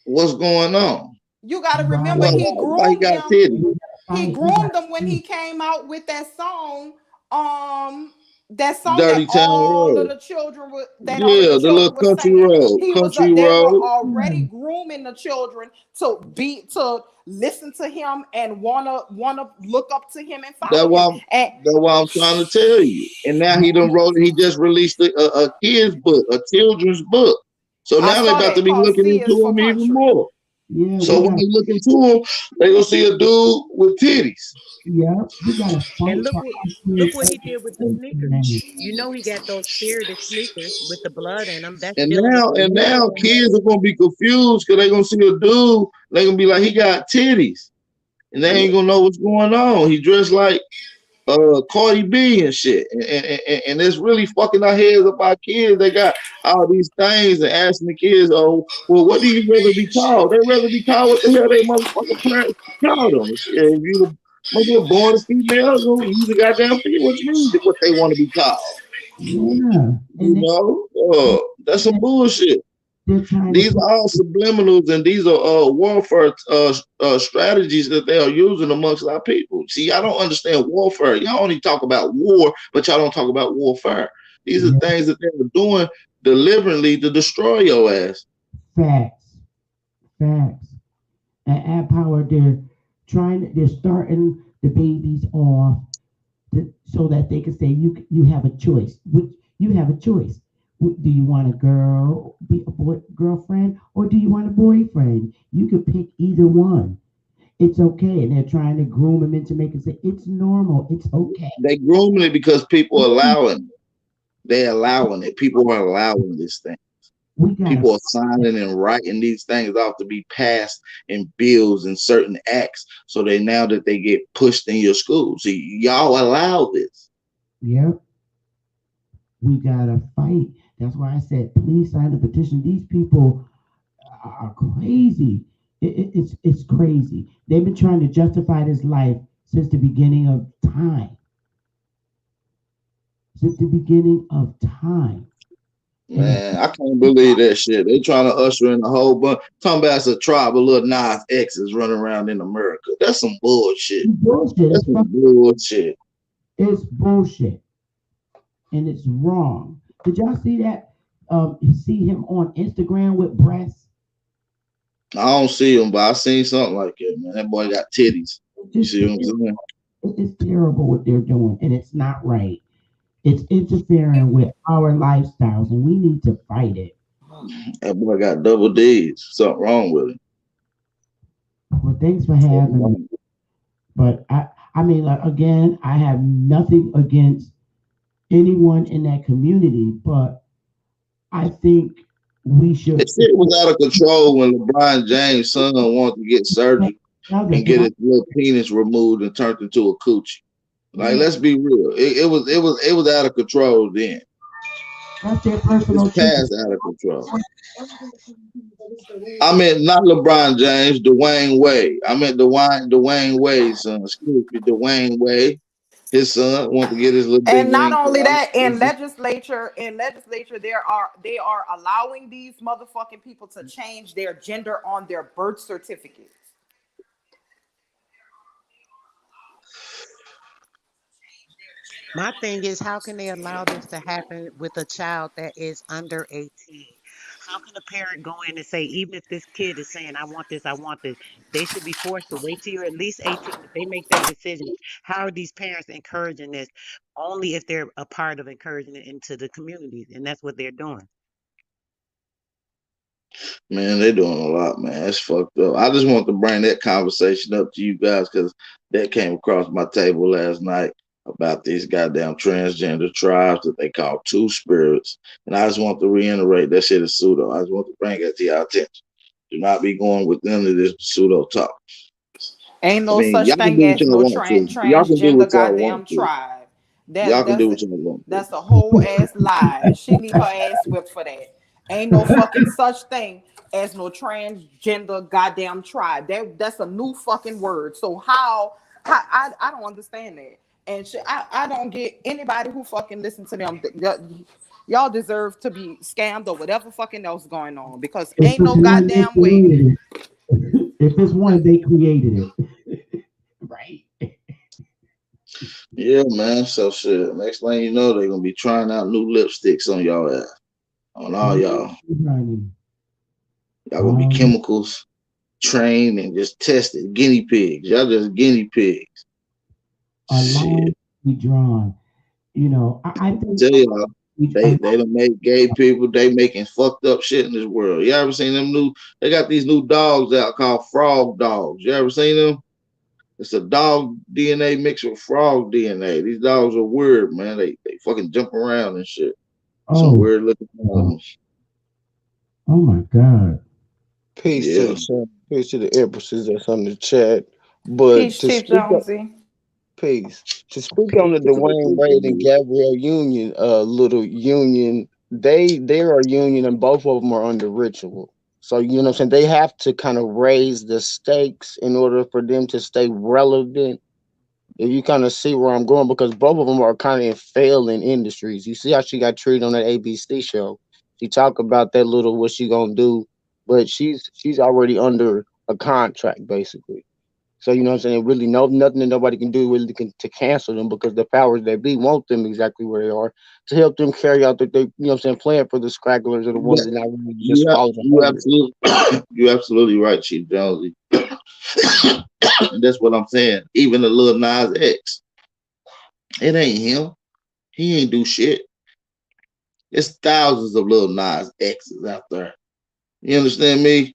"What's going on?" You got to remember, he why he groomed got them. titties? He groomed them when he came out with that song. Dirty that Town all Road. of the children were The little were country singing. road. They were already grooming the children to listen to him and wanna look up to him and follow him. That's what I'm trying to tell you. And now he just released a kid's book, a children's book. So now they're about to be looking into him even more. Yeah, so when they look into him, they gonna see a dude with titties. Yeah, we gotta And look what he did with the sneakers. He got those spirited sneakers with the blood in them. That's And dealing with the now kids are gonna be confused because they're gonna see a dude, they're gonna be like, he got titties. And they ain't gonna know what's going on. He dressed like Cardi B and shit. And it's really fucking our heads up our kids. They got all these things and asking the kids, oh, well, what do you rather be called? They rather be called what the hell they motherfucking parents called them. Shit, if you were born a female, you the goddamn female, what you mean what they want to be called. Yeah. That's some bullshit. These are all subliminals, and these are warfare strategies that they are using amongst our people. See, I don't understand warfare. Y'all only talk about war, but y'all don't talk about warfare. These are things that they're doing deliberately to destroy your ass. Facts. And at Power, they're starting the babies off so that they can say you have a choice. You have a choice. Do you want a girlfriend, or do you want a boyfriend? You could pick either one. It's okay. And they're trying to groom them into making say it's normal. It's okay. They grooming it because people are allowing it. They're allowing it. People are allowing this thing. People are signing and writing these things off to be passed in bills and certain acts. So they get pushed in your school. See, y'all allow this. Yep. We gotta fight. That's why I said, please sign the petition. These people are crazy. It's crazy. They've been trying to justify this life since the beginning of time. Man, I can't believe that shit. They trying to usher in a whole bunch. Talking about it's a tribe of little Nas X's running around in America. That's some bullshit. That's some bullshit. It's bullshit. And it's wrong. Did y'all see that? See him on Instagram with breasts? I don't see him, but I seen something like that, man. That boy got titties. You see what I'm saying? It's terrible what they're doing, and it's not right. It's interfering with our lifestyles, and we need to fight it. That boy got double D's. Something wrong with him. Well, thanks for having me. But I mean, like, again, I have nothing against anyone in that community, but I think we should. That shit was out of control when LeBron James' son wanted to get surgery and get his little penis removed and turned into a coochie. Like, let's be real. It was out of control then. That's their personal. It's past out of control. I meant not LeBron James, Dwayne Wade. I meant Dwayne Wade's son. Excuse me, Dwayne Wade. His son want to get his little. And not only that, in legislature, they are allowing these motherfucking people to change their gender on their birth certificates. My thing is, how can they allow this to happen with a child that is under 18? How can a parent go in and say, even if this kid is saying, I want this, they should be forced to wait till you're at least 18 if they make that decision? How are these parents encouraging this? Only if they're a part of encouraging it into the communities, and that's what they're doing. Man, they're doing a lot, man. It's fucked up. I just want to bring that conversation up to you guys because that came across my table last night about these goddamn transgender tribes that they call two spirits. And I just want to reiterate that shit is pseudo. I just want to bring it to your attention. Do not be going with none of this pseudo talk. Ain't no such thing as no transgender goddamn tribe. Y'all can do what you want. That's a whole ass lie. She need her ass whipped for that. Ain't no fucking such thing as no transgender goddamn tribe. That's a new fucking word. So how I don't understand that. And I don't get anybody who fucking listen to them. Y'all deserve to be scammed or whatever fucking else going on because ain't no goddamn way. If it's one, they created it. Right. Yeah, man. So shit. Next thing you know, they're gonna be trying out new lipsticks on y'all ass. On all y'all. Y'all gonna be chemicals trained and just tested. Guinea pigs. Y'all just guinea pigs. A line be drawn. You know, I think tell y'all, they don't make gay people, they making fucked up shit in this world. You ever seen them they got these new dogs out called frog dogs. You ever seen them? It's a dog DNA mixed with frog DNA. These dogs are weird, man. They fucking jump around and shit. Some weird looking animals. Oh my God. Peace to the empresses that's on the chat. But peace, Chief Jonesy. Peace. To speak on the Dwayne Wade and Gabrielle Union, little union, they are a union and both of them are under ritual. So, you know what I'm saying? They have to kind of raise the stakes in order for them to stay relevant. If you kind of see where I'm going, because both of them are kind of failing industries. You see how she got treated on that ABC show. She talked about that little what she gonna do, but she's already under a contract basically. So you know what I'm saying? Really, nothing that nobody can do really to cancel them because the powers that be want them exactly where they are to help them carry out that they, you know what I'm saying, plan for the scragglers or the ones that not really just follow. You absolutely right, Chief Jonesy. That's what I'm saying. Even the Lil Nas X, it ain't him. He ain't do shit. There's thousands of Lil Nas X's out there. You understand me?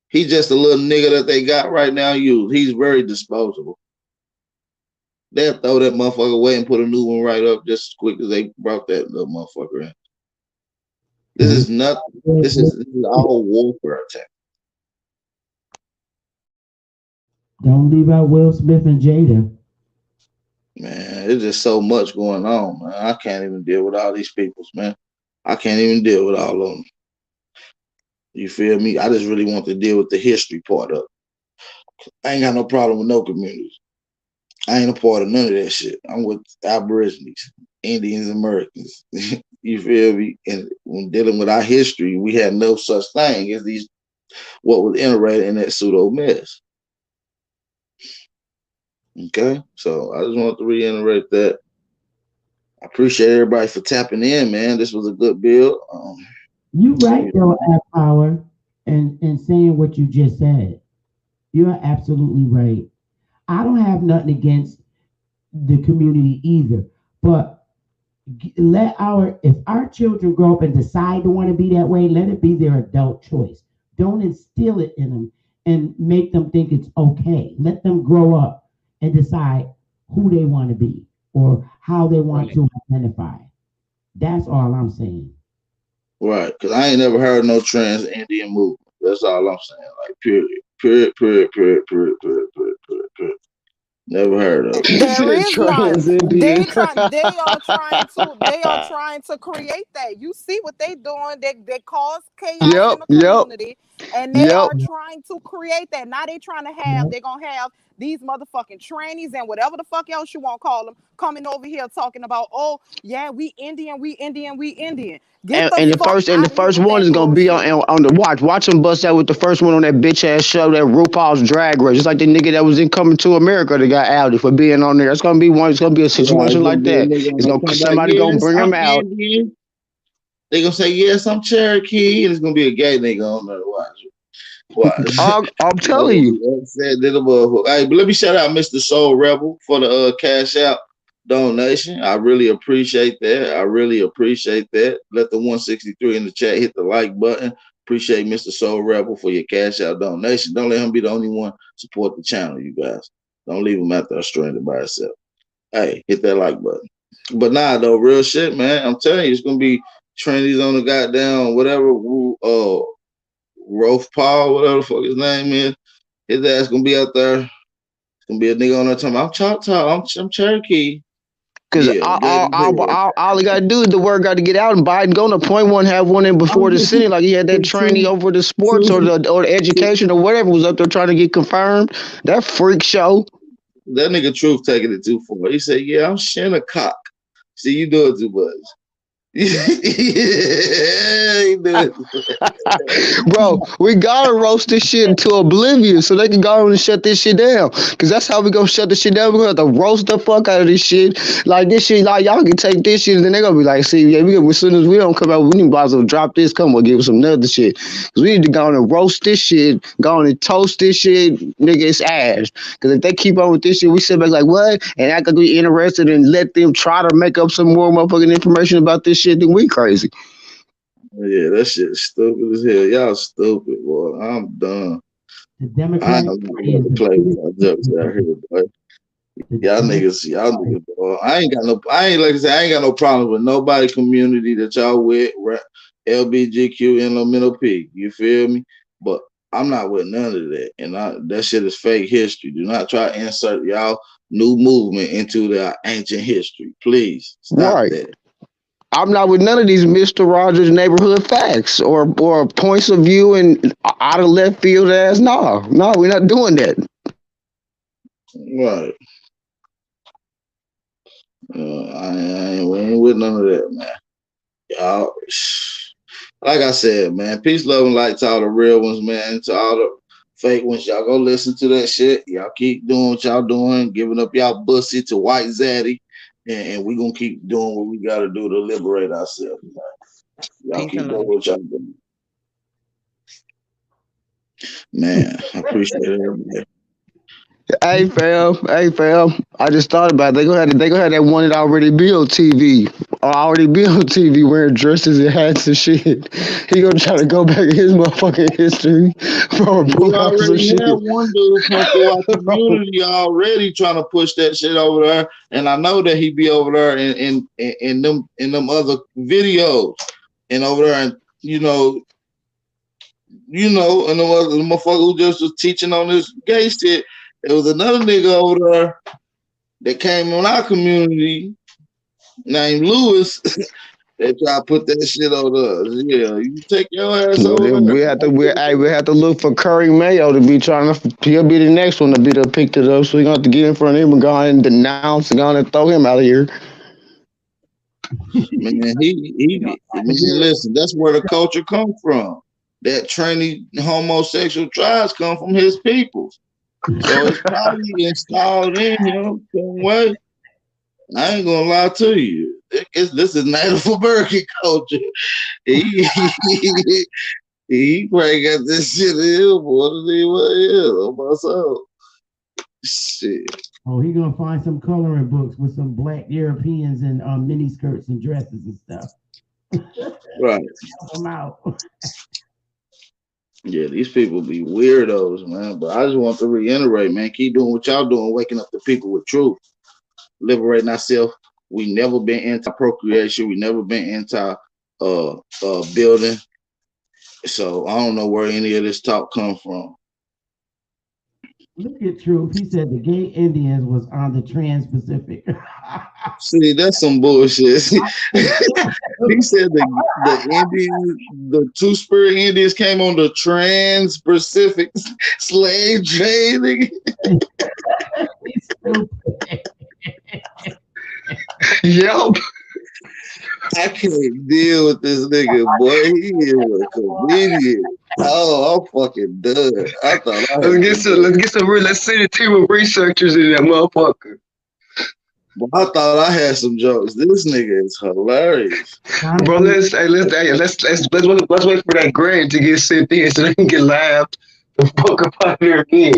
He's just a little nigga that they got right now. He's very disposable. They'll throw that motherfucker away and put a new one right up just as quick as they brought that little motherfucker in. This is nothing. This is all warfare attack. Don't leave out Will Smith and Jada. Man, there's just so much going on, man. I can't even deal with all these peoples, man. I can't even deal with all of them. You feel me? I just really want to deal with the history part of it. I ain't got no problem with no communities. I ain't a part of none of that shit. I'm with Aborigines, Indians, Americans. You feel me? And when dealing with our history, we had no such thing as what was integrated in that pseudo mess. Okay? So I just want to reiterate that. I appreciate everybody for tapping in, man. This was a good build. You right though, App Power. and saying what you just said. You're absolutely right. I don't have nothing against the community either, but if our children grow up and decide to want to be that way, let it be their adult choice. Don't instill it in them and make them think it's okay. Let them grow up and decide who they want to be or how they want to identify. That's all I'm saying. Right, because I ain't never heard no trans Indian movement. That's all I'm saying. Like, period. Never heard of it. There is none. They are Yep, trying to create that. You see what they doing? They cause chaos in the community, and they are trying to create that. Now they're gonna have these motherfucking trannies and whatever the fuck else you want to call them coming over here talking about, oh yeah, we Indian. And the first one is gonna be on the watch. Watch them bust out with the first one on that bitch ass show, that RuPaul's Drag Race. Just like the nigga that was in Coming to America that got outed for being on there. It's gonna be a situation like that. It's gonna somebody gonna bring him out. They gonna say, yes, I'm Cherokee, and it's gonna be a gay nigga on there. Watch. I'm telling you. Hey, but let me shout out Mr. Soul Rebel for the cash out donation. I really appreciate that. Let the 163 in the chat hit the like button. Appreciate Mr. Soul Rebel for your cash out donation. Don't let him be the only one support the channel, you guys. Don't leave him out there stranded by himself. Hey, hit that like button. But nah, though, real shit, man. I'm telling you, it's gonna be trendies on the goddamn whatever. Rolf Paul, whatever the fuck his name is. His ass gonna be out there. It's gonna be a nigga on there talking, I'm Choctaw, I'm Cherokee. Because all he got to do is the word got to get out, and Biden going to appoint one, have one in before the Senate, like he had that trainee over the sports or the education or whatever was up there trying to get confirmed. That freak show. That nigga Truth taking it too far. He said, yeah, I'm Shinnecock. See, you do it too much. Bro, we gotta roast this shit into oblivion so they can go on and shut this shit down. Cause that's how we gonna shut this shit down. We're gonna have to roast the fuck out of this shit. Like this shit, like y'all can take this shit and then they're gonna be like, see, yeah, as soon as we don't come out, we need to drop this, come on, give us some other shit. Cause we need to go on and roast this shit, go on and toast this shit, nigga, it's ass. Cause if they keep on with this shit, we sit back like, what? And I could be interested and let them try to make up some more motherfucking information about this shit, then we crazy. Yeah, that shit is stupid as hell. Y'all stupid, boy. I'm done. I ain't gonna play with my jokes out here, boy. Y'all niggas, boy. I ain't got no problem with nobody community that y'all with, LBGQ, NLMNOP. You feel me? But I'm not with none of that. And that shit is fake history. Do not try to insert y'all new movement into the ancient history. Please stop that. I'm not with none of these Mr. Rogers neighborhood facts or points of view and out of left field ass. No, we're not doing that. Right. We ain't with none of that, man. Y'all, like I said, man, peace, love, and light to all the real ones, man. To all the fake ones, y'all go listen to that shit. Y'all keep doing what y'all doing, giving up y'all bussy to White Zaddy. And we're going to keep doing what we got to do to liberate ourselves. Y'all keep doing what y'all doing. Man, I appreciate it, everybody. Hey fam, I just thought about it. They gonna have that one that already be on TV. Wearing dresses and hats and shit. He gonna try to go back in his motherfucking history from we already have one dude come through our community already trying to push that shit over there. And I know that he be over there in them other videos and over there and and the motherfucker who just was teaching on this gay shit. There was another nigga over there that came on our community named Lewis. They try to put that shit on us. Yeah, you take your ass over there. We have to look for Curry Mayo to be he'll be the next one to be the picked it up. So we're gonna have to get in front of him and go on and denounce and go on and throw him out of here. Man, listen, that's where the culture come from. That tranny homosexual tribes come from his people. So it's probably installed in him some way. I ain't gonna lie to you. This is Native American culture. He probably got this shit in more than anyone else on my soul. Shit. Oh, he gonna find some coloring books with some black Europeans and mini skirts and dresses and stuff. Right. Help them out. Yeah, these people be weirdos, man. But I just want to reiterate, man, keep doing what y'all doing, waking up the people with truth, liberating ourselves. We never been anti-procreation. We never been anti-building. So I don't know where any of this talk come from. Look at Truth. He said the gay Indians was on the Trans-Pacific. See, that's some bullshit. He said the Indians, the Two-Spirit Indians came on the Trans-Pacific slave trade. Yup. I can't deal with this nigga, boy. He is a comedian. Oh, I'm fucking done. I thought let's send a team of researchers in that motherfucker. Well, I thought I had some jokes. This nigga is hilarious. Bro, let's wait for that grant to get sent in so they can get laughed the fuck up out there again.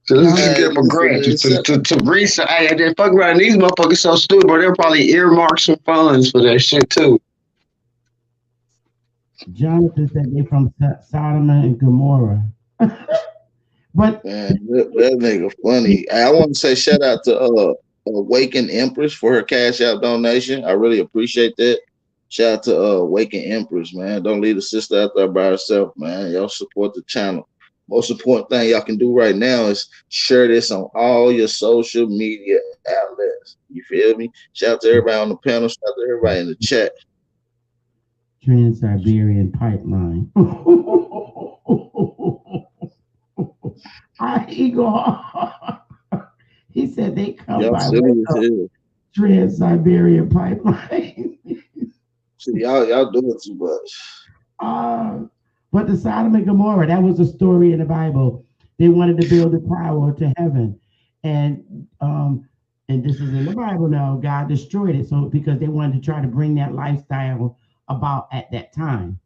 So let's just get them a grant to research. Hey, they fuck around. These motherfuckers so stupid, bro. They'll probably earmark some funds for that shit too. Jonathan said they from Sodom and Gomorrah. But man, that nigga funny. I want to say shout out to Awaken Empress for her cash out donation. I really appreciate that. Shout out to Awaken Empress, man. Don't leave the sister out there by herself, man. Y'all support the channel. Most important thing y'all can do right now is share this on all your social media outlets. You feel me? Shout out to everybody on the panel. Shout out to everybody in the chat. Trans-Siberian Pipeline. Igor. He said they come by Trans-Siberian Pipeline. See, y'all doing too much. But the Sodom and Gomorrah, that was a story in the Bible. They wanted to build a tower to heaven. And this is in the Bible now. God destroyed it. So because they wanted to try to bring that lifestyle about at that time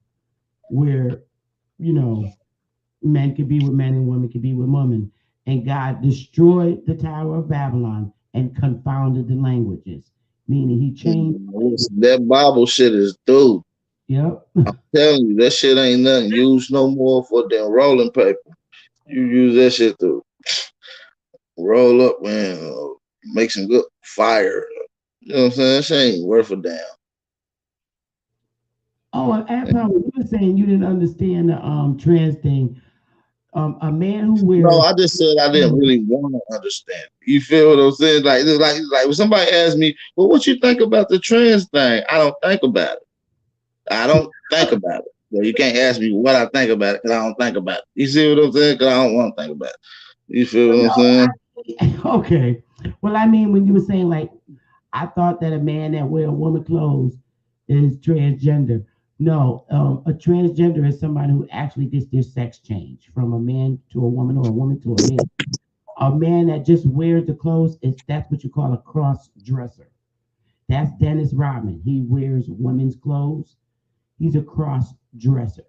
where, you know, men could be with men and women could be with women. And God destroyed the Tower of Babylon and confounded the languages, meaning he changed. That Bible shit is dude. Yep. I'm telling you, that shit ain't nothing used no more for damn rolling paper. You use that shit to roll up, man, make some good fire. You know what I'm saying? That shit ain't worth a damn. Oh, and Paul, you were saying you didn't understand the trans thing. A man who wears. No, I just said I didn't really want to understand. You feel what I'm saying? Like when somebody asks me, well, what you think about the trans thing? I don't think about it. I don't think about it. So you can't ask me what I think about it because I don't think about it. You see what I'm saying? Because I don't want to think about it. You feel what I'm saying? Okay. Well, I mean, when you were saying, like, I thought that a man that wear woman clothes is transgender. No, a transgender is somebody who actually gets their sex change from a man to a woman or a woman to a man. A man that just wears the clothes, that's what you call a cross-dresser. That's Dennis Rodman. He wears women's clothes. He's a cross-dresser.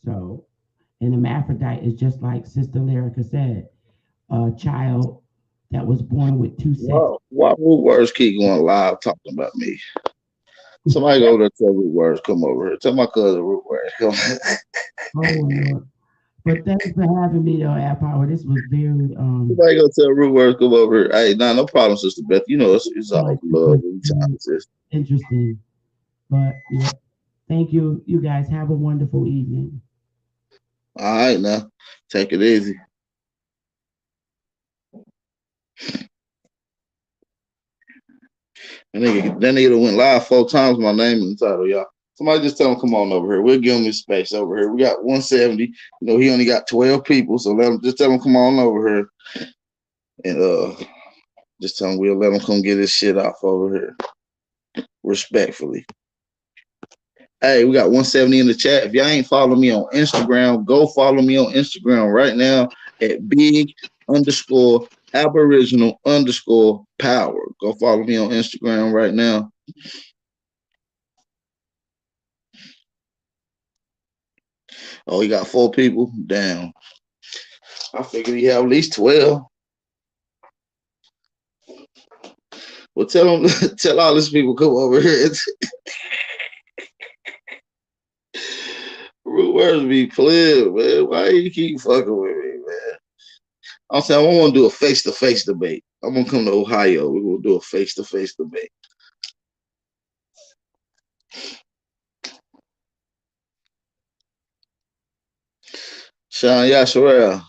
So, an hermaphrodite is just like Sister Lyrica said, a child that was born with two sexes. Why Root Words keep going live talking about me? Somebody go over there, tell Root Words come over here. Tell my cousin Root Words come. Oh Lord. But thanks for having me though, Air Power. This was very Somebody go tell Root Words come over here. Hey, no problem, Sister Beth. You know it's all love anytime, sis. Interesting. But yeah, thank you. You guys have a wonderful evening. All right now. Take it easy. That nigga went live 4 times. My name in the title, y'all. Somebody just tell him come on over here. We'll give him his space over here. We got 170. You know, he only got 12 people, so just tell him come on over here. And just tell him we'll let him come get his shit off over here. Respectfully. Hey, we got 170 in the chat. If y'all ain't following me on Instagram, go follow me on Instagram right now at big_Aboriginal_power. Go follow me on Instagram right now. Oh, he got 4 people? Damn. I figured he had at least 12. Well, tell him, tell all these people come over here. Root words be clear, man. Why you keep fucking with me, man? I'm saying I want to do a face-to-face debate. I'm gonna come to Ohio. We're gonna do a face-to-face debate. Sean Yasharel.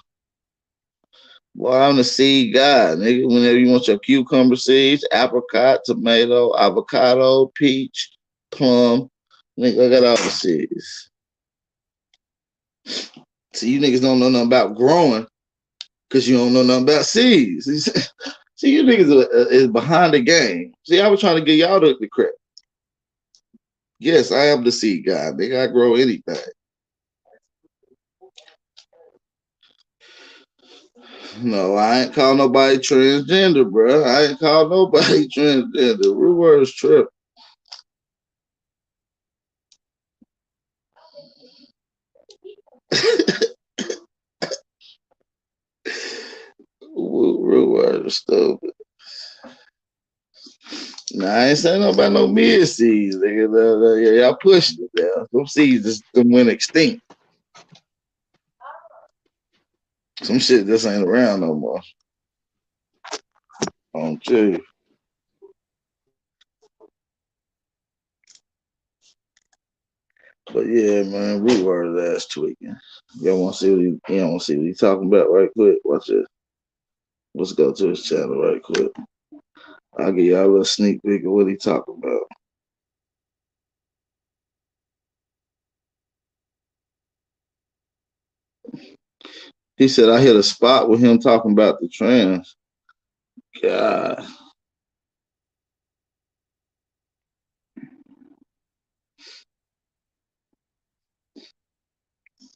Boy, I'm the seed guy, nigga. Whenever you want your cucumber seeds, apricot, tomato, avocado, peach, plum, nigga, I got all the seeds. See, you niggas don't know nothing about growing because you don't know nothing about seeds. See, you niggas is behind the game. See, I was trying to get y'all the credit. Yes, I am the seed guy. Nigga, I grow anything. No, I ain't call nobody transgender, bro. I ain't call nobody transgender. Root words trip. Root words stupid. Nah, I ain't saying nobody no mid seeds, nigga. Y'all pushing it down. Some seeds just went extinct. Some shit just ain't around no more. I'll tell you. But yeah, man, root word ass tweaking. Y'all want to see what you don't want to see what he talking about right quick? Watch this. Let's go to his channel right quick. I'll give y'all a little sneak peek of what he talking about. He said I hit a spot with him talking about the trans. God.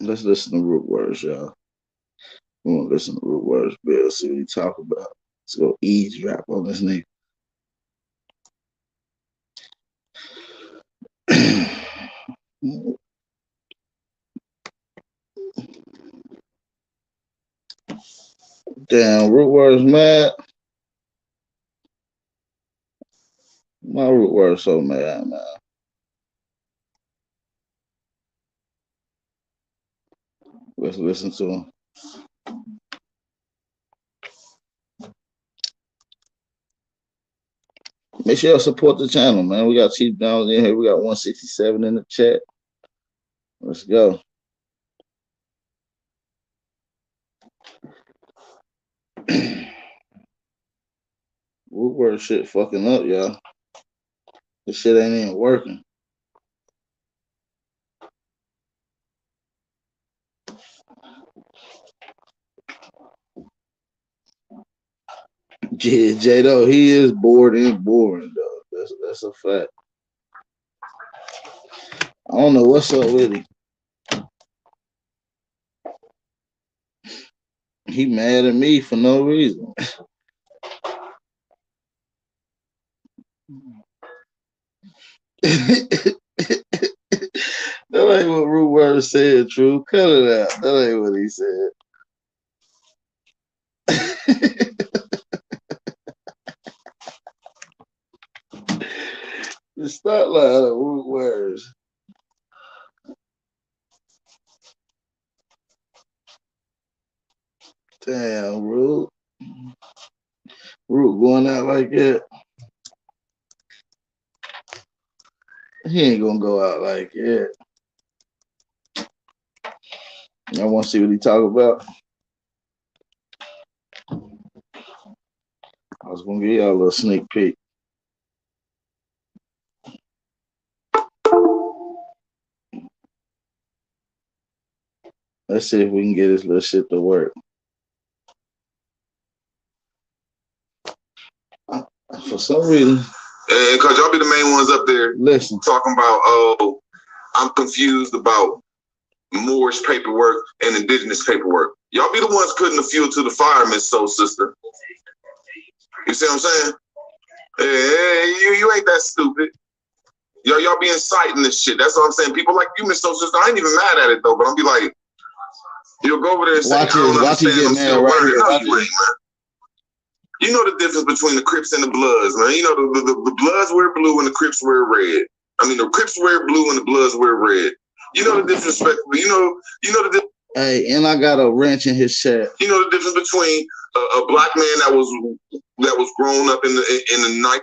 Let's listen to root words, y'all. We want to listen to root words, Bill, see what he talking about. Let's go eavesdrop on this nigga. Damn, root words mad. My root words so mad, man. Let's listen to him. Make sure y'all support the channel, man. We got Chief Downs in here. We got 167 in the chat. Let's go. Woodward shit fucking up, y'all. This shit ain't even working. Yeah, J-Do, he is bored and boring, though. That's a fact. I don't know what's up with him. He mad at me for no reason. That ain't what Root Word said, True. Cut it out. That ain't what he said. Stop lying at Root Words. Damn, Root. Root going out like that. He ain't gonna go out like that. I want to see what he talk about. I was gonna give y'all a little sneak peek. Let's see if we can get this little shit to work. For some reason. And because y'all be the main ones up there listen talking about, oh, I'm confused about Moorish paperwork and indigenous paperwork. Y'all be the ones putting the fuel to the fire, Miss Soul Sister. You see what I'm saying? Hey, you ain't that stupid. Y'all be inciting this shit. That's what I'm saying. People like you, Miss Social Sister, I ain't even mad at it though, but I'm be like, you'll go over there and say, I don't understand, I'm still learning. No, you ain't, man. You know the difference between the Crips and the Bloods, man. You know the Bloods wear blue and the Crips wear red. I mean, the Crips wear blue and the Bloods wear red. You know the disrespect. You know the. Hey, and I got a wrench in his chat. You know the difference between a black man that was grown up in the night.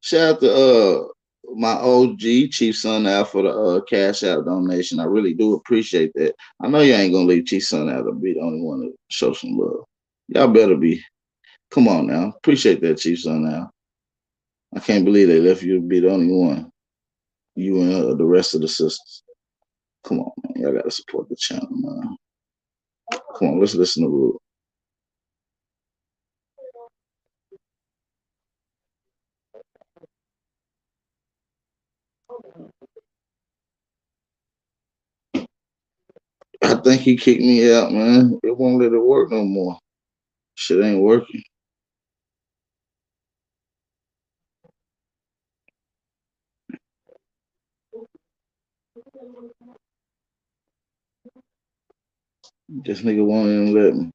Shout out to my OG Chief Son out for the cash out donation. I really do appreciate that. I know you ain't gonna leave Chief Son out to be the only one to show some love. Y'all better be. Come on now. Appreciate that, Chief Son now. I can't believe they left you to be the only one. You and the rest of the sisters. Come on, man. Y'all gotta support the channel, man. Come on, let's listen to Rude. I think he kicked me out, man. It won't let it work no more. Shit ain't working. This nigga won't even let me.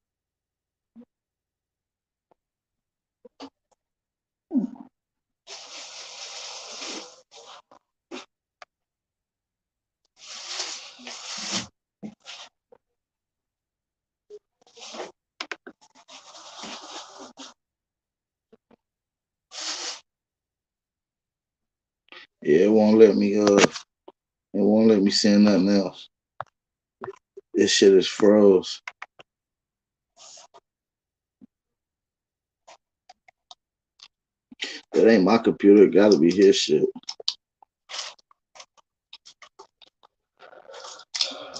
Yeah, it won't let me send nothing else. This shit is froze. That ain't my computer. It gotta be his shit.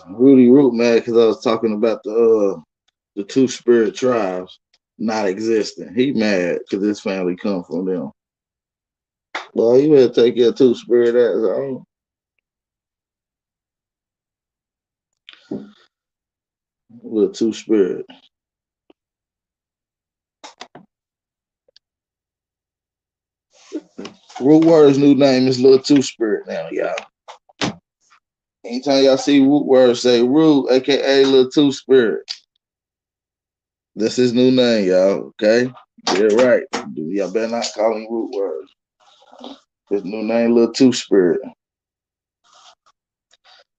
Rudy Root mad because I was talking about the two spirit tribes not existing. He mad because his family come from them. Well, you better take your two spirit ass home. Little two spirit. Root Word's new name is Little Two Spirit now, y'all. Anytime y'all see Root Word, say Root, aka Little Two Spirit. That's his new name, y'all. Okay? Yeah, right. Y'all better not call him Root Word. His new name, Little Two Spirit.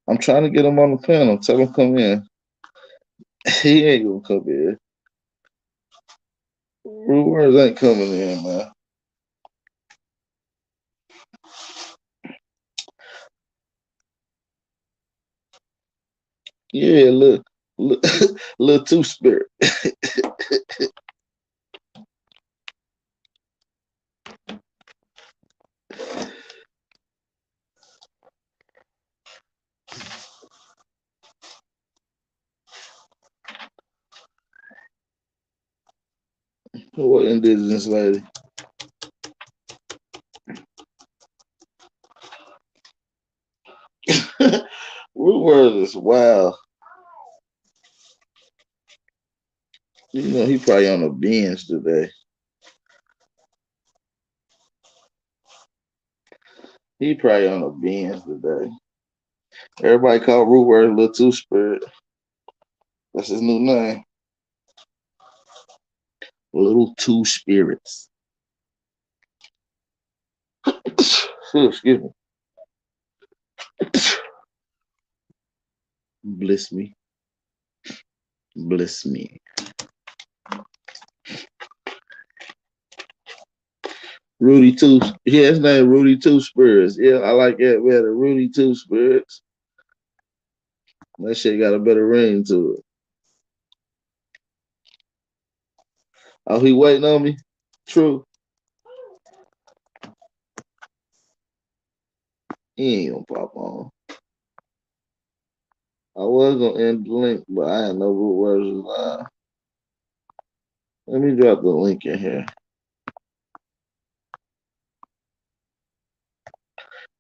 I'm trying to get him on the panel. Tell him come in. He ain't gonna come in. Root Words ain't coming in, man. Yeah, little Two Spirit. What indigenous lady? Root Word is wild. You know, he probably on a binge today. He probably on a binge today. Everybody call Root Word Little Two Spirit. That's his new name. Little Two Spirits. Excuse me. Bless me. Bless me. Rudy Two. Yeah, his name Rudy Two Spirits. Yeah, I like that better. Rudy Two Spirits. That shit got a better ring to it. Oh, he waiting on me? True. He ain't gonna pop on. I was gonna end the link, but I had no Root Words live. Let me drop the link in here.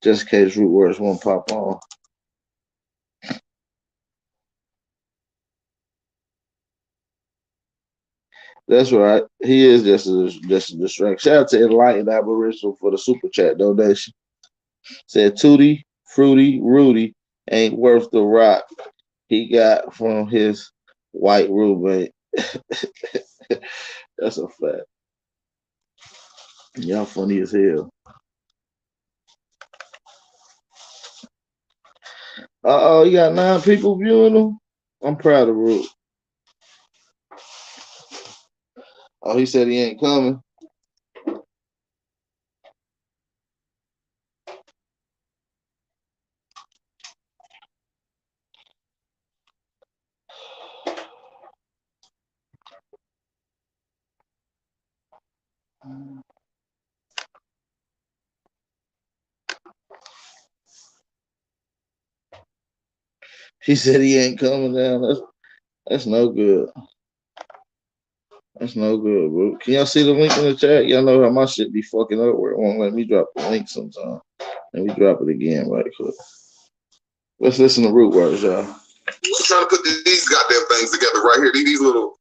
Just in case root words won't pop on. That's right. He is just a distraction. Shout out to Enlightened Aboriginal for the super chat donation. Said Tootie, Fruity, Rudy ain't worth the rock he got from his white roommate. That's a fact. Y'all funny as hell. Uh-oh, you got 9 people viewing him? I'm proud of Root. Oh, he said he ain't coming. He said he ain't coming down. That's no good. That's no good, bro. Can y'all see the link in the chat? Y'all know how my shit be fucking up where it won't let me drop the link sometimes. Let me drop it again right quick. Let's listen to root words, y'all. We're trying to put these goddamn things together right here. These little.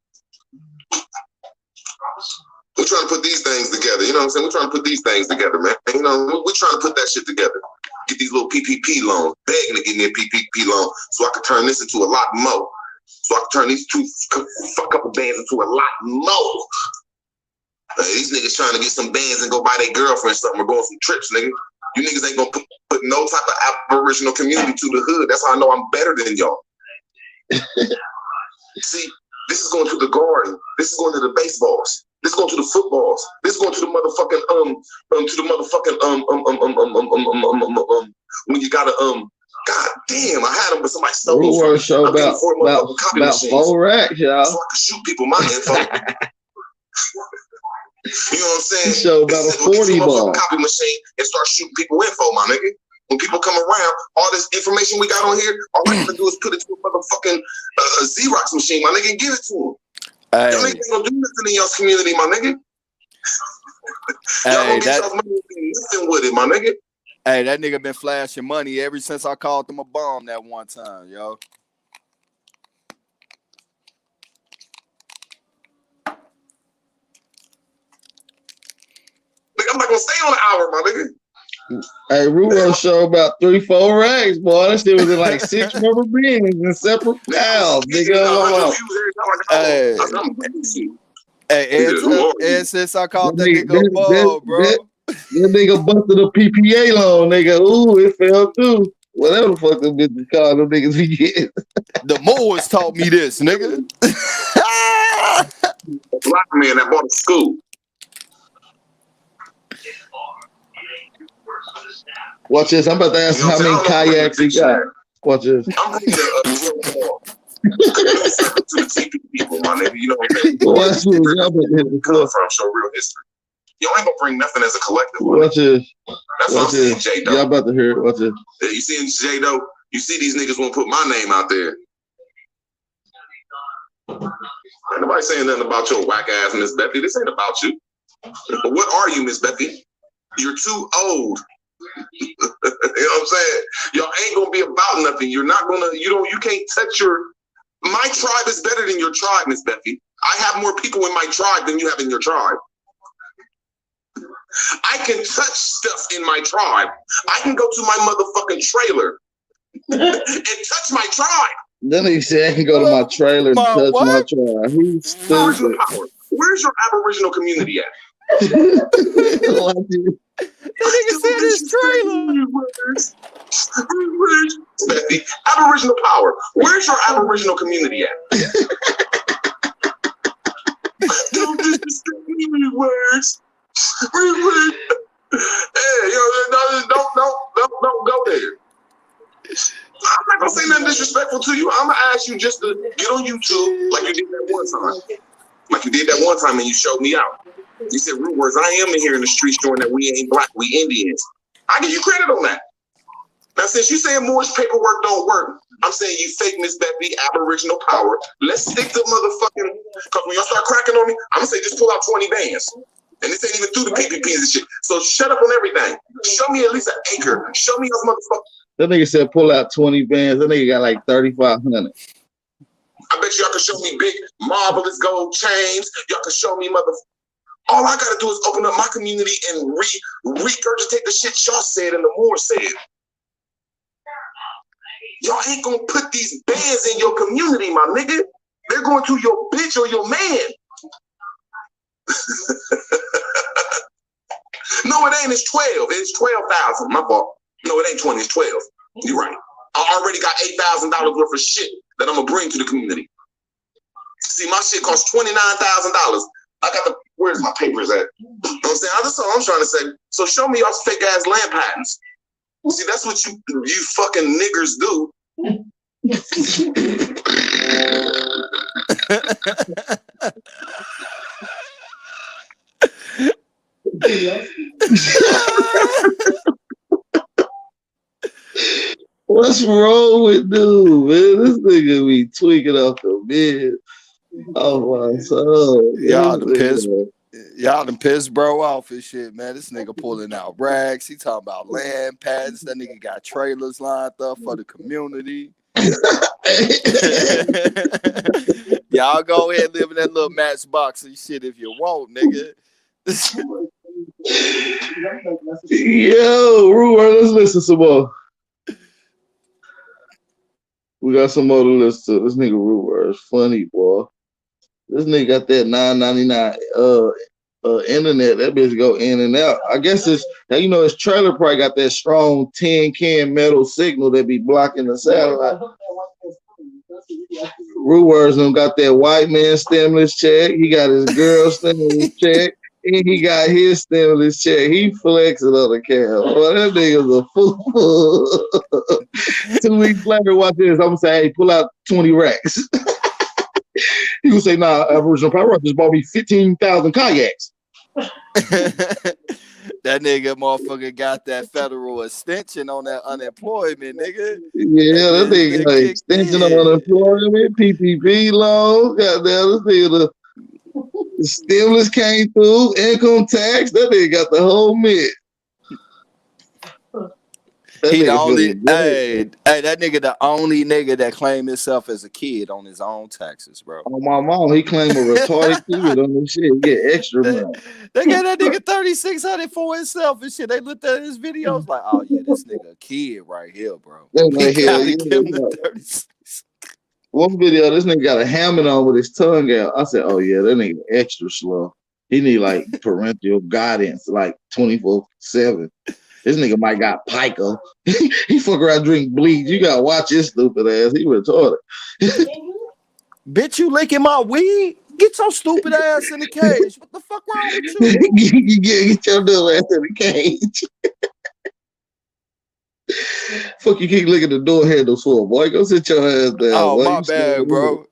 We're trying to put these things together. You know what I'm saying? We're trying to put these things together, man. You know, we're trying to put that shit together. Get these little PPP loans, begging to get me a PPP loan so I can turn this into a lot more. So I can turn these couple bands into a lot more. These niggas trying to get some bands and go buy their girlfriend something or go on some trips, nigga. You niggas ain't gonna put no type of Aboriginal community to the hood. That's how I know I'm better than y'all. See, this is going to the garden. This is going to the baseballs. This is going to the footballs. This is going to the motherfucking when you gotta God damn, I had them, but somebody stole them. Root show about 4 racks, y'all. So I can shoot people my info. You know what I'm saying? Show about a 40 ball. Copy machine and start shooting people info, my nigga. When people come around, all this information we got on here, all we have to do is put it to a motherfucking Xerox machine, my nigga, and give it to them. Hey. Y'all niggas ain't gonna do nothing in y'all's community, my nigga. Y'all gonna get y'all's money and do nothing with it, my nigga. Hey, that nigga been flashing money ever since I called him a bomb that one time, yo. Nigga, I'm not gonna stay on an hour, my nigga. Hey, Rulo show about 3-4 racks, boy. That shit was in like 6 rubber bins in separate piles, nigga. Hey, since I called that nigga a ball, bro. That nigga busted a PPA loan, nigga. Ooh, it fell through. Whatever the fuck them bitches call them niggas be getting. The Moors taught me this, nigga. Black man that bought a school. Watch this. I'm about to ask how many kayaks he got. Watch this. I'm ready to people, my nigga. You know what I'm saying? Watch this. Come from show real history. Y'all ain't gonna bring nothing as a collective. Watch this. That's what I'm saying, J-Do. Y'all about to hear it. Watch this. You see J-Do? You see these niggas won't put my name out there. Ain't nobody saying nothing about your whack ass, Miss Becky. This ain't about you. What are you, Miss Becky? You're too old. You know what I'm saying? Y'all ain't gonna be about nothing. You're not gonna, you can't touch my tribe is better than your tribe, Miss Becky. I have more people in my tribe than you have in your tribe. I can touch stuff in my tribe. I can go to my motherfucking trailer and touch my tribe. Then he said I can go to my trailer and touch my tribe. He's stupid. Where's your Aboriginal community at? That nigga said his trailer. Aboriginal power. Where's your Aboriginal community at? Don't disrespect me with words. Hey, don't go there. I'm not gonna say nothing disrespectful to you. I'm gonna ask you just to get on YouTube like you did that one time. Like you did that one time and you showed me out. You said root words. I am in here in the streets showing that we ain't black, we Indians. I give you credit on that. Now, since you saying Moore's paperwork don't work, I'm saying you fake Miss Becky, Aboriginal power. Let's stick to motherfucking, because when y'all start cracking on me, I'm gonna say just pull out 20 bands. And this ain't even through the PPPs and shit. So shut up on everything. Show me at least an acre. Show me those motherfuckers. That nigga said pull out 20 bands. That nigga got like 3,500. I bet y'all can show me big, marvelous gold chains. Y'all can show me all I gotta do is open up my community and regurgitate the shit y'all said and the more said. Y'all ain't gonna put these bands in your community, my nigga. They're going to your bitch or your man. No, it ain't. It's 12. It's 12,000. My fault. No, it ain't 20. It's 12. You're right. I already got $8,000 worth of shit that I'm gonna bring to the community. See, my shit costs $29,000. I got where's my papers at? You know what I'm saying? That's all I'm trying to say. So show me your fake ass land patents. See, that's what you fucking niggers do. What's wrong with dude, man? This nigga be tweaking off the bed. Oh my soul. Y'all done pissed bro off and shit, man. This nigga pulling out rags. He talking about land patents. That nigga got trailers lined up for the community. Y'all go ahead and live in that little matchbox and shit if you want, nigga. Yo, Ruwer, let's listen some more. We got some more to listen to. This nigga Ruwer is funny, boy. This nigga got that $9.99 internet. That bitch go in and out. I guess it's, you know, his trailer probably got that strong tin can metal signal that be blocking the satellite. Ruwer's done got that white man stimulus check. He got his girl stimulus check. And he got his stimulus check. He flexing on the camera. Well, that nigga's a fool. 2 weeks later, watch this. I'm gonna say, hey, pull out 20 racks. He gonna say, nah, Aboriginal Power just bought me 15,000 kayaks. That nigga motherfucker got that federal extension on that unemployment, nigga. Yeah, that nigga got extension on unemployment, PPP loan. Goddamn, this nigga the stimulus came through, income tax. That nigga got the whole mix. He the only, that nigga the only nigga that claimed himself as a kid on his own taxes, bro. On my mom, he claimed a retarded kid on this shit. He get extra money. They got that nigga $3,600 for himself and shit. They looked at his videos like, oh yeah, this nigga a kid right here, bro. Like, one video, this nigga got a helmet on with his tongue out. I said, oh yeah, that nigga extra slow. He need like parental guidance, like 24/7. This nigga might got pica. He fuck around, drink bleach. You gotta watch his stupid ass. He retarded. Bitch, you licking my weed? Get your stupid ass in the cage. What the fuck wrong with you? Get your dumb ass in the cage. Fuck, you keep licking the door handles for, boy. Go sit your ass down. Oh, boy. my bad, bro.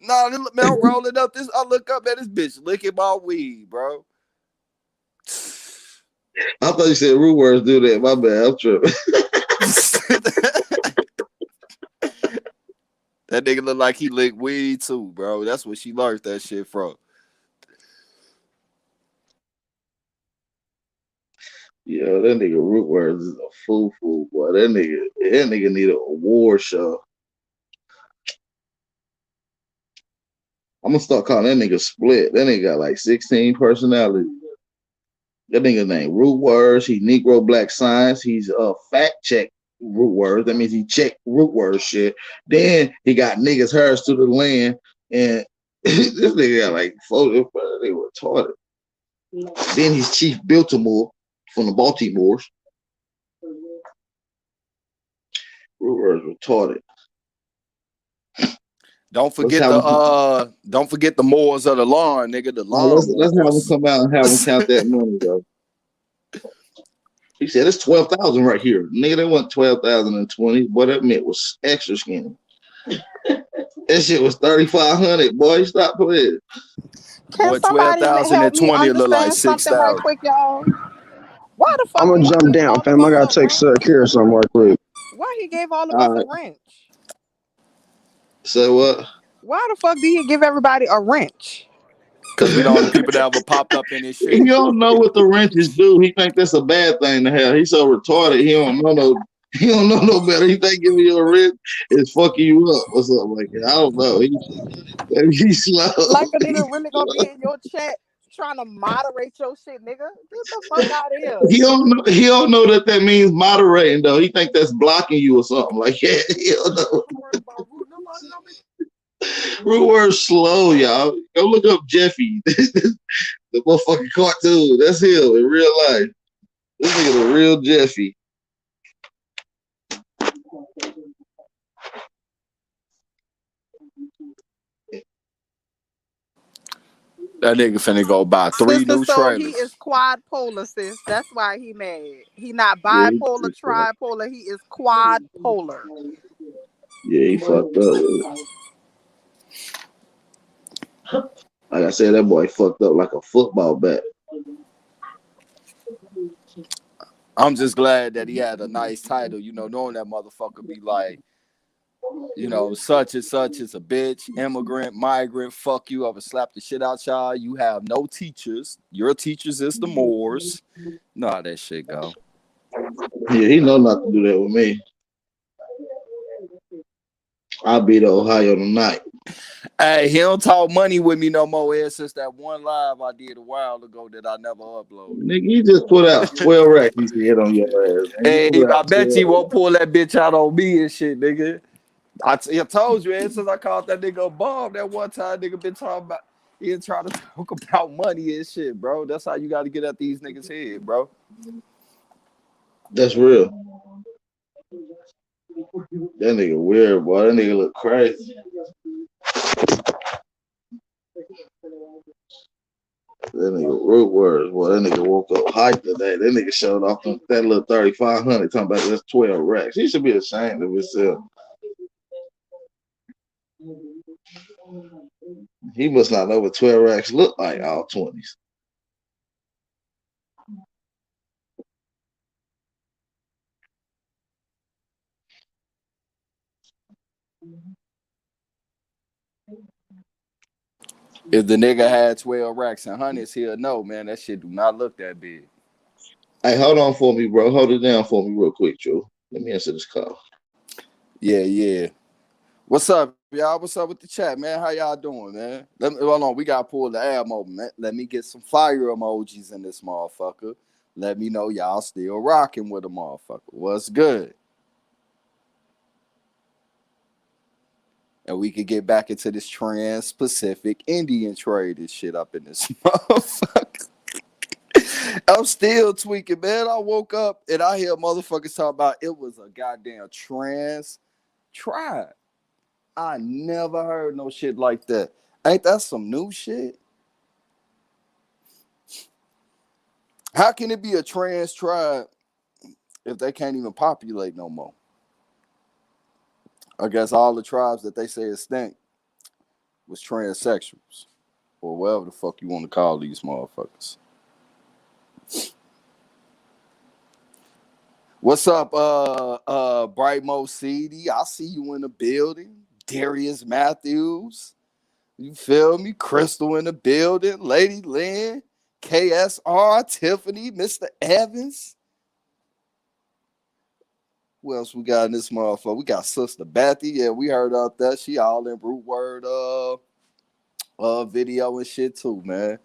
Nah, man, I'm rolling up this. I look up at this bitch licking my weed, bro. I thought you said rude words do that. My bad. I'm tripping. That nigga look like he licked weed too, bro. That's what she learned that shit from. Yeah, that nigga Root Words is a fool, boy. That nigga need an award show. I'm gonna start calling that nigga Split. That nigga got like 16 personalities. That nigga named Root Words. He Negro Black Science. He's fact check Root Words. That means he checked Root Words shit. Then he got niggas hers to the land, and this nigga got like 40. They were retarded. Then he's Chief Biltmore from the Baltimores. Root Words retarded. Don't forget the Moors of the lawn, nigga. The lawn. Let's have him come out and have him count that money, though. He said it's 12,000 right here. Nigga, they want 12,020. Boy, that meant was extra skinny. That shit was 3,500. Boy, stop playing. Can somebody help me understand something right quick, y'all? Why the fuck? I'm gonna jump down, fam. I gotta take care of something right quick. Why he gave all of us a wrench? Say what? Why the fuck did he give everybody a wrench? Because we the only people that ever popped up in this shit. He don't know what the wrenches do. He think that's a bad thing to have. He's so retarded. He don't know no better. He think giving you a wrench is fucking you up or something like that. I don't know. He's slow. Like a nigga really gonna be in your chat trying to moderate your shit, nigga. Get the fuck out of here. He don't know that means moderating though. He think that's blocking you or something like that. He don't know. Root word slow, y'all. Go look up Jeffy. The motherfucking cartoon. That's him in real life. This nigga the real Jeffy. That nigga finna go buy 3 Sister, new so trailers. he is quad polar, sis. That's why he mad. He not bipolar, tripolar. He is quad polar. Yeah, he fucked up. Like I said, that boy fucked up like a football bat. I'm just glad that he had a nice title, you know, knowing that motherfucker be like, you know, such and such is a bitch, immigrant, migrant, fuck you, I would slap the shit out y'all. You have no teachers. Your teachers is the Moors. Know how that shit go. Yeah, he know not to do that with me. I'll be to Ohio tonight. Hey, he don't talk money with me no more ever since that one live I did a while ago that I never uploaded. Nigga, you just put out 12 racks he said on your ass. Hey, I bet you won't pull that bitch out on me and shit, nigga. I told you, ever since I called that nigga a bomb that one time, nigga been talking about, he been trying to talk about money and shit, bro. That's how you got to get at these niggas' head, bro. That's real. That nigga weird, boy. That nigga look crazy. That nigga root words, boy. That nigga woke up hyped today. That nigga showed off that little 3,500 talking about that's 12 racks. He should be ashamed of himself. He must not know what 12 racks look like, all 20s. If the nigga had 12 racks and hundreds, he'll know, man, that shit do not look that big. Hey, hold on for me, bro. Hold it down for me real quick, Drew. Let me answer this call. Yeah. What's up, y'all? What's up with the chat, man? How y'all doing, man? Hold on, we got to pull the ad moment, man. Let me get some fire emojis in this motherfucker. Let me know y'all still rocking with a motherfucker. What's good? And we could get back into this Trans-Pacific Indian trade and shit up in this motherfucker. I'm still tweaking, man. I woke up and I hear motherfuckers talking about it was a goddamn trans tribe. I never heard no shit like that. Ain't that some new shit? How can it be a trans tribe if they can't even populate no more? I guess all the tribes that they say extinct was transsexuals, or whatever the fuck you want to call these motherfuckers. What's up, Brightmo CD? I see you in the building. Darius Matthews. You feel me? Crystal in the building. Lady Lynn. KSR. Tiffany. Mr. Evans. Who else we got in this motherfucker? We got Sister Bethy. Yeah, we heard out that. She all in Root Word video and shit too, man.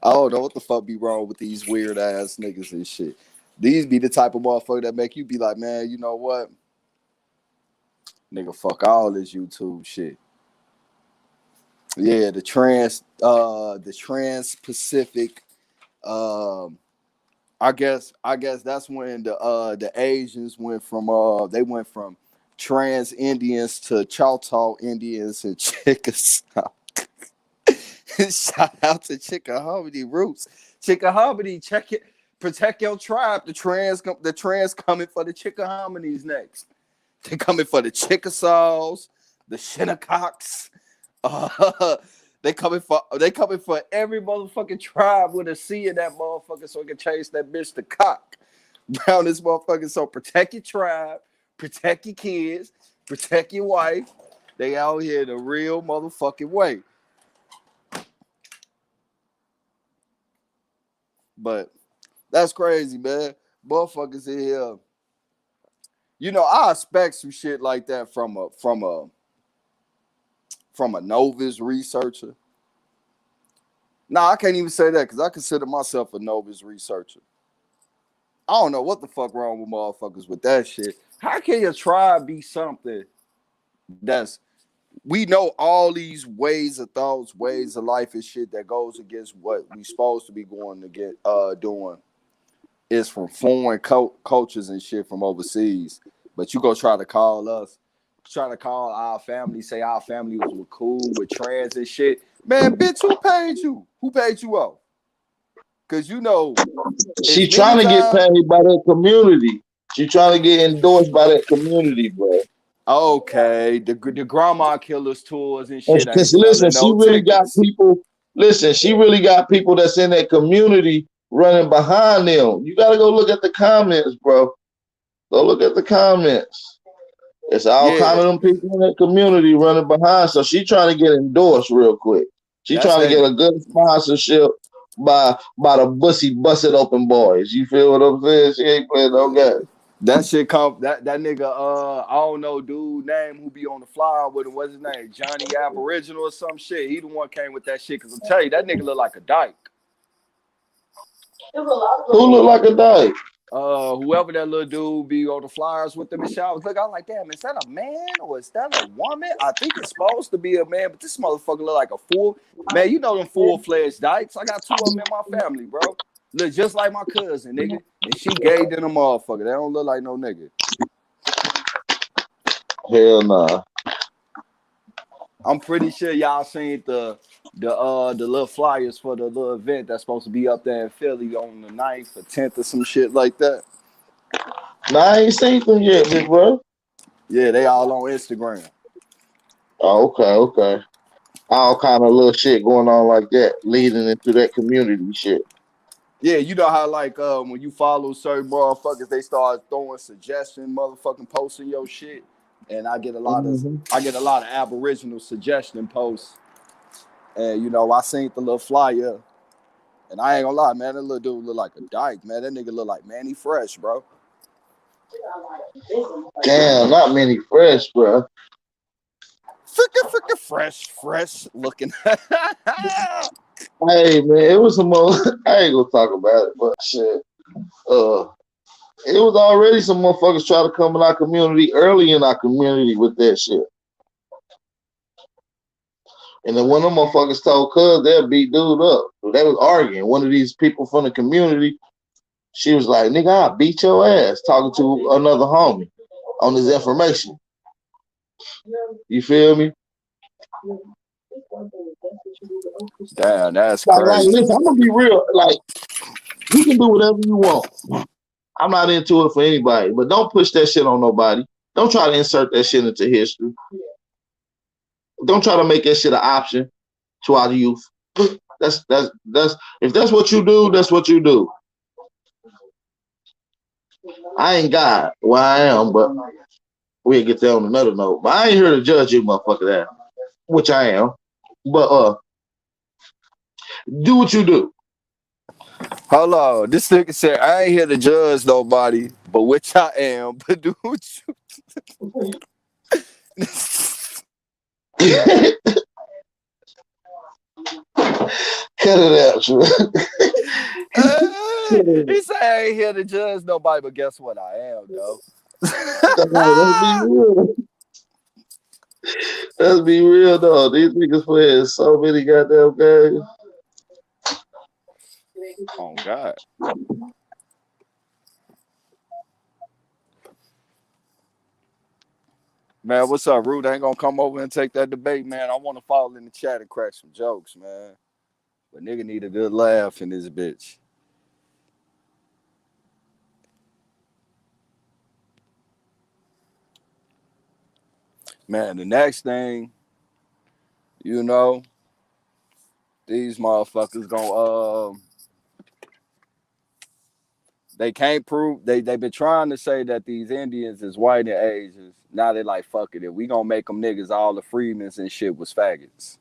I don't know what the fuck be wrong with these weird ass niggas and shit. These be the type of motherfucker that make you be like, man, you know what? Nigga, fuck all this YouTube shit. Yeah, the Trans-Pacific. I guess that's when the Asians went from trans Indians to Choctaw Indians and Chickasaw. Shout out to Chickahominy roots. Chickahominy, check it. Protect your tribe. The trans coming for the Chickahominies next. They coming for the Chickasaws, the Shinnecocks. They coming for every motherfucking tribe with a C in that motherfucker so it can chase that bitch to cock down this motherfucker. So protect your tribe, protect your kids, protect your wife. They out here the real motherfucking way. But that's crazy, man. Motherfuckers in here. You know, I expect some shit like that from a novice researcher. Nah, I can't even say that because I consider myself a novice researcher. I don't know what the fuck wrong with motherfuckers with that shit. How can your tribe be something that's we know all these ways of thoughts, ways of life and shit that goes against what we supposed to be going to get doing is from foreign cultures and shit from overseas. But you go try to call our family, say our family was cool with trans and shit. Man, bitch, who paid you? Who paid you off? Because you know, she trying to get paid by that community. She trying to get endorsed by that community, bro. Okay, the grandma killers tours and shit. Because listen, she really got people. Listen, she really got people that's in that community running behind them. You gotta go look at the comments, bro. Go look at the comments. It's all kind of them people in that community running behind. So she trying to get endorsed real quick. She trying to get a good sponsorship by the Bussy Busted Open Boys. You feel what I'm saying? She ain't playing no game. That shit come that nigga I don't know dude name who be on the flyer with him. What's his name? Johnny Aboriginal or some shit. He the one came with that shit because I'm telling you that nigga look like a dyke. Who look like a dyke? Whoever that little dude be on the flyers with them and shit. I was looking, I was like, damn, is that a man or is that a woman? I think it's supposed to be a man, but this motherfucker look like a fool. Man, you know them full-fledged dykes. I got two of them in my family, bro. Look just like my cousin, nigga. And she gay than a motherfucker. They don't look like no nigga. Hell nah. I'm pretty sure y'all seen the little flyers for the little event that's supposed to be up there in Philly on the 9th or 10th or some shit like that. Nah, I ain't seen them yet, big bro. Yeah, they all on Instagram. Oh, okay. All kind of little shit going on like that, leading into that community shit. Yeah, you know how like when you follow certain motherfuckers, they start throwing suggestion motherfucking posts in your shit. And I get a lot of Aboriginal suggestion posts. And you know, I seen the little flyer. And I ain't gonna lie, man, that little dude look like a dyke, man. That nigga look like Manny Fresh, bro. Damn, not Manny Fresh, bro. Freaking fresh looking. Hey man, it was some more. I ain't gonna talk about it, but shit. It was already some motherfuckers try to come in our community early in our community with that shit. And then one of them motherfuckers told cuz they'll beat dude up. They was arguing. One of these people from the community, she was like, nigga, I'll beat your ass, talking to another homie on his information. You feel me? Damn, that's crazy. Like, listen, I'm gonna be real. Like, you can do whatever you want. I'm not into it for anybody, but don't push that shit on nobody. Don't try to insert that shit into history. Don't try to make that shit an option to our youth. That's if that's what you do, that's what you do. I ain't God where I am, but we'll get there on another note. But I ain't here to judge you, motherfucker, that, which I am. But do what you do. Hold on. This nigga said, I ain't here to judge nobody, but which I am. But do what you Cut it out, True. He said, I ain't here to judge nobody, but guess what? I am, though. Let's be real, though. These niggas playing so many goddamn games. Oh, God. Man, what's up, Rude? I ain't gonna come over and take that debate, man. I want to follow in the chat and crack some jokes, man. But nigga need a good laugh in this bitch. Man, the next thing, you know, these motherfuckers gonna they can't prove they've been trying to say that these Indians is white and Asians. Now they like, fuck it, if we gonna make them niggas, all the Freemans and shit was faggots.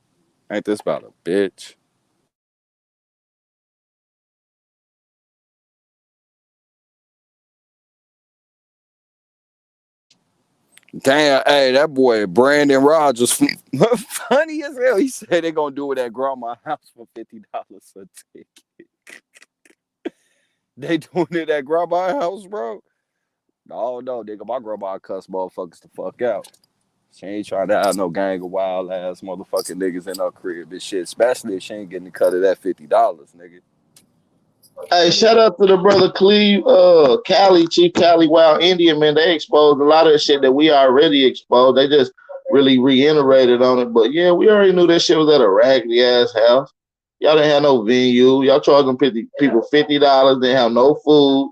Ain't this about a bitch? Damn, hey, that boy Brandon Rogers, funny as hell. He said they're gonna do it at grandma's house for $50 a ticket. They doing it at grandma's house, bro? No, nigga, my grandma cuss motherfuckers the fuck out. She ain't trying to have no gang of wild ass motherfucking niggas in her crib and shit, especially if she ain't getting the cut of that $50, nigga. Hey, shout out to the brother Cleve, Cali, Chief Cali Wild Indian, man. They exposed a lot of the shit that we already exposed. They just really reiterated on it. But yeah, we already knew that shit was at a raggedy ass house. Y'all didn't have no venue. Y'all charging people $50, didn't have no food.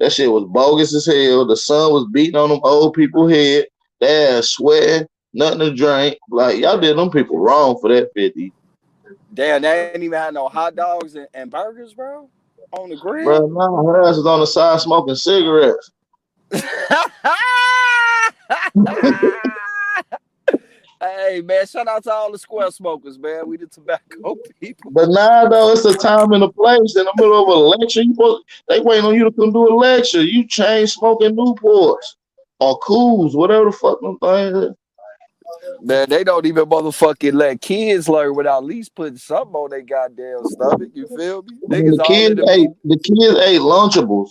That shit was bogus as hell. The sun was beating on them old people's head. They ass sweating, nothing to drink. Like, y'all did them people wrong for that 50. Damn, they ain't even had no hot dogs and burgers, bro, on the grill. Bro, nah, her ass was on the side smoking cigarettes. Hey, man, shout out to all the square smokers, man. We the tobacco people. But nah, though, it's a time and a place in the middle of a lecture. They waiting on you to come do a lecture. You chain smoking Newports or Cools, whatever the fuck them things is. Man, they don't even motherfucking let kids learn without at least putting something on their goddamn stomach. You feel me? The kids ate Lunchables.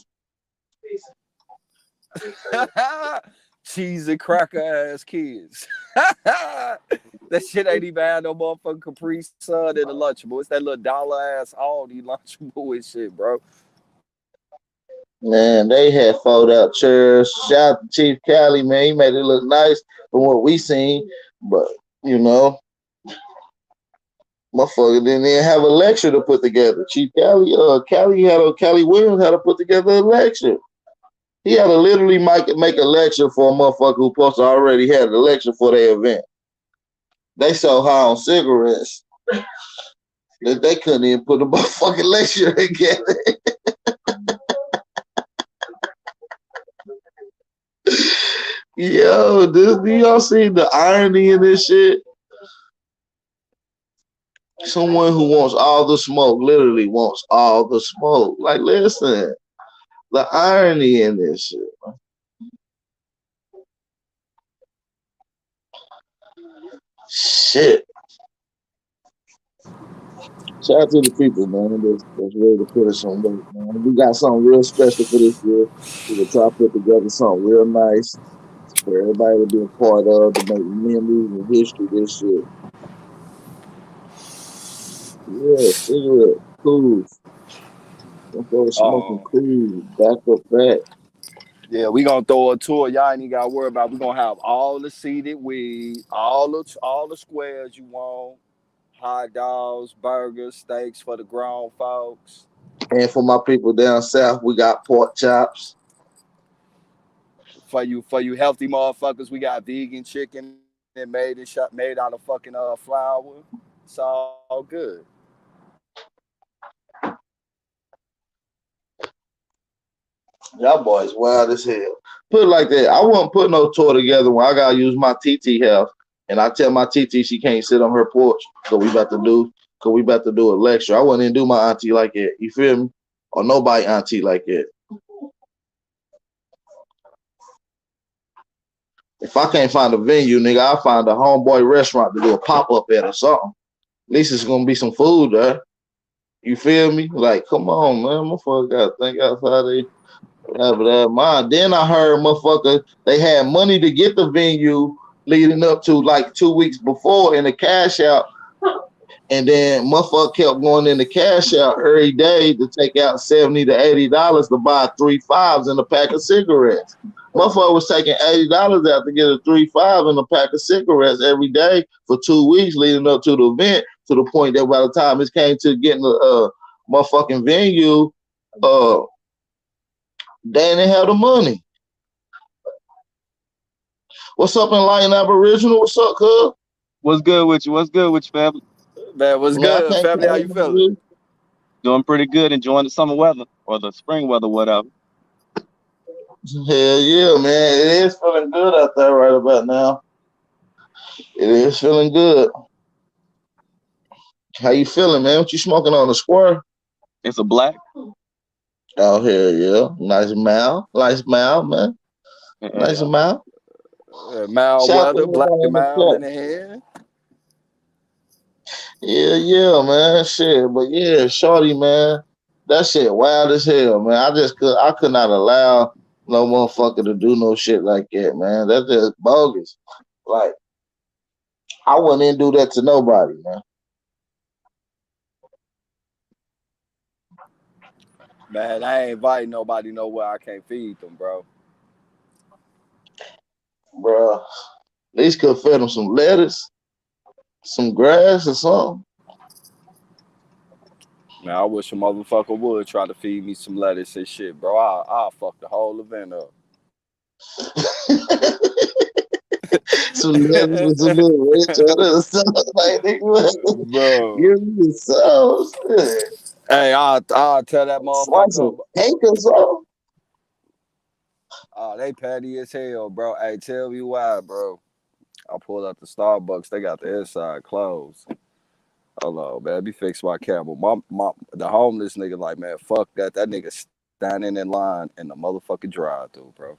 Cheese and cracker ass kids. That shit ain't even had no motherfucking Capri Sun in the Lunchable. It's that little dollar ass Aldi Lunchable and shit, bro. Man, they had fold out chairs. Shout out to Chief Cali, man. He made it look nice from what we seen. But, you know, motherfucker didn't even have a lecture to put together. Chief Cali, Cali Williams had to put together a lecture. He had to literally make a lecture for a motherfucker who supposed to already had a lecture for their event. They so high on cigarettes that they couldn't even put a motherfucking lecture together. Yo, do y'all see the irony in this shit? Someone who wants all the smoke literally wants all the smoke. Like, listen, the irony in this shit, man. Shit. Shout out to the people, man, that's ready to put us on work, man. We got something real special for this year. We will try to put together something real nice for everybody to be a part of, to make memories and history this year. Yeah, cigarette, cool. Don't go smoking cool, back up back. Yeah, we gonna throw a tour. Y'all ain't even gotta worry about. We gonna have all the seated weed, all the squares you want, hot dogs, burgers, steaks for the grown folks. And for my people down south, we got pork chops. For you healthy motherfuckers, we got vegan chicken and made out of fucking flour. It's all good. Y'all boys wild as hell. Put it like that. I wouldn't put no tour together when I gotta use my TT house, and I tell my TT she can't sit on her porch because we about to do a lecture. I wouldn't even do my auntie like that. You feel me? Or nobody auntie like that. If I can't find a venue, nigga, I'll find a homeboy restaurant to do a pop-up at or something. At least it's gonna be some food there. You feel me? Like, come on, man. Motherfucker gotta think outside they have that mind. Then I heard motherfucker, they had money to get the venue leading up to like 2 weeks before in the cash out. And then motherfucker kept going in the cash out every day to take out $70 to $80 to buy 3 5s and a pack of cigarettes. Motherfucker was taking $80 out to get a 3 5 and a pack of cigarettes every day for 2 weeks leading up to the event, to the point that by the time it came to getting the motherfucking venue, they didn't have the money. What's up, Enlightened Aboriginal? What's up, cuz? What's good with you? What's good with you, family? Man, what's good, family? How you feeling? Doing pretty good. Enjoying the summer weather or the spring weather, whatever. Hell yeah, man. It is feeling good out there right about now. It is feeling good. How you feeling, man? What you smoking on, the square? It's a black. Oh, hell yeah. Nice mouth, man. Nice mouth. Mild Shout out to weather, black everybody and in the mild in chat. the head. Yeah, man. Shit. But yeah, shorty, man. That shit wild as hell, man. I could not allow no motherfucker to do no shit like that, man. That's just bogus. Like, I wouldn't even do that to nobody, man. Man, I ain't inviting nobody nowhere I can't feed them, bro. Bro, at least could fed them some lettuce, some grass or something. Man, I wish a motherfucker would try to feed me some lettuce and shit, bro. I'll fuck the whole event up. Some lettuce with some little red cheddar or something like that. Bro. Give me some shit. Hey, I'll tell that Slice motherfucker. of cake or something. Oh, they petty as hell, bro. Hey, tell me why, bro. I pulled up the Starbucks. They got the inside closed. Hold on, man. Let me fix my camera. The homeless nigga like, man, fuck that. That nigga standing in line in the motherfucking drive-thru, bro.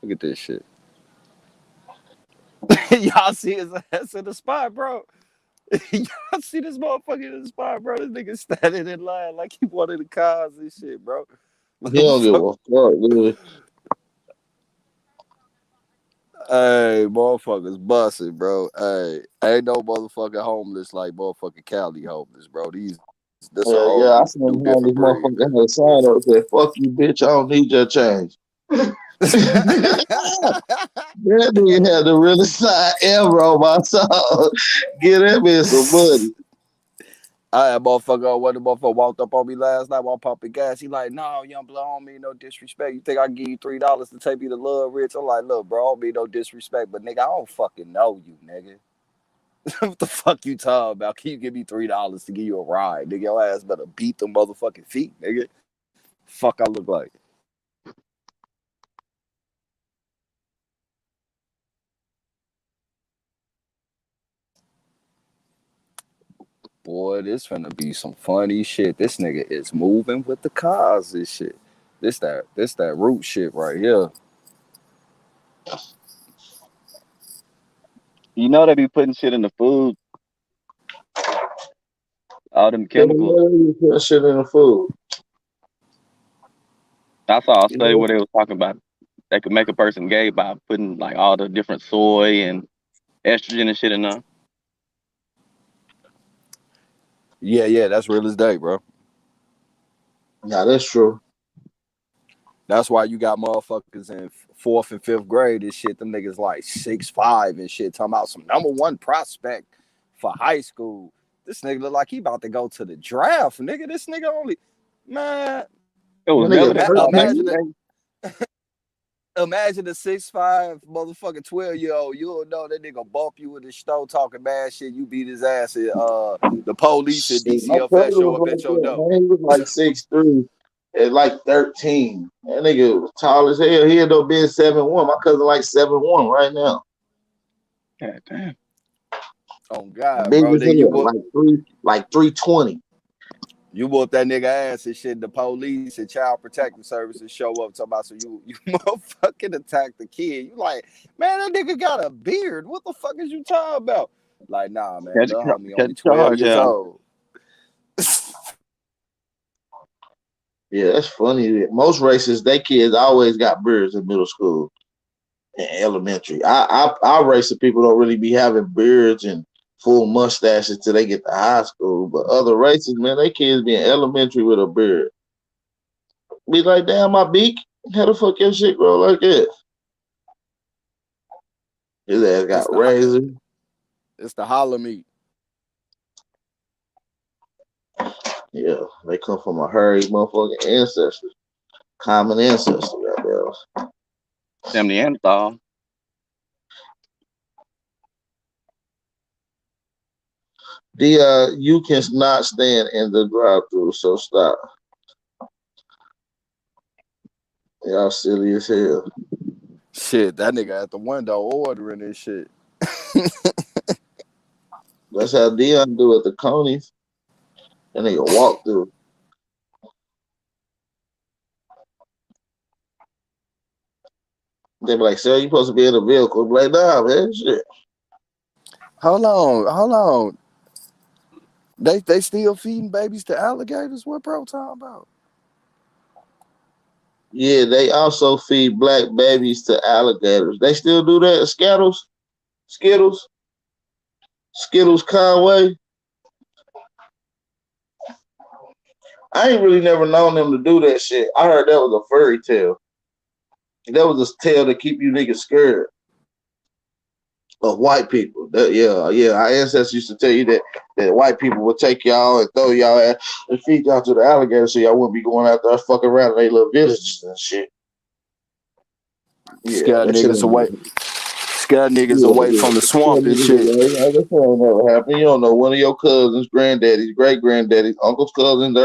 Look at this shit. Y'all see his ass in the spot, bro. Y'all see this motherfucker in the spot, bro. This nigga standing in line like he wanted the cars and shit, bro. He don't give a fuck, dude. Hey, motherfuckers busting, bro. Hey, ain't no motherfucking homeless like motherfucking Cali homeless, bro. This a whole Yeah, I seen new how this different breed. motherfucker had a sign up that said, "Fuck you, bitch. I don't need your change." That nigga had the realest sign ever on my soul. Get that man some money. I had motherfucker when the motherfucker walked up on me last night while pumping gas. He like, no, young blood, I don't mean no disrespect. You think I can give you $3 to take me to Love Rich? I'm like, look, bro, I don't mean no disrespect, but nigga, I don't fucking know you, nigga. What the fuck you talking about? Can you give me $3 to give you a ride? Nigga, your ass better beat the motherfucking feet, nigga. Fuck I look like. Boy, this finna be some funny shit. This nigga is moving with the cars and shit. This that root shit right here. You know they be putting shit in the food. All them chemicals. Put shit in the food. I saw a study where they was talking about they could make a person gay by putting like all the different soy and estrogen and shit in there. Yeah, that's real as day, bro. Yeah, that's true. That's why you got motherfuckers in 4th and 5th grade and shit. Them niggas like 6'5" and shit, talking about some #1 prospect for high school. This nigga look like he about to go to the draft, nigga. This nigga only, man. It was never that. Imagine a 6'5" motherfucking 12-year-old. You'll know that nigga bump you in the store talking bad shit. You beat his ass at the police at DCFS show up at your door. He was like 6'3" at like 13. That nigga was tall as hell. He ended up being 7'1". My cousin like 7'1" right now. God damn. Oh God, Big bro. as Then hell, like 320. You whoop that nigga ass and shit. The police and child protective services show up talking about, so you motherfucking attack the kid. You like, man, that nigga got a beard. What the fuck is you talking about? Like, nah, man, little homie only 12 years old. Yeah, that's funny. Most races, they kids always got beards in middle school and elementary. Our race of people don't really be having beards and full mustaches till they get to high school. But other races, man, they kids be in elementary with a beard. Be like, damn, my beak. How the fuck your shit grow like that? His ass got razor. It's the holler meat. Yeah, they come from a hairy motherfucking ancestors. Common ancestor, goddamn. Them Neanderthal. You cannot stand in the drive-thru, so stop. Y'all silly as hell. Shit, that nigga at the window ordering this shit. That's how Dion do at the Coney's. That nigga walk through. They be like, sir, you supposed to be in the vehicle. I'm like, nah, man, shit. Hold on. They still feeding babies to alligators? What bro talking about? Yeah, they also feed black babies to alligators. They still do that? Skittles Conway. I ain't really never known them to do that shit. I heard that was a fairy tale. That was a tale to keep you niggas scared of white people. Our ancestors used to tell you that white people would take y'all and throw y'all at and feed y'all to the alligators so y'all wouldn't be going out there fucking around in their little villages and shit. Yeah, Scare niggas away. Scare niggas away from the swamp and shit. That's what never happened. You don't know one of your cousins, granddaddies, great granddaddies, uncles, cousins,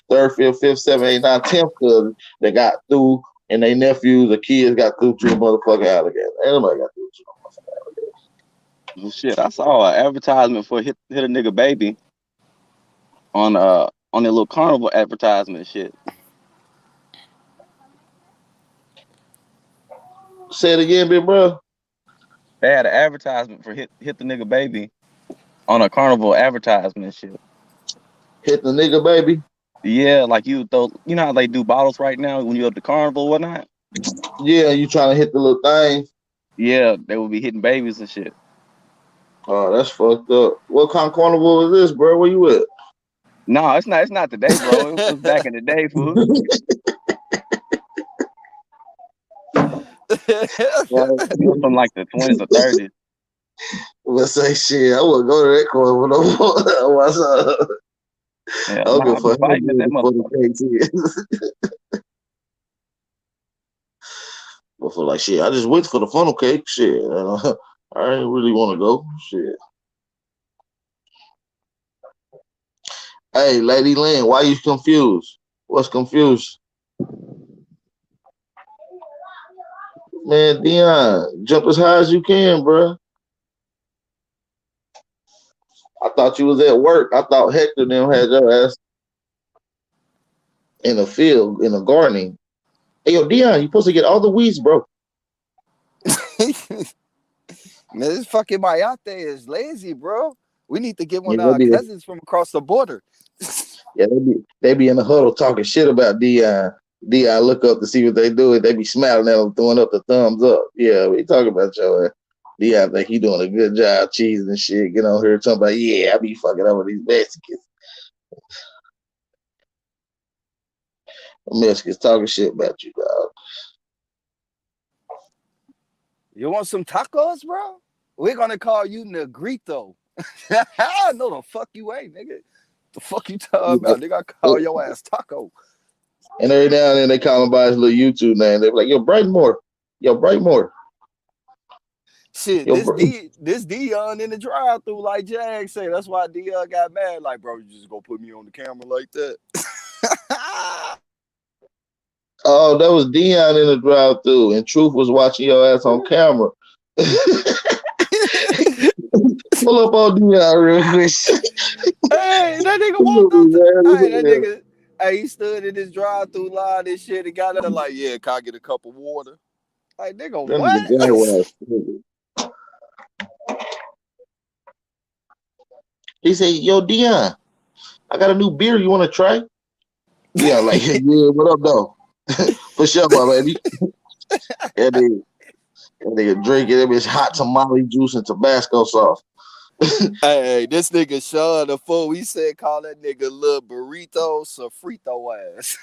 third, fifth, seventh, eighth, ninth, 10th cousins that got through, and they nephews or kids got through to a motherfucking alligator. Anybody got through to a motherfucking alligator. Well, shit, I saw an advertisement for hit a nigga baby on their little carnival advertisement and shit. Say it again, big bro. They had an advertisement for hit the nigga baby on a carnival advertisement and shit. Hit the nigga baby? Yeah, like you throw, you know how they do bottles right now when you're at the carnival or whatnot? Yeah, you trying to hit the little thing? Yeah, they would be hitting babies and shit. Oh, that's fucked up. What kind of carnival is this, bro? Where you at? No, it's not today, bro. It was back in the day, fool. It was from like the 20s or 30s. Let's say shit. I wouldn't go to that carnival no more. What's up? Yeah, I'll go for fighting at that motherfucker. But for like shit, I just wait for the funnel cake. Shit, I ain't really want to go. Shit. Hey, Lady Lynn, why you confused? What's confused? Man, Dion, jump as high as you can, bro. I thought you was at work. I thought Hector them had your ass in the field, in the gardening. Hey, yo, Dion, you supposed to get all the weeds, bro. Man, this fucking Mayate is lazy, bro. We need to get one of our cousins from across the border. Yeah, they be in the huddle talking shit about Dion. Dion look up to see what they do, and they be smiling at them, throwing up the thumbs up. Yeah, we talking about your ass. Dion think he doing a good job cheesing and shit. Get on here talking about, yeah, I be fucking over these Mexicans. Mexicans talking shit about you, dog. You want some tacos, bro? We're gonna call you Negrito. No, the fuck you ain't, nigga. The fuck you talking about? Nigga, I call your ass Taco. And every now and then they call him by his little YouTube name. They be like, yo, Brightmore. Yo, Brightmore. Shit, this Dion in the drive-thru, like Jag say. That's why Dion got mad. Like, bro, you just gonna put me on the camera like that? Oh, that was Dion in the drive-thru, and Truth was watching your ass on camera. Pull up on Dion real quick. Hey, that nigga walked up. Hey, that nigga. Hey, he stood in his drive-thru line and shit and got there like, yeah, can I get a cup of water? Like, nigga, what? He said, yo, Dion, I got a new beer. You want to try? Yeah, like, yeah, what up, though? For sure, my baby. And they drinking that bitch hot tamale juice and Tabasco sauce. Hey, this nigga Sean the fool. He said call that nigga little burrito sofrito ass.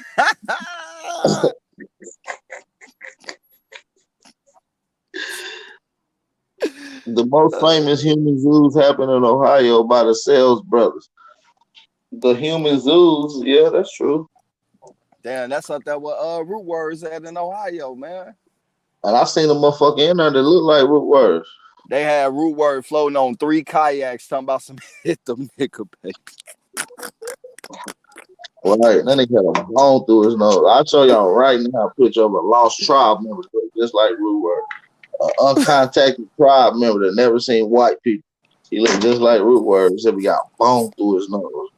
The most famous human zoos happen in Ohio by the Sales brothers. The human zoos, yeah, that's true. Damn, that's up there with Root Words at in Ohio, man. And I seen a motherfucker in there that look like Root Words. They had Root Word floating on 3 kayaks talking about some hit the nigga, baby. Right, then they got a bone through his nose. I'll show y'all right now a picture of a lost tribe member, just like Root Word. An uncontacted tribe member that never seen white people. He looked just like Root Word, except he got bone through his nose.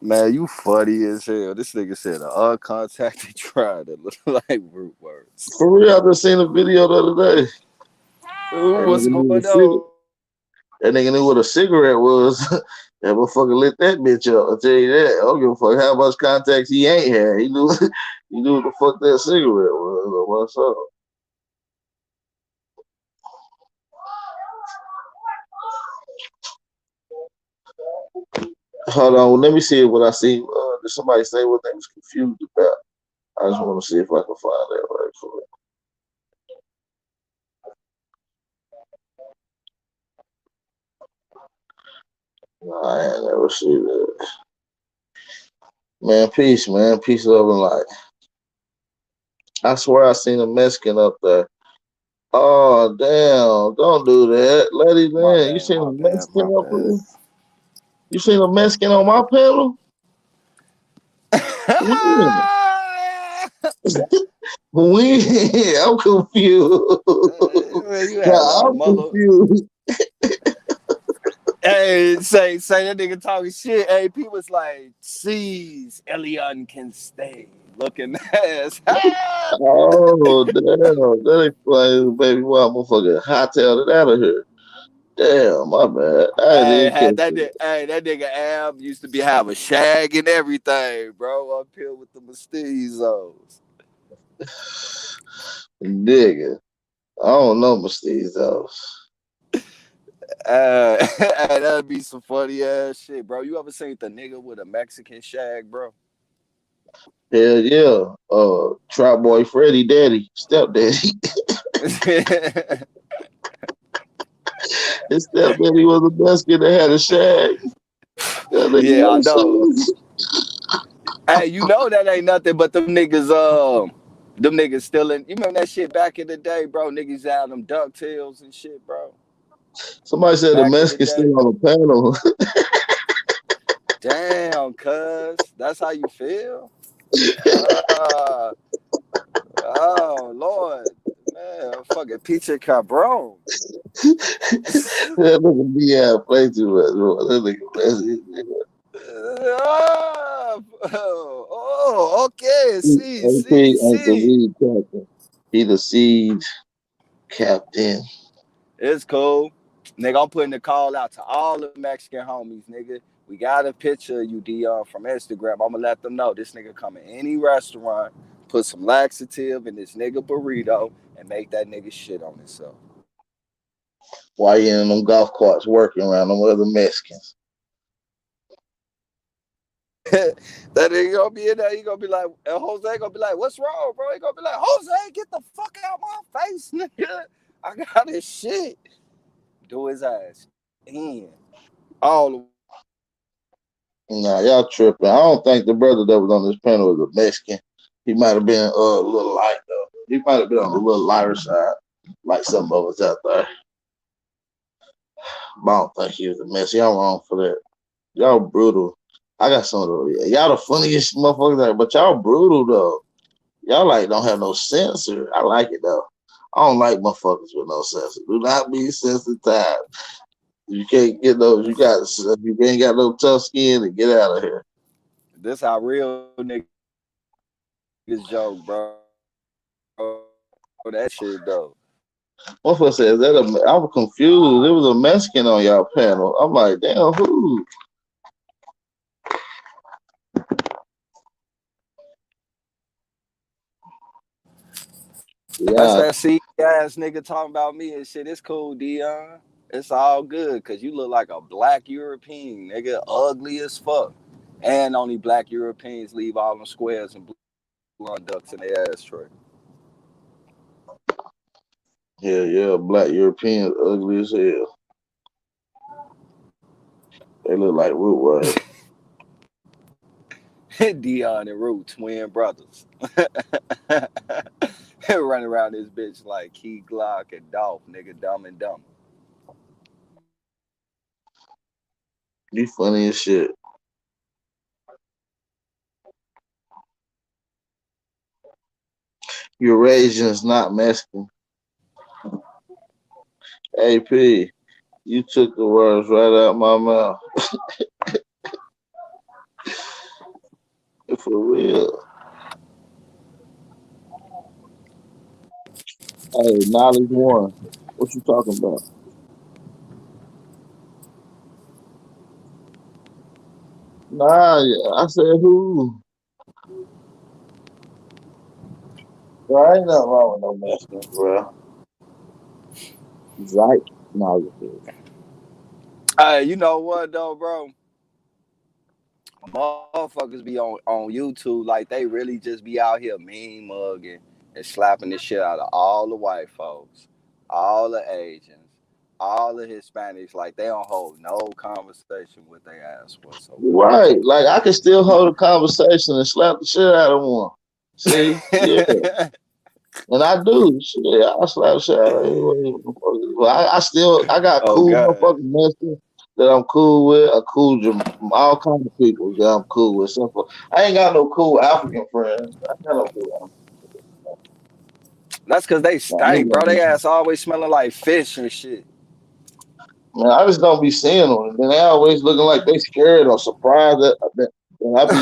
Man, you funny as hell. This nigga said an uncontacted try that look like root words. For real, I just seen a video the other day. Ooh, what's going on? That nigga knew what a cigarette was. That motherfucker lit that bitch up. I'll tell you that. I don't give a fuck how much contacts he ain't had. He knew what the fuck that cigarette was. What's up? Hold on, let me see what I see. Did somebody say what they was confused about? I just want to see if I can find that right quick. No, I ain't never seen that. Man, peace, man. Peace, love, and light. I swear I seen a Mexican up there. Oh, damn. Don't do that. Let him in. You seen a Mexican up there? You seen a Mexican on my panel? I'm confused. I'm confused. Hey, say that nigga talking shit. AP was like, "Sees Elion can stay looking ass." Oh, damn. That explains, baby, why motherfucker hightailed it out of here. Damn, my bad. That nigga Ab used to be having shag and everything, bro. Up here with the mestizos. Nigga, I don't know mestizos. That'd be some funny ass shit, bro. You ever seen the nigga with a Mexican shag, bro? Hell yeah. Trap Boy Freddy Daddy, stepdaddy. His stepdaddy was the best kid that had a shag. Yeah, I know. Hey, you know that ain't nothing but them niggas stealing. You remember that shit back in the day, bro? Niggas out them DuckTales and shit, bro. Somebody said the Mexican still on the panel. Damn, cuz. That's how you feel? Oh, Lord. Man, fucking Pizza Cabron. That nigga be out play too much, bro. That nigga oh, okay. See. He the seed captain. It's cool. Nigga, I'm putting the call out to all the Mexican homies, nigga. We got a picture of you, Dion, from Instagram. I'm gonna let them know this nigga come in any restaurant, put some laxative in this nigga burrito, and make that nigga shit on himself. Why you in them golf carts working around them other Mexicans? That nigga gonna be in there, he gonna be like, and Jose gonna be like, what's wrong, bro? He gonna be like, Jose, get the fuck out my face, nigga. I got this shit. Do his ass in. All Nah, y'all tripping. I don't think the brother that was on this panel was a Mexican. He might have been a little light though. He might have been on the little lighter side, like some of us out there. But I don't think he was a Mexican. Y'all wrong for that. Y'all brutal. I got some of those. Y'all the funniest motherfuckers out, but y'all brutal though. Y'all like don't have no censor. I like it though. I don't like motherfuckers with no censor. Do not be sensitized. You can't get those. You ain't got no tough skin to get out of here. This how real niggas joke, bro. That shit though. Motherfucker said I was confused. There was a Mexican on y'all panel. I'm like, damn, who? Yeah. That's that C ass nigga talking about me and shit. It's cool, Dion. It's all good because you look like a black European, nigga. Ugly as fuck. And only black Europeans leave all them squares and blonde ducks in their ashtray. Yeah, black Europeans ugly as hell. They look like Rootway. Dion and Root, twin brothers. Running around this bitch like Key Glock and Dolph, nigga, Dumb and Dumber. You funny as shit. Eurasian's not Mexican. AP, you took the words right out my mouth. For real. Hey, knowledge one. What you talking about? Nah, I said who? Bro, ain't nothing wrong with no Mexicans, bro. Right? Knowledge. Hey, you know what though, bro? Motherfuckers be on YouTube like they really just be out here mean mugging and slapping the shit out of all the white folks, all the Asians, all the Hispanics. Like they don't hold no conversation with their ass whatsoever. Right. Like I can still hold a conversation and slap the shit out of one. See? Yeah. And I do. Shit, I slap the shit out of anyone. I got cool motherfucking Mexicans that I'm cool with. All kinds of people that I'm cool with. Simple. I ain't got no cool African friends. I got no cool African. That's because they stink, bro. They ass always smelling like fish and shit. Man, I just don't be seeing them. And they always looking like they scared or surprised that I be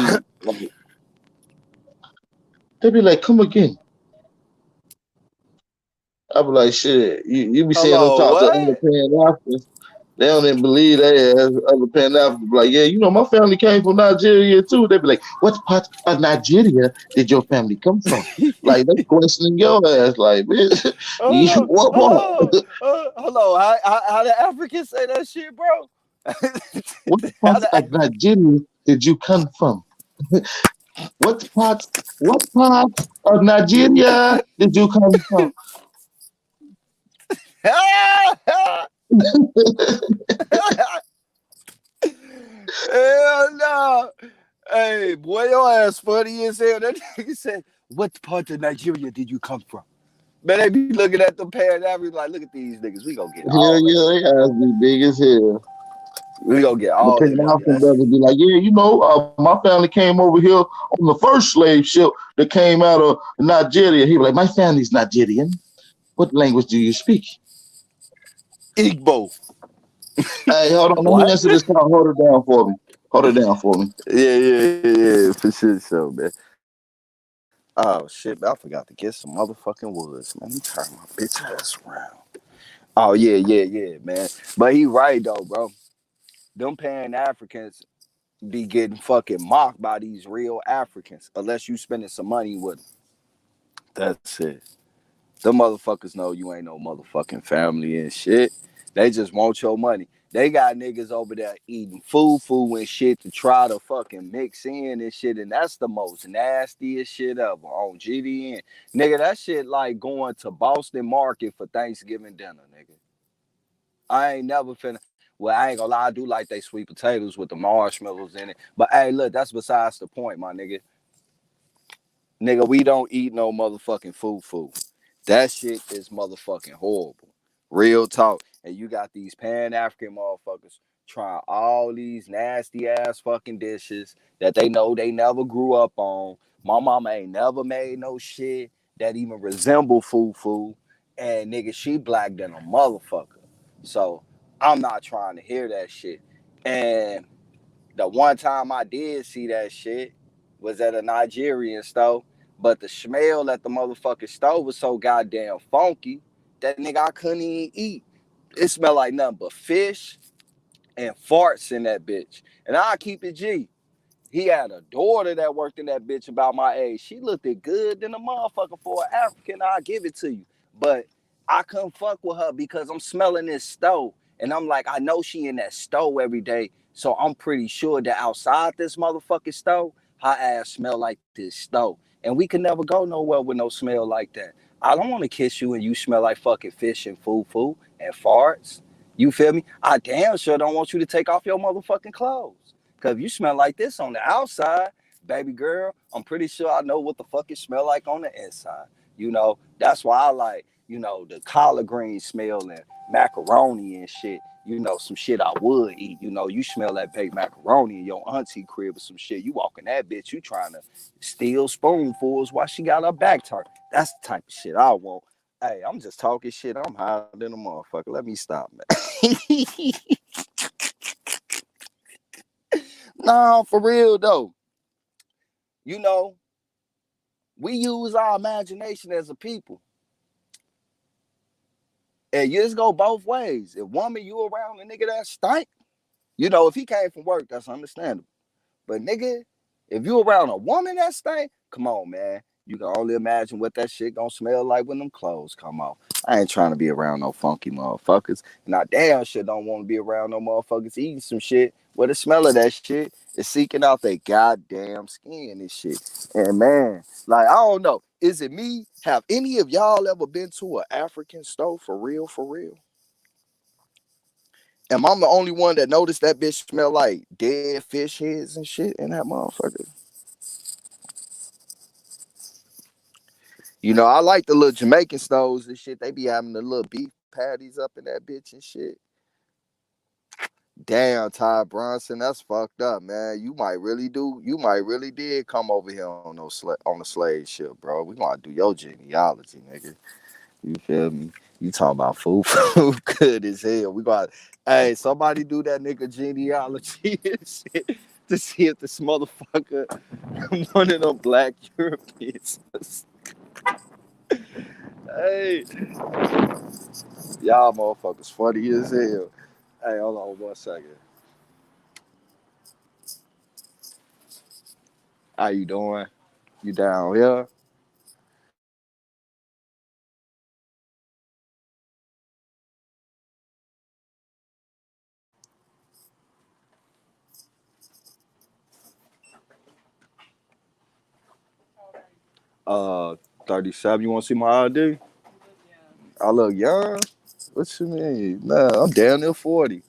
like, they be like, come again. I be like, shit, you be seeing them talk to other Pan-Africans. They don't even believe they as other Pan-Africans. Be like, yeah, you know, my family came from Nigeria too. They be like, what part of Nigeria did your family come from? Like, they questioning your ass. Like, bitch, what part? Hold on. How the Africans say that shit, bro? What part of Nigeria did you come from? What part of Nigeria did you come from? Hell no. Hey, boy, your ass funny as hell. That nigga said, what part of Nigeria did you come from? Man, they be looking at the Pan-Africans like, look at these niggas. We gonna get all Hell yeah, they ass be big as hell. We gonna get all the Pan-African brothers be like, yeah, you know, my family came over here on the first slave ship that came out of Nigeria. He was like, my family's Nigerian. What language do you speak? Igbo. Hey, hold on. Let me answer this call. Hold it down for me. Hold it down for me. Yeah, for sure, so, man. Oh, shit, I forgot to get some motherfucking woods, man. Let me turn my bitch ass around. Oh, yeah, man. But he right, though, bro. Them Pan-Africans be getting fucking mocked by these real Africans unless you spending some money with them. That's it. Them motherfuckers know you ain't no motherfucking family and shit. They just want your money. They got niggas over there eating fufu and shit to try to fucking mix in and shit, and that's the most nastiest shit ever on GDN. Nigga, that shit like going to Boston Market for Thanksgiving dinner, nigga. I ain't never finna. Well, I ain't gonna lie, I do like they sweet potatoes with the marshmallows in it. But hey, look, that's besides the point, my nigga. Nigga, we don't eat no motherfucking fufu. That shit is motherfucking horrible. Real talk. And you got these Pan-African motherfuckers trying all these nasty ass fucking dishes that they know they never grew up on. My mama ain't never made no shit that even resemble fufu. And nigga, she black than a motherfucker. So I'm not trying to hear that shit. And the one time I did see that shit was at a Nigerian store, but the smell at the motherfucking store was so goddamn funky that nigga I couldn't even eat. It smelled like nothing but fish and farts in that bitch. And I keep it G. He had a daughter that worked in that bitch about my age. She looked it good than a motherfucker for an African. I'll give it to you. But I couldn't fuck with her because I'm smelling this stove. And I'm like, I know she in that stove every day. So I'm pretty sure that outside this motherfucking stove, her ass smell like this stove. And we can never go nowhere with no smell like that. I don't want to kiss you and you smell like fucking fish and fufu and farts. You feel me? I damn sure don't want you to take off your motherfucking clothes. Because if you smell like this on the outside, baby girl, I'm pretty sure I know what the fuck it smell like on the inside. You know, that's why I like, you know, the collard green smell and macaroni and shit. You know, some shit I would eat. You know, you smell that baked macaroni in your auntie crib or some shit. You walking that bitch, you trying to steal spoonfuls while she got her back turned. That's the type of shit I want. Hey, I'm just talking shit. I'm higher than a motherfucker. Let me stop, man. No, for real though. you know, we use our imagination as a people. And you just go both ways. If woman, you around a nigga that stink, you know, if he came from work, that's understandable. But nigga, if you around a woman that stink, come on, man. You can only imagine what that shit gonna smell like when them clothes come off. I ain't trying to be around no funky motherfuckers. And I damn shit don't want to be around no motherfuckers eating some shit where the smell of that shit is seeking out their goddamn skin and shit. And man, like, I don't know. Is it me? Have any of y'all ever been to an African store for real, for real? Am I the only one that noticed that bitch smell like dead fish heads and shit in that motherfucker? You know, I like the little Jamaican stores and shit. They be having the little beef patties up in that bitch and shit. Damn, Ty Bronson, that's fucked up, man. You might really did come over here on a slave ship, bro. We gonna do your genealogy, nigga. You feel me? You talking about food good as hell. We got, hey, somebody do that nigga genealogy and shit to see if this motherfucker one of them black Europeans. Hey, y'all motherfuckers funny as hell. Hey, hold on 1 second. How you doing? You down here? Uh, 37. You want to see my ID? I look young. What you mean? Nah, I'm down near 40.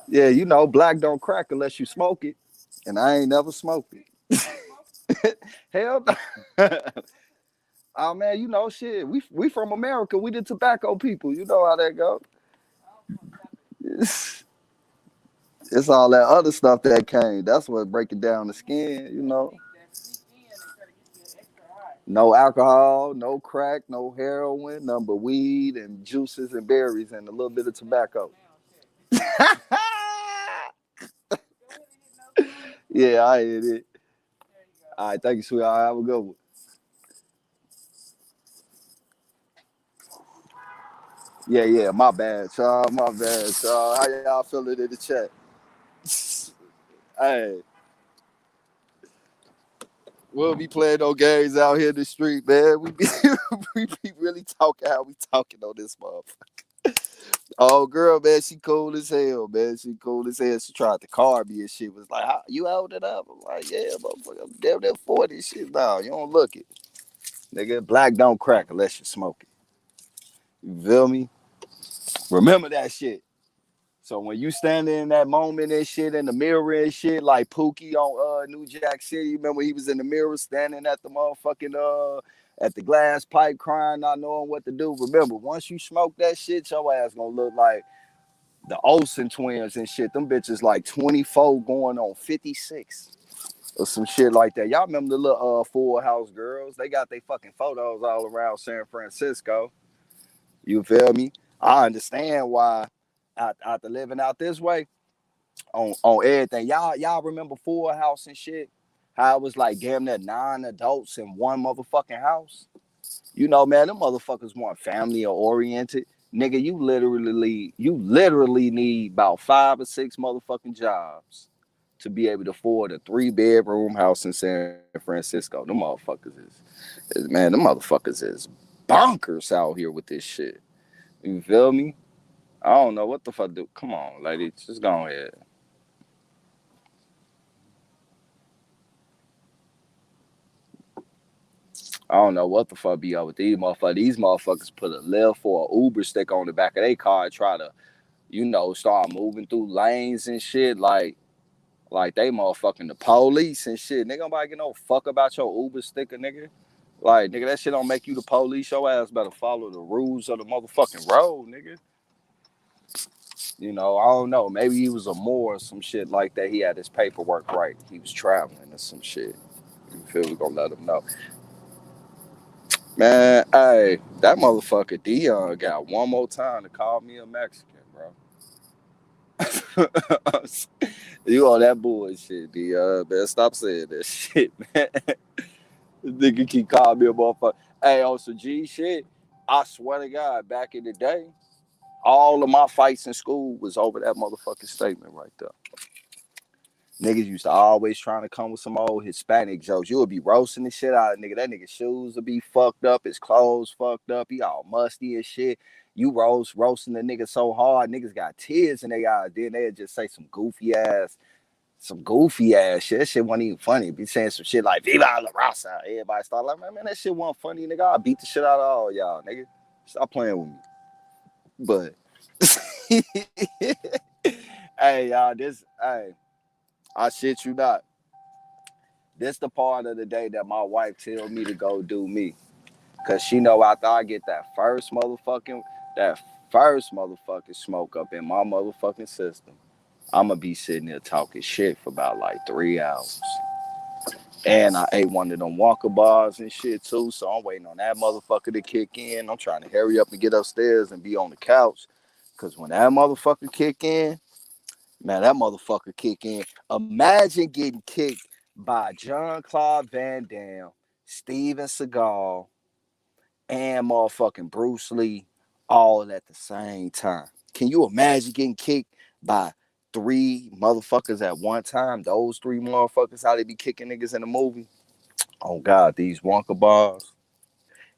Yeah, you know, black don't crack unless you smoke it, and I ain't never smoked it. Hell no. Oh man, you know shit. We from America. We the tobacco people. You know how that go. It's all that other stuff that came. That's what breaking down the skin. You know. No alcohol, no crack, no heroin, nothing but weed and juices and berries and a little bit of tobacco. Yeah, I hit it. All right, thank you, sweetheart. Have a good one. Yeah, my bad, y'all. My bad, y'all. How y'all feeling in the chat? Hey, we'll be playing no games out here in the street, man. We be really talking how we talking on this motherfucker. Oh, girl, man, she cool as hell, man. She cool as hell. She tried to car me and shit. Was like, how, you out it up? I'm like, yeah, motherfucker. I'm damn near 40 shit now. You don't look it. Nigga, black don't crack unless you smoke it. You feel me? Remember that shit. So when you standing in that moment and shit in the mirror and shit, like Pookie on New Jack City, remember he was in the mirror standing at the motherfucking at the glass pipe crying, not knowing what to do. Remember, once you smoke that shit, your ass gonna look like the Olsen twins and shit. Them bitches like 24 going on 56 or some shit like that. Y'all remember the little Full House girls? They got their fucking photos all around San Francisco. You feel me? I understand why after living out this way on everything. Y'all remember Full House and shit? How it was like damn near 9 adults in one motherfucking house? You know, man, them motherfuckers weren't family or oriented. Nigga, you literally need about 5 or 6 motherfucking jobs to be able to afford a 3-bedroom house in San Francisco. Them motherfuckers is bonkers out here with this shit. You feel me? I don't know what the fuck do. Come on, lady, just go ahead. I don't know what the fuck be up with these motherfuckers. These motherfuckers put a lift or an Uber sticker on the back of their car and try to, you know, start moving through lanes and shit like they motherfucking the police and shit. Nigga, nobody get no fuck about your Uber sticker, nigga. Like, nigga, that shit don't make you the police. Your ass better follow the rules of the motherfucking road, nigga. You know, I don't know. Maybe he was a Moor or some shit like that. He had his paperwork right. He was traveling or some shit. You feel we gonna let him know. Man, hey, that motherfucker Dion got one more time to call me a Mexican, bro. You on that bullshit, D. Man, stop saying that shit, man. Nigga keep calling me a motherfucker. Hey, on some G shit, I swear to God, back in the day, all of my fights in school was over that motherfucking statement right there. Niggas used to always trying to come with some old Hispanic jokes. You would be roasting the shit out of nigga. That nigga's shoes would be fucked up, his clothes fucked up, he all musty and shit. You roasting the nigga so hard, niggas got tears in their eyes. Then they'd just say some goofy ass shit. That shit wasn't even funny. Be saying some shit like Viva la Raza. Everybody start like, man, that shit wasn't funny, nigga. I'll beat the shit out of all y'all, nigga. Stop playing with me. But hey, y'all, I shit you not. This the part of the day that my wife tell me to go do me. Cause she know after I get that first motherfucking smoke up in my motherfucking system, I'ma be sitting there talking shit for about like 3 hours. And I ate one of them Wonka bars and shit too, so I'm waiting on that motherfucker to kick in. I'm trying to hurry up and get upstairs and be on the couch. Cause when that motherfucker kick in, man, that motherfucker kick in. Imagine getting kicked by Jean-Claude Van Damme, Steven Seagal, and motherfucking Bruce Lee all at the same time. Can you imagine getting kicked by 3 motherfuckers at one time? Those 3 motherfuckers, how they be kicking niggas in the movie? Oh God, these Wonka bars.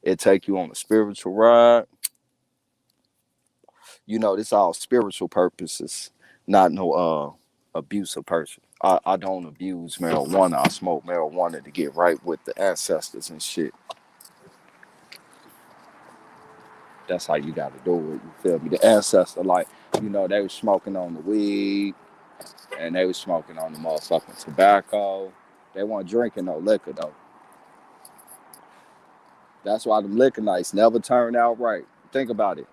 It take you on a spiritual ride. You know, this all spiritual purposes, not no abusive person. I don't abuse marijuana. I smoke marijuana to get right with the ancestors and shit. That's how you gotta do it. You feel me? The ancestor, like, you know, they was smoking on the weed and they was smoking on the motherfucking tobacco. They weren't drinking no liquor though. That's why them liquor nights never turn out right. Think about it.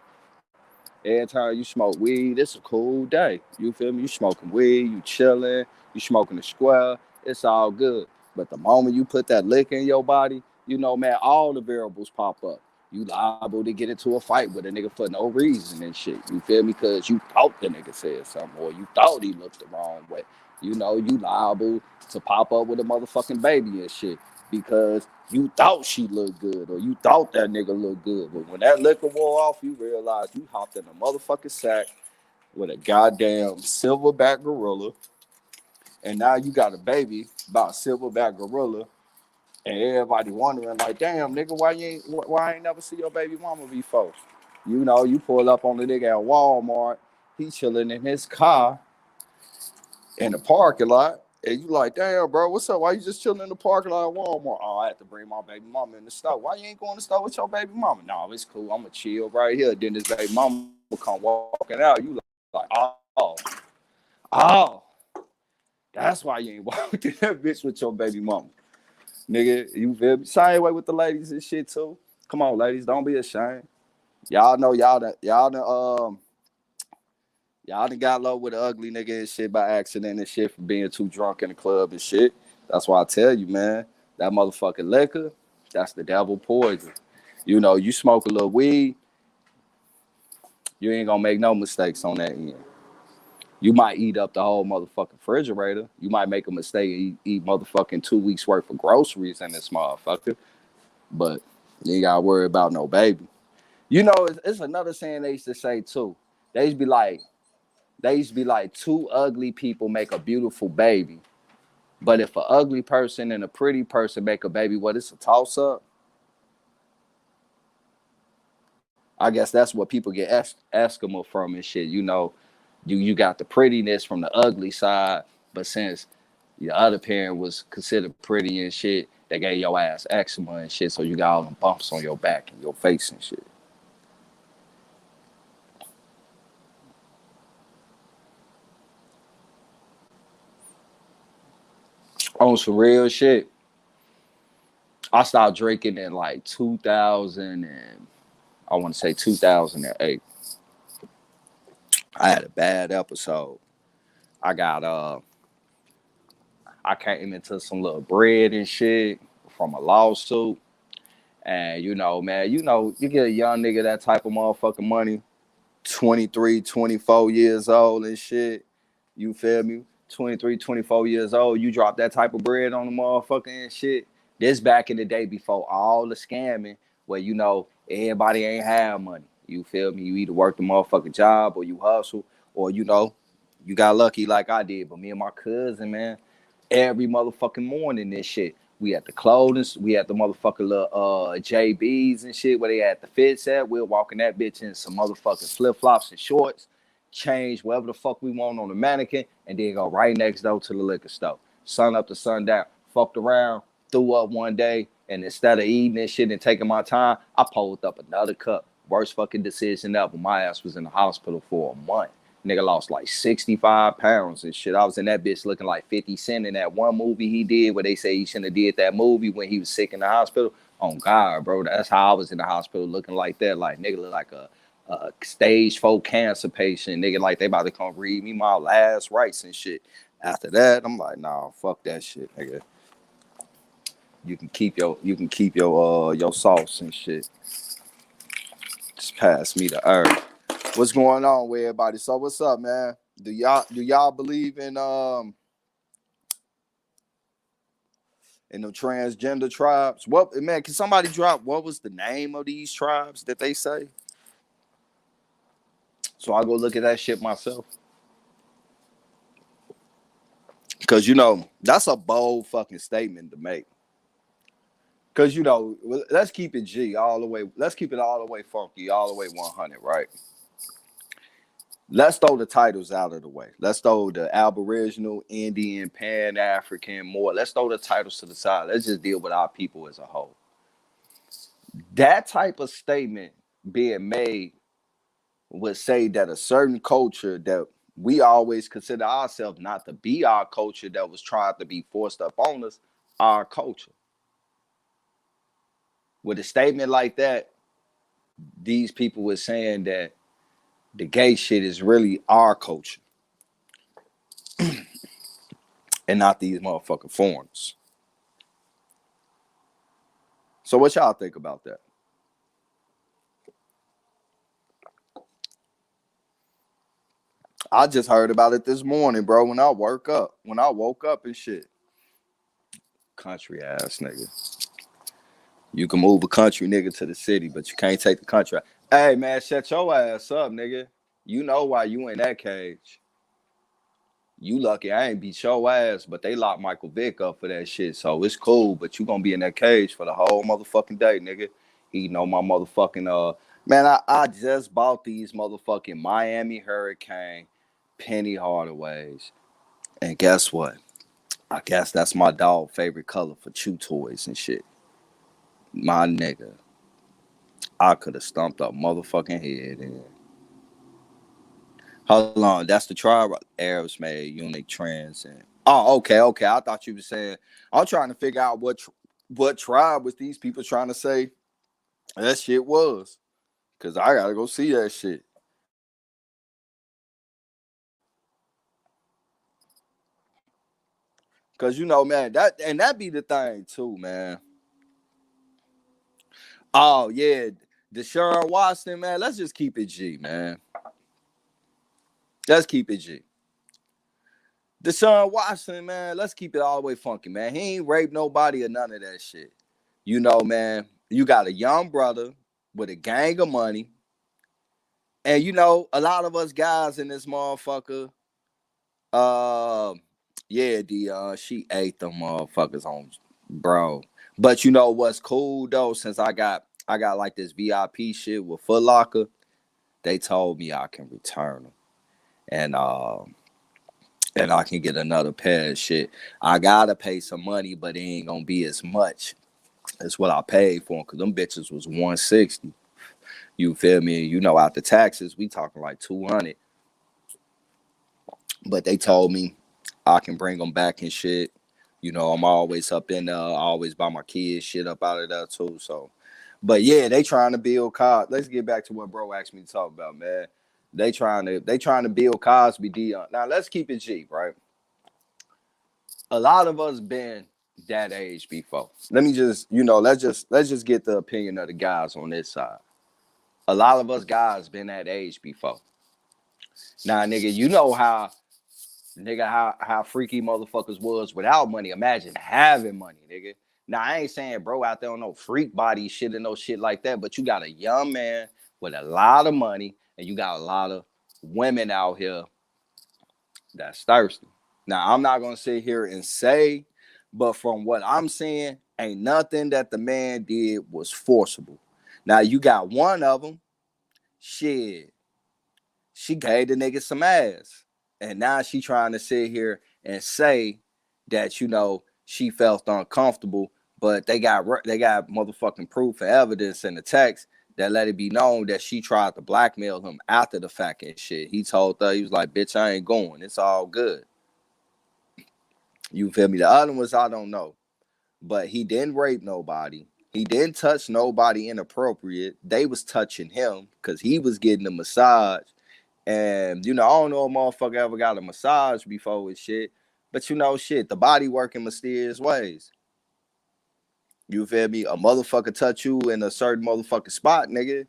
Every time you smoke weed, it's a cool day. You feel me? You smoking weed, you chilling, you smoking a square, it's all good. But the moment you put that liquor in your body, you know, man, all the variables pop up. You liable to get into a fight with a nigga for no reason and shit. You feel me? Because you thought the nigga said something or you thought he looked the wrong way. You know, you liable to pop up with a motherfucking baby and shit because you thought she looked good or you thought that nigga looked good. But when that liquor wore off, you realize you hopped in a motherfucking sack with a goddamn silverback gorilla. And now you got a baby by a silverback gorilla. And everybody wondering like, damn, nigga, why I ain't never see your baby mama before? You know, you pull up on the nigga at Walmart. He chilling in his car in the parking lot. And you like, damn, bro, what's up? Why you just chilling in the parking lot at Walmart? Oh, I had to bring my baby mama in the store. Why you ain't going to the store with your baby mama? No, it's cool. I'm going to chill right here. Then this baby mama will come walking out. You like, oh, that's why you ain't walking to that bitch with your baby mama. Nigga, you feel me? Same way with the ladies and shit, too. Come on, ladies, don't be ashamed. Y'all know y'all done got low with an ugly nigga and shit by accident and shit for being too drunk in the club and shit. That's why I tell you, man, that motherfucking liquor, that's the devil poison. You know, you smoke a little weed, you ain't gonna make no mistakes on that end. You might eat up the whole motherfucking refrigerator. You might make a mistake and eat motherfucking 2 weeks worth of groceries in this motherfucker. But you ain't gotta worry about no baby. You know, it's another saying they used to say too. They used to be like 2 ugly people make a beautiful baby. But if an ugly person and a pretty person make a baby, what, it's a toss-up? I guess that's what people get Eskimo from and shit. You know, you got the prettiness from the ugly side, but since your other parent was considered pretty and shit, they gave your ass eczema and shit, so you got all them bumps on your back and your face and shit. On some real shit, I stopped drinking in like 2008. I had a bad episode. I came into some little bread and shit from a lawsuit. And you know, man, you get a young nigga that type of motherfucking money, 23, 24 years old and shit. You feel me? 23, 24 years old, you drop that type of bread on the motherfucking shit. This back in the day before all the scamming, where you know everybody ain't have money. You feel me? You either work the motherfucking job or you hustle, or you know, you got lucky like I did. But me and my cousin, man, every motherfucking morning this shit. We had the clothing, we had the motherfucking little JBs and shit where they had the fits at. We're walking that bitch in some motherfucking flip-flops and shorts, change whatever the fuck we want on the mannequin, and then go right next door to the liquor store. Sun up to sundown. Fucked around, threw up one day, and instead of eating this shit and taking my time, I pulled up another cup. Worst fucking decision ever. My ass was in the hospital for a month. Nigga lost like 65 pounds and shit. I was in that bitch looking like 50 Cent in that one movie he did where they say he shouldn't have did that movie when he was sick in the hospital. Oh God, bro, that's how I was in the hospital looking like that. Like nigga look like a stage 4 cancer patient. Nigga like they about to come read me my last rites and shit. After that, I'm like, nah, fuck that shit, nigga. You can keep your sauce and shit. Just pass me the herb. What's going on with everybody? So what's up, man? Do y'all believe in the transgender tribes? What, man, can somebody drop what was the name of these tribes that they say? So I'll go look at that shit myself. Cause you know, that's a bold fucking statement to make. Cause you know, let's keep it G all the way. Let's keep it all the way funky, all the way 100, right? Let's throw the titles out of the way. Let's throw the Aboriginal, Indian, Pan-African, more. Let's throw the titles to the side. Let's just deal with our people as a whole. That type of statement being made would say that a certain culture that we always consider ourselves not to be our culture that was trying to be forced up on us, our culture. With a statement like that, these people were saying that the gay shit is really our culture and not these motherfucking foreigners. So what y'all think about that? I just heard about it this morning, bro, when I woke up and shit. Country ass nigga. You can move a country nigga to the city, but you can't take the country. Hey, man, shut your ass up, nigga. You know why you in that cage. You lucky I ain't beat your ass, but they locked Michael Vick up for that shit, so it's cool, but you gonna be in that cage for the whole motherfucking day, nigga. Eating on my motherfucking, man, I just bought these motherfucking Miami Hurricane Penny Hardaways, and guess what? I guess that's my dog favorite color for chew toys and shit. My nigga, I could have stumped up motherfucking head in. Hold on, that's the tribe Arabs made unique trends and okay. I thought you were saying I'm trying to figure out what tribe was these people trying to say that shit was, cause I gotta go see that shit. Cause you know, man, that be the thing too, man. Oh yeah, Deshaun Watson, man. Let's just keep it G, man. Let's keep it G. Deshaun Watson, man, let's keep it all the way funky, man. He ain't raped nobody or none of that shit. You know, man, you got a young brother with a gang of money. And, you know, a lot of us guys in this motherfucker, she ate them motherfuckers on, bro. But you know what's cool, though, since I got like this VIP shit with Foot Locker, they told me I can return them. And I can get another pair of shit. I gotta pay some money, but it ain't gonna be as much as what I paid for them, because them bitches was $160. You feel me? You know, after taxes, we talking like $200. But they told me I can bring them back and shit. You know, I'm always up in there. I always buy my kids shit up out of there too. So, but yeah, they trying to build Cosby. Let's get back to what bro asked me to talk about, man. They trying to build Cosby Dion. Now let's keep it G, right? A lot of us been that age before. Let me just, let's just get the opinion of the guys on this side. A lot of us guys been that age before. Now, nigga, you know how nigga, how freaky motherfuckers was without money. Imagine having money, nigga. Now, I ain't saying bro out there on no freak body shit and no shit like that, but you got a young man with a lot of money and you got a lot of women out here that's thirsty. Now, I'm not going to sit here and say, but from what I'm seeing, ain't nothing that the man did was forcible. Now, you got one of them, shit, she gave the nigga some ass. And now she trying to sit here and say that, you know, she felt uncomfortable, but they got motherfucking proof and evidence in the text that let it be known that she tried to blackmail him after the fact and shit. He told her, he was like, bitch, I ain't going. It's all good. You feel me? The other ones, I don't know. But he didn't rape nobody. He didn't touch nobody inappropriate. They was touching him because he was getting a massage. And, you know, I don't know if a motherfucker ever got a massage before and shit. But, you know, shit, the body work in mysterious ways. You feel me? A motherfucker touch you in a certain motherfucking spot, nigga,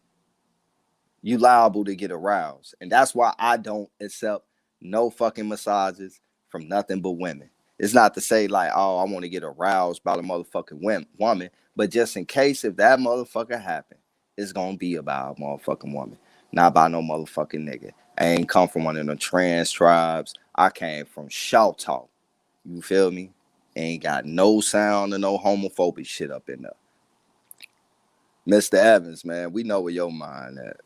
you liable to get aroused. And that's why I don't accept no fucking massages from nothing but women. It's not to say like, oh, I want to get aroused by the motherfucking woman. But just in case if that motherfucker happen, it's going to be about a motherfucking woman. Not by no motherfucking nigga. I ain't come from one of them trans tribes. I came from Choctaw. You feel me? Ain't got no sound or no homophobic shit up in there. Mr. Evans, man, we know where your mind at.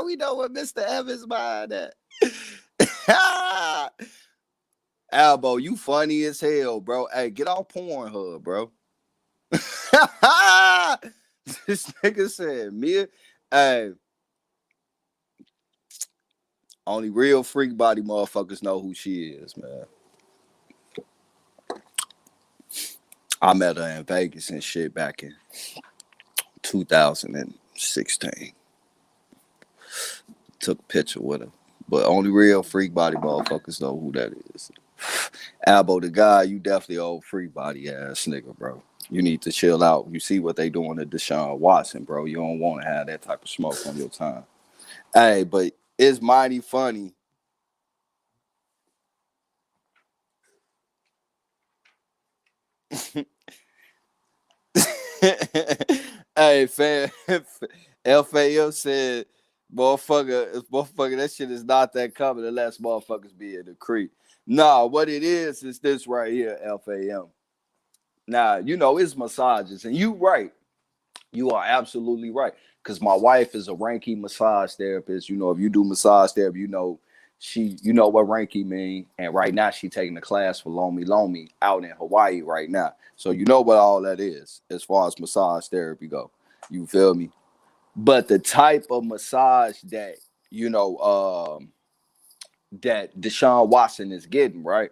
We know where Mr. Evans' mind at. Albo, you funny as hell, bro. Hey, get off Pornhub, bro. This nigga said, Mia, hey, only real freak body motherfuckers know who she is, man. I met her in Vegas and shit back in 2016. Took a picture with her. But only real freak body motherfuckers know who that is. Albo the guy, you definitely old freak body ass nigga, bro. You need to chill out. You see what they doing to Deshaun Watson, bro. You don't want to have that type of smoke on your time. Hey, but it's mighty funny. Hey, fam, FAO said, motherfucker, that shit is not that common unless motherfuckers be in the creek. Nah, what it is this right here, FAM. Now, you know, it's massages, and you right. You are absolutely right. Because my wife is a Reiki massage therapist. You know, if you do massage therapy, you know what Reiki mean. And right now she taking a class for Lomi Lomi out in Hawaii right now. So you know what all that is as far as massage therapy go. You feel me? But the type of massage that, you know, that Deshaun Watson is getting, right?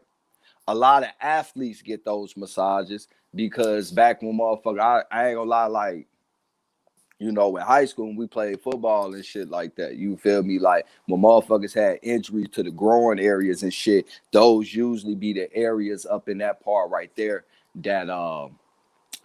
A lot of athletes get those massages because back when motherfucker, I ain't gonna lie, like, you know, in high school when we played football and shit like that, you feel me? Like when motherfuckers had injuries to the groin areas and shit, those usually be the areas up in that part right there that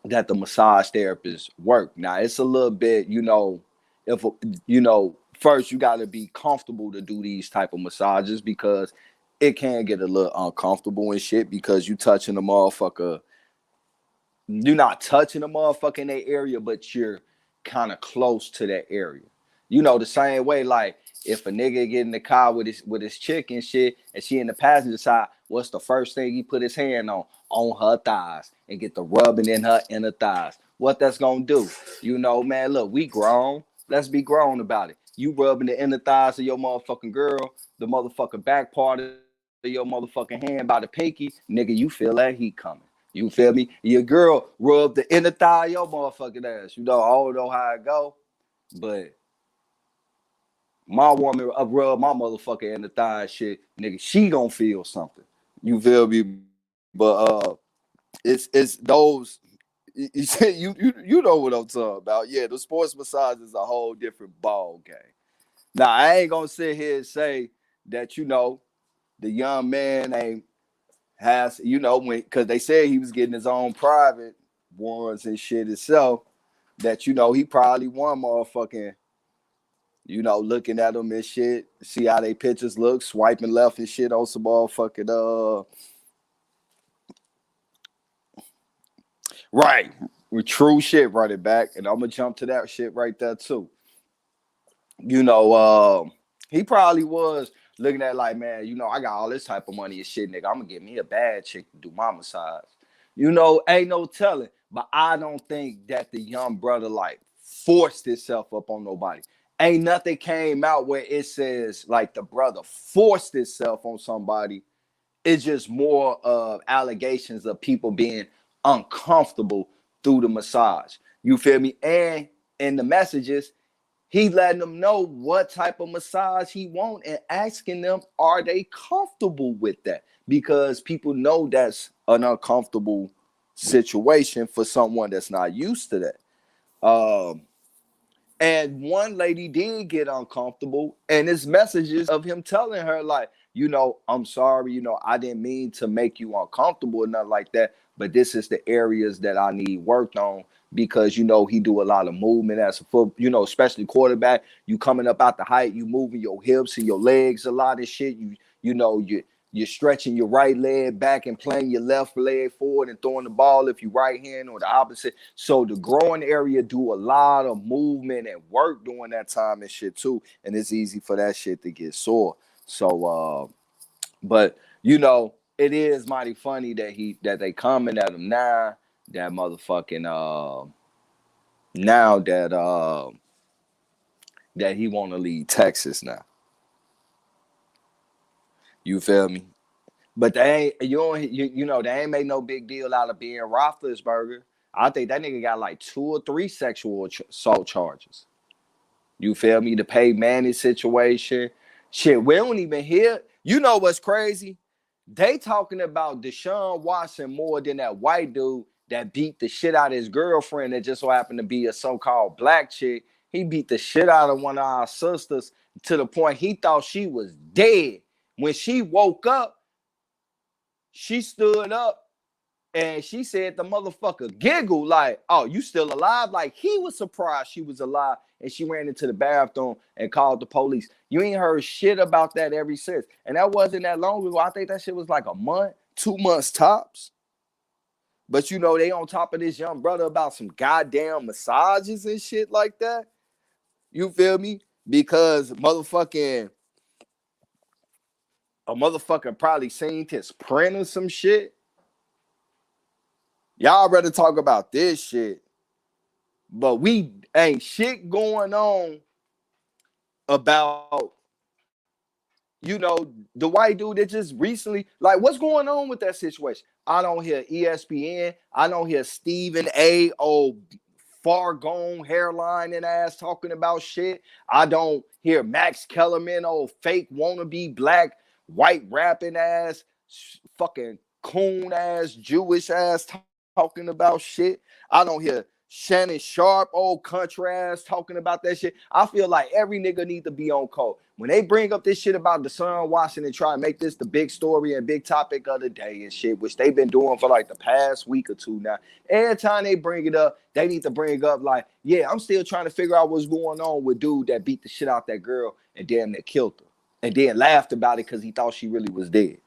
that the massage therapists work. Now it's a little bit, you know, if you know, first you got to be comfortable to do these type of massages because it can get a little uncomfortable and shit because you touching the motherfucker. You're not touching the motherfucker in that area, but you're kind of close to that area. You know, the same way, like if a nigga get in the car with his chick and shit, and she in the passenger side, what's the first thing he put his hand on her thighs and get the rubbing in her inner thighs? What that's gonna do? You know, man, look, we grown. Let's be grown about it. You rubbing the inner thighs of your motherfucking girl, the motherfucking back part of your motherfucking hand by the pinky, nigga, you feel that heat coming. You feel me? Your girl rub the inner thigh of your motherfucking ass. You know, I don't know how it go, but my woman rub my motherfucking inner thigh shit, nigga, she gonna feel something. You feel me? But it's those you know what I'm talking about. Yeah, the sports massage is a whole different ball game. Now I ain't gonna sit here and say that, you know, the young man ain't has, you know, when because they said he was getting his own private ones and shit himself, that, you know, he probably won motherfucking, You know, looking at them and shit, see how they pictures look, swiping left and shit on some motherfucking right, with true shit running back, and I'm gonna jump to that shit right there too. You know, he probably was looking at like, man, you know, I got all this type of money and shit, nigga. I'm gonna get me a bad chick to do my massage. You know, ain't no telling, but I don't think that the young brother like forced himself up on nobody. Ain't nothing came out where it says like the brother forced himself on somebody. It's just more of allegations of people being uncomfortable through the massage. You feel me? And in the messages, he letting them know what type of massage he want and asking them, are they comfortable with that? Because people know that's an uncomfortable situation for someone that's not used to that. And one lady did get uncomfortable, and it's messages of him telling her, like, you know, I'm sorry, you know, I didn't mean to make you uncomfortable or nothing like that, but this is the areas that I need worked on because, you know, he do a lot of movement as a foot, you know, especially quarterback. You coming up out the height, you moving your hips and your legs a lot of shit. You're stretching your right leg back and playing your left leg forward and throwing the ball if you right hand or the opposite. So the growing area do a lot of movement and work during that time and shit too. And it's easy for that shit to get sore. So, but you know, it is mighty funny that they coming at him now. That motherfucking now that he want to leave Texas now. You feel me? But they ain't you know they ain't make no big deal out of being Roethlisberger. I think that nigga got like 2 or 3 sexual assault charges. You feel me? The Peyton Manning situation. Shit, we don't even hear. You know what's crazy? They talking about Deshaun Watson more than that white dude that beat the shit out of his girlfriend that just so happened to be a so-called black chick. He beat the shit out of one of our sisters to the point he thought she was dead. When she woke up, she stood up and she said the motherfucker giggled like, oh, you still alive? Like he was surprised she was alive, and she ran into the bathroom and called the police. You ain't heard shit about that ever since. And that wasn't that long ago. I think that shit was like a month, 2 months tops. But you know, they on top of this young brother about some goddamn massages and shit like that. You feel me? Because a motherfucker probably seen his print or some shit. Y'all rather talk about this shit, but we ain't shit going on about, you know, the white dude that just recently, like, what's going on with that situation? I don't hear ESPN. I don't hear Stephen A. Far gone hairline and ass talking about shit. I don't hear Max Kellerman, fake wannabe black white rapping ass, fucking coon ass Jewish ass talking about shit. I don't hear Shannon Sharp, old country ass talking about that shit. I feel like every nigga need to be on code. When they bring up this shit about Deshaun Watson and try to make this the big story and big topic of the day and shit, which they've been doing for like the past week or two now, every time they bring it up, they need to bring up like, yeah, I'm still trying to figure out what's going on with dude that beat the shit out that girl and damn near killed her. And then laughed about it because he thought she really was dead.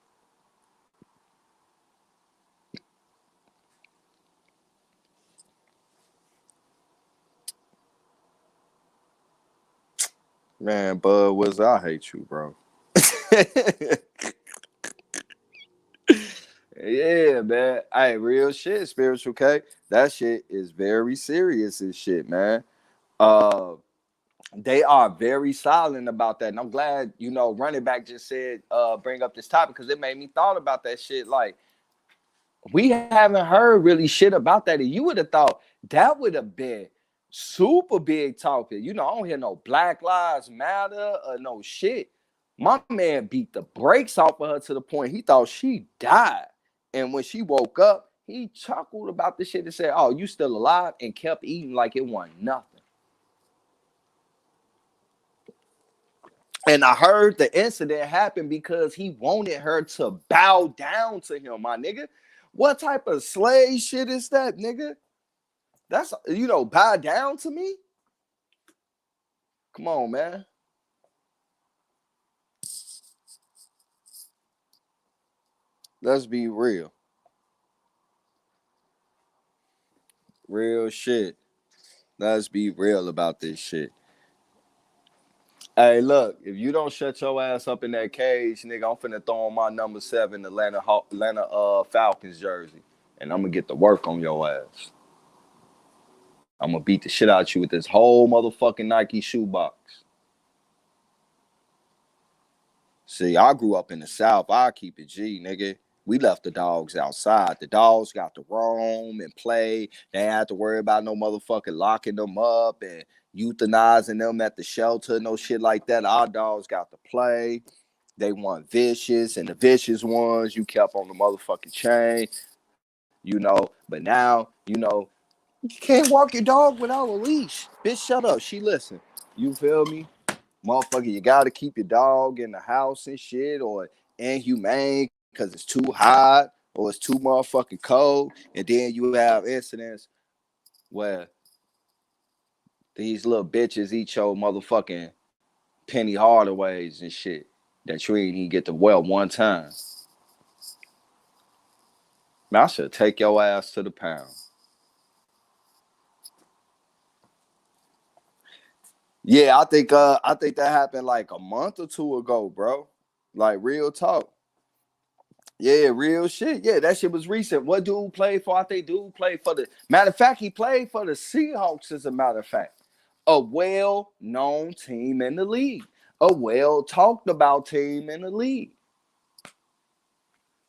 Man, Bud Wizard, I hate you, bro. Yeah, man. Hey, real shit, Spiritual K. That shit is very serious and shit, man. They are very silent about that. And I'm glad, you know, running back just said bring up this topic because it made me thought about that shit. Like, we haven't heard really shit about that. And you would have thought that would have been super big talking. You know, I don't hear no Black Lives Matter or no shit. My man beat the brakes off of her to the point he thought she died. And when she woke up, he chuckled about the shit and said, oh, you still alive? And kept eating like it wasn't nothing. And I heard the incident happen because he wanted her to bow down to him, my nigga. What type of slave shit is that, nigga? That's, you know, bow down to me? Come on, man. Let's be real. Real shit. Let's be real about this shit. Hey, look, if you don't shut your ass up in that cage, nigga, I'm finna throw on my number 7 Atlanta Falcons jersey, and I'm gonna get to work on your ass. I'm gonna beat the shit out of you with this whole motherfucking Nike shoebox. See, I grew up in the South. I keep it G, nigga. We left the dogs outside. The dogs got to roam and play. They ain't had to worry about no motherfucking locking them up and euthanizing them at the shelter, no shit like that. Our dogs got to play. They want vicious, and the vicious ones you kept on the motherfucking chain, you know. But now, you know, you can't walk your dog without a leash. Bitch, shut up. She listen. You feel me? Motherfucker, you gotta keep your dog in the house and shit, or inhumane because it's too hot or it's too motherfucking cold. And then you have incidents where these little bitches eat your motherfucking Penny Hardaways and shit that you ain't even get to welt one time. Man, I should take your ass to the pound. Yeah, I think that happened like a month or two ago, bro. Like real talk. Yeah, real shit. Yeah, that shit was recent. What dude played for? I think dude played for the. Matter of fact, he played for the Seahawks, as a matter of fact. A well-known team in the league. A well-talked-about team in the league.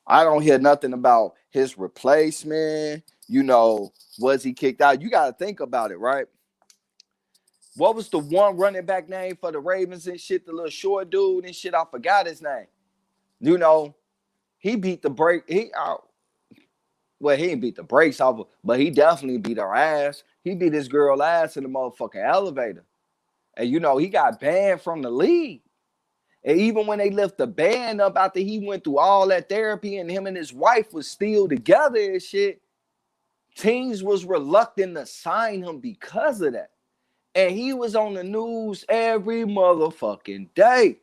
I don't hear nothing about his replacement. You know, was he kicked out? You got to think about it, right? What was the one running back name for the Ravens and shit? The little short dude and shit. I forgot his name. You know, he beat the break. Well, he didn't beat the brakes off of, but he definitely beat her ass. He beat his girl ass in the motherfucking elevator. And, you know, he got banned from the league. And even when they left the ban up after he went through all that therapy and him and his wife was still together and shit, teams was reluctant to sign him because of that. And he was on the news every motherfucking day.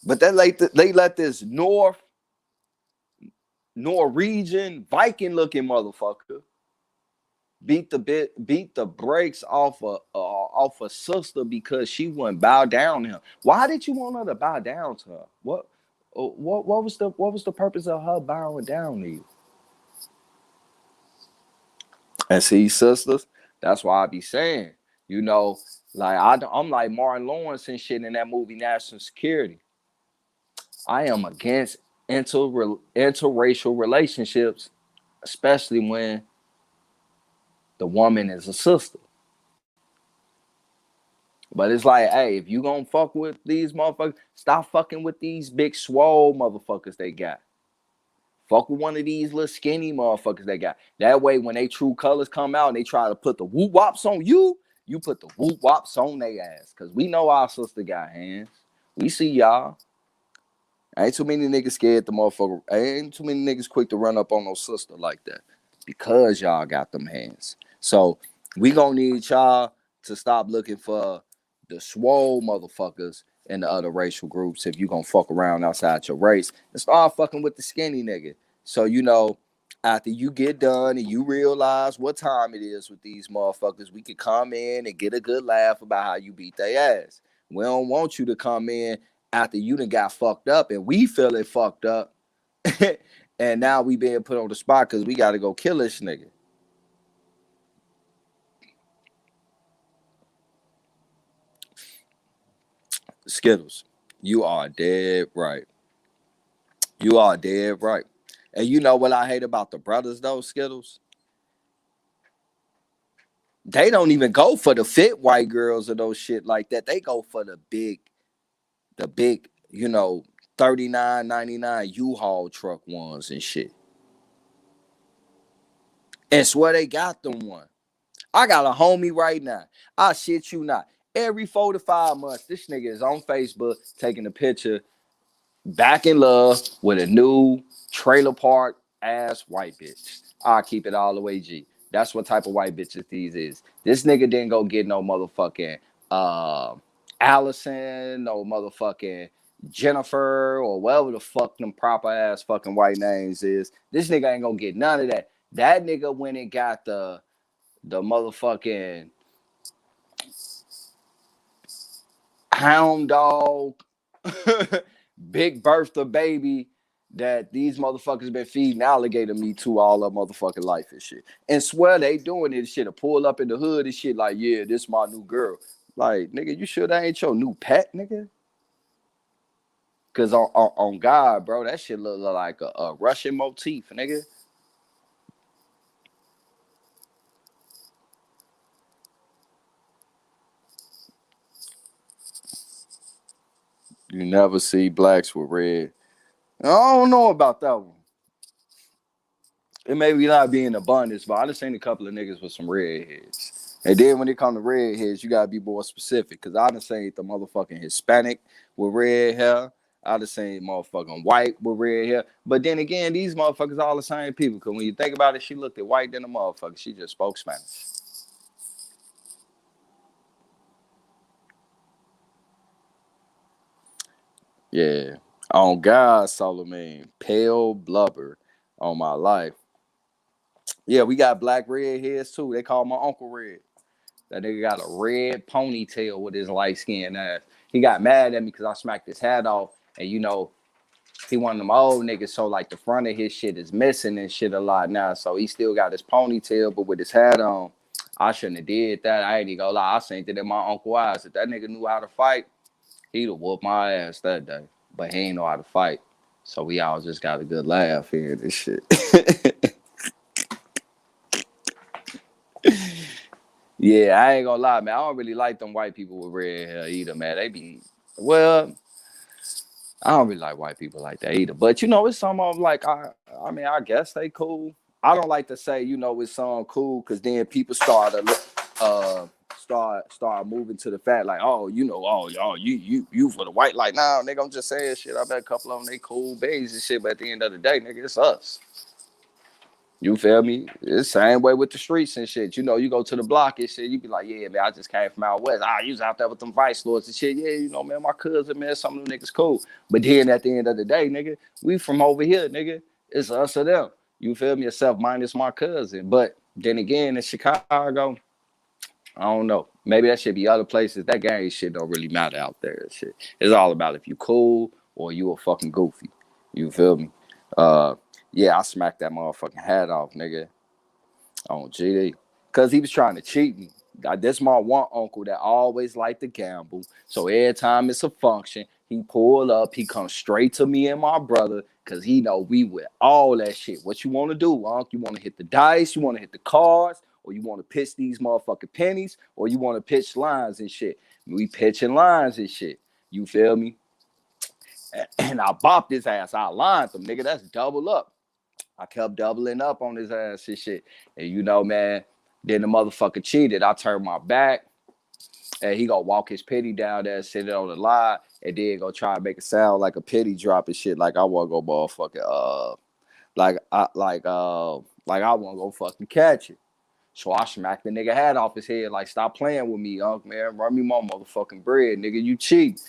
But they let this Norwegian Viking looking motherfucker beat the brakes off a sister because she wouldn't bow down to him. Why did you want her to bow down to her? What was the purpose of her bowing down to you? And see, sisters, that's why I be saying, you know, like I'm like Martin Lawrence and shit in that movie National Security. I am against interracial relationships, especially when the woman is a sister. But it's like, hey, if you gonna fuck with these motherfuckers, stop fucking with these big swole motherfuckers they got. Fuck with one of these little skinny motherfuckers they got. That way, when they true colors come out and they try to put the whoop wops on you, you put the whoop wops on their ass. Cause we know our sister got hands. We see y'all. Ain't too many niggas scared the motherfucker. Ain't too many niggas quick to run up on no sister like that. Because y'all got them hands. So we gonna need y'all to stop looking for the swole motherfuckers in the other racial groups if you gonna fuck around outside your race and start fucking with the skinny nigga. So, you know, after you get done and you realize what time it is with these motherfuckers, we could come in and get a good laugh about how you beat their ass. We don't want you to come in after you done got fucked up and we feeling fucked up and now we being put on the spot because we got to go kill this nigga. Skittles, you are dead right. You are dead right. And you know what I hate about the brothers though, Skittles? They don't even go for the fit white girls or those shit like that. They go for the big, you know, $39.99 U-Haul truck ones and shit. And swear they got them one. I got a homie right now. I shit you not. Every 4 to 5 months, this nigga is on Facebook taking a picture back in love with a new trailer park ass white bitch. I'll keep it all the way G. That's what type of white bitches these is. This nigga didn't go get no motherfucking Allison, no motherfucking Jennifer or whatever the fuck them proper ass fucking white names is. This nigga ain't gonna get none of that. That nigga went and got the motherfucking hound dog, big Bertha baby that these motherfuckers been feeding alligator meat to all their motherfucking life and shit. And swear they doing this shit to pull up in the hood and shit like, yeah, this my new girl. Like, nigga, you sure that ain't your new pet, nigga? Cause on God, bro, that shit look like a Russian motif, nigga. You never see blacks with red. I don't know about that one. It may be not be in abundance, but I just seen a couple of niggas with some redheads. And then when it come to redheads, you gotta be more specific. Cause I done seen the motherfucking Hispanic with red hair. I done seen motherfucking white with red hair. But then again, these motherfuckers all the same people. Cause when you think about it, she looked at white than a motherfucker. She just spoke Spanish. Yeah. On God, Solomon, pale blubber on my life. Yeah, we got black redheads too. They call my Uncle Red. That nigga got a red ponytail with his light skin ass. He got mad at me because I smacked his hat off. And you know, he one of them old niggas, so like the front of his shit is missing and shit a lot now. So he still got his ponytail, but with his hat on. I shouldn't have did that. I ain't even gonna lie. I seen it in my uncle eyes. If that nigga knew how to fight, he'd have whooped my ass that day. But he ain't know how to fight. So we all just got a good laugh here and this shit. Yeah, I ain't gonna lie, man. I don't really like them white people with red hair either, man. They be, well, I don't really like white people like that either. But, you know, it's some of them like, I mean, I guess they cool. I don't like to say, you know, it's some cool because then people start moving to the fact like, oh, you know, oh, y'all, you for the white. Like, nah, nigga, I'm just saying shit. I bet a couple of them, they cool babies and shit. But at the end of the day, nigga, it's us. You feel me? It's the same way with the streets and shit. You know, you go to the block and shit, you be like, yeah, man, I just came from out west. You was out there with them vice lords and shit. Yeah, you know, man, my cousin, man, some of them niggas cool. But then at the end of the day, nigga, we from over here, nigga. It's us or them. You feel me? Except minus my cousin. But then again, in Chicago, I don't know. Maybe that should be other places. That gang shit don't really matter out there and shit. It's all about if you cool or you a fucking goofy. You feel me? Yeah, I smacked that motherfucking hat off, nigga, on GD. Because he was trying to cheat me. That's my one uncle that always liked to gamble. So every time it's a function, he pull up, he comes straight to me and my brother, because he know we with all that shit. What you want to do, Unc? You want to hit the dice? You want to hit the cards? Or you want to pitch these motherfucking pennies? Or you want to pitch lines and shit? We pitching lines and shit. You feel me? And I bopped his ass. I lined him, nigga. That's double up. I kept doubling up on his ass and shit. And you know, man, then the motherfucker cheated. I turned my back. And he gonna walk his pity down there and sit it on the line. And then go try to make it sound like a pity drop and shit. Like I wanna go motherfucking like I wanna go fucking catch it. So I smacked the nigga hat off his head. Like, stop playing with me, Unc, man. Run me my motherfucking bread, nigga. You cheat.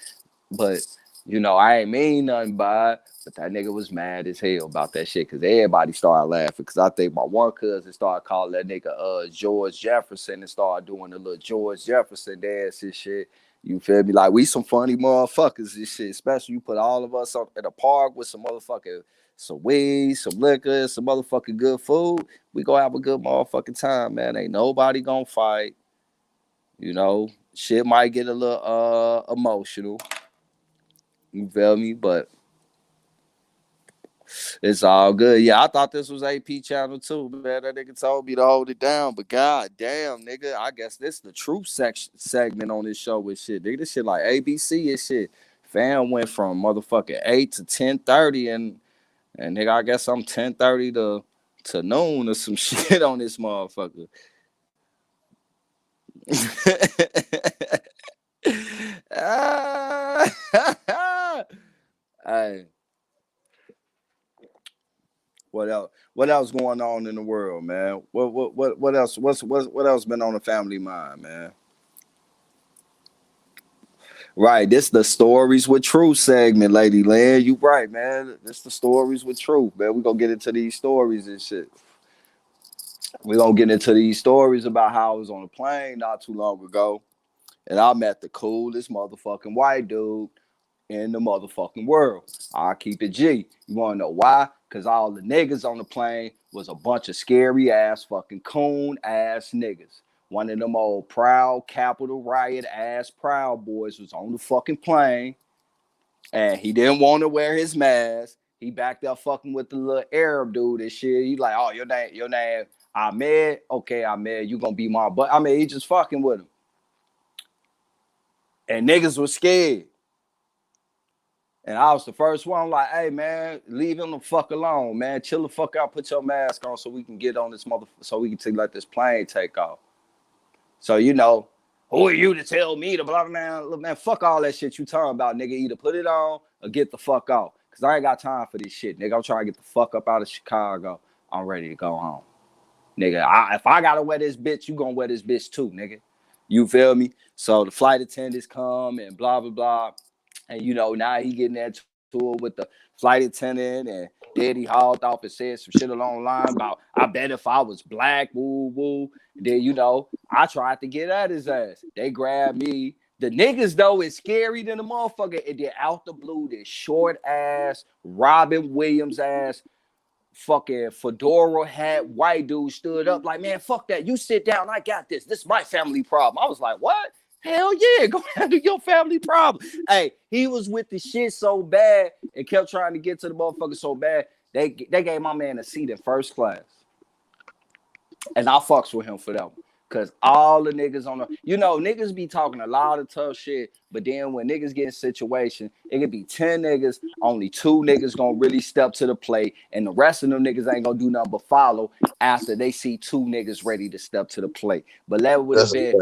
But you know, I ain't mean nothing by it, but that nigga was mad as hell about that shit because everybody started laughing because I think my one cousin started calling that nigga George Jefferson and started doing the little George Jefferson dance and shit. You feel me? Like, we some funny motherfuckers and shit, especially you put all of us up in a park with some motherfucking, some weed, some liquor, some motherfucking good food. We gonna have a good motherfucking time, man. Ain't nobody gonna fight. You know, shit might get a little emotional. You feel me? But it's all good. Yeah, I thought this was AP channel too, man. That nigga told me to hold it down. But god damn, nigga, I guess this is the truth segment on this show with shit. Nigga, this shit like ABC and shit. Fam went from motherfucking 8 to 10:30 and nigga, I guess I'm 10:30 to noon or some shit on this motherfucker. Hey. What else? What else going on in the world, man? What else? What else been on the family mind, man? Right, this the stories with truth segment, Lady Land. You right, man. This the stories with truth, man. We gonna get into these stories and shit. We gonna get into these stories about how I was on a plane not too long ago, and I met the coolest motherfucking white dude in the motherfucking world. I keep it G. You wanna know why? Cause all the niggas on the plane was a bunch of scary ass fucking coon ass niggas. One of them old proud Capitol riot ass Proud Boys was on the fucking plane, and he didn't want to wear his mask. He backed up fucking with the little Arab dude and shit. He like, oh, your name Ahmed? Okay, Ahmed, you gonna be my butt. I mean, he just fucking with him. And niggas was scared. And I was the first one, like, hey, man, leave him the fuck alone, man. Chill the fuck out, put your mask on so we can get on this so we can let this plane take off. So, you know, who are you to tell me to blah, man? Look, man, fuck all that shit you talking about, nigga. Either put it on or get the fuck off. Because I ain't got time for this shit, nigga. I'm trying to get the fuck up out of Chicago. I'm ready to go home. Nigga, if I got to wear this bitch, you going to wear this bitch too, nigga. You feel me? So the flight attendants come and blah, blah, blah. And, you know, now he getting that tour with the flight attendant, and then he hauled off and said some shit along the line about, I bet if I was black, woo, woo. And then, you know, I tried to get at his ass. They grabbed me. The niggas, though, is scary than the motherfucker. And then out the blue, this short ass, Robin Williams ass, fucking fedora hat white dude stood up like, man, fuck that. You sit down. I got this. This is my family problem. I was like, what? Hell yeah, go handle your family problem. Hey, he was with the shit so bad and kept trying to get to the motherfucker so bad, they gave my man a seat in first class. And I fucks with him for that one. Cause all the niggas on the, you know, niggas be talking a lot of tough shit, but then when niggas get in situation, it could be 10 niggas, only 2 niggas gonna really step to the plate, and the rest of them niggas ain't gonna do nothing but follow after they see 2 niggas ready to step to the plate. But that would have been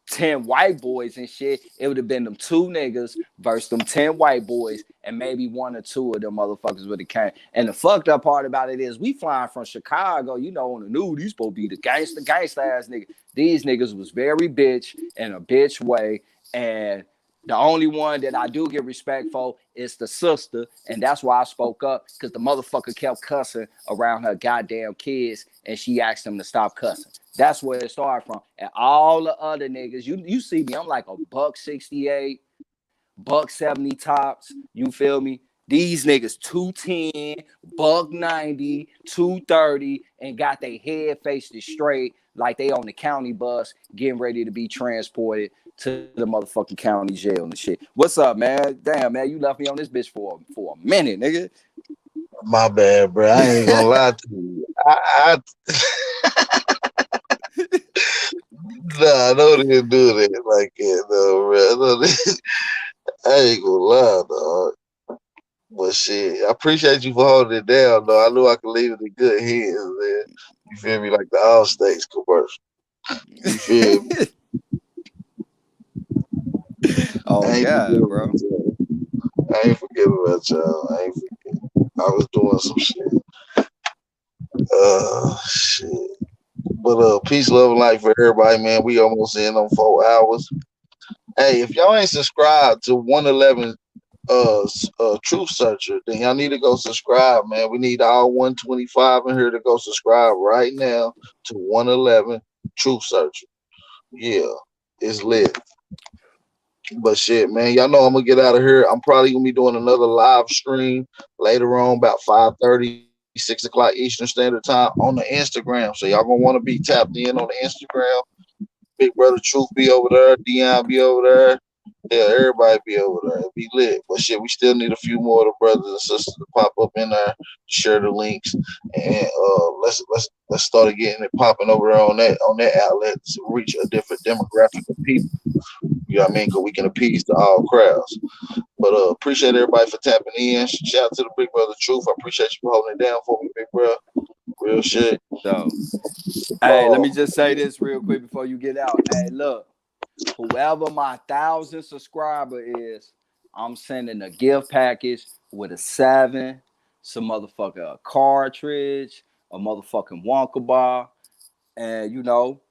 10 white boys and shit. It would have been them 2 niggas versus them 10 white boys, and maybe 1 or 2 of them motherfuckers would have came. And the fucked up part about it is we flying from Chicago, you know, on the news, these supposed to be the gangster ass nigga. These niggas was very bitch in a bitch way, and the only one that I do get respect for is the sister, and that's why I spoke up, because the motherfucker kept cussing around her goddamn kids, and she asked him to stop cussing. That's where it started from. And all the other niggas, you see me, I'm like a $168, $170 tops. You feel me? These niggas 210, $190, $230, and got their head faced straight like they on the county bus getting ready to be transported to the motherfucking county jail and shit. What's up, man? Damn, man, you left me on this bitch for a minute, nigga. My bad, bro. I ain't gonna lie to you. Nah, don't even do that like that, no, bro. I ain't gonna lie, dog. But shit, I appreciate you for holding it down, though. I knew I could leave it in good hands, man. You feel me? Like the All States commercial. You feel me? Oh, yeah, bro. I ain't forgetting about y'all. I ain't forgetting. I was doing some shit. Shit. But peace, love, and light for everybody, man. We almost in on 4 hours. Hey, if y'all ain't subscribed to 111 Truth Searcher, then y'all need to go subscribe, man. We need all 125 in here to go subscribe right now to 111 Truth Searcher. Yeah, it's lit. But shit, man, y'all know I'm gonna get out of here. I'm probably gonna be doing another live stream later on, about 5:30, 6 o'clock Eastern Standard Time on the Instagram. So y'all gonna want to be tapped in on the Instagram. Big Brother Truth be over there, Dion be over there. Yeah, everybody be over there. It'll be lit. But shit, we still need a few more of the brothers and sisters to pop up in there, share the links, and let's start getting it popping over there on that outlet to reach a different demographic of people. You know what I mean? Because we can appease to all crowds. But appreciate everybody for tapping in. Shout out to the Big Brother Truth. I appreciate you for holding it down for me, big bro. Real shit. So, hey, let me just say this real quick before you get out. Hey, look, whoever my 1,000 subscriber is, I'm sending a gift package with a 7, some motherfucker a cartridge, a motherfucking Wonka bar, and you know,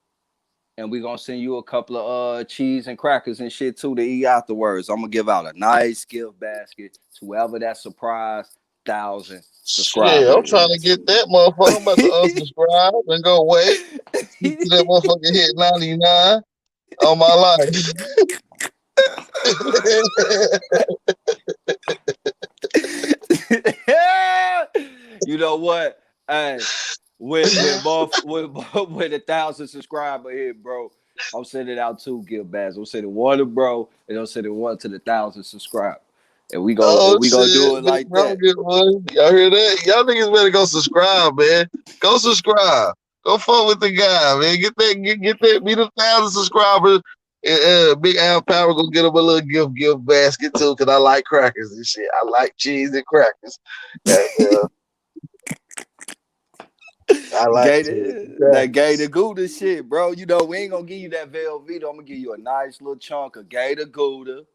and we're gonna send you a couple of cheese and crackers and shit too to eat afterwards. I'm gonna give out a nice gift basket to whoever that surprise 1,000 subscribers. Shit, I'm trying to get that motherfucker. I'm about to unsubscribe and go wait. That motherfucker hit 99 on my life. You know what? Hey, with 1,000 subscriber here, bro, I'm sending out 2 gift bags. I'm sending one to bro, and I'm sending one to the 1,000 subscriber. And we gonna do it like that. Y'all hear that? Y'all niggas better go subscribe, man. Go subscribe. Go fuck with the guy, man. Get that. Be the 1,000 subscribers. Big Al Power gonna get him a little gift basket too, cause I like crackers and shit. I like cheese and crackers. I like that Gator Gouda shit, bro. You know, we ain't gonna give you that Velveeta. I'm gonna give you a nice little chunk of Gator Gouda.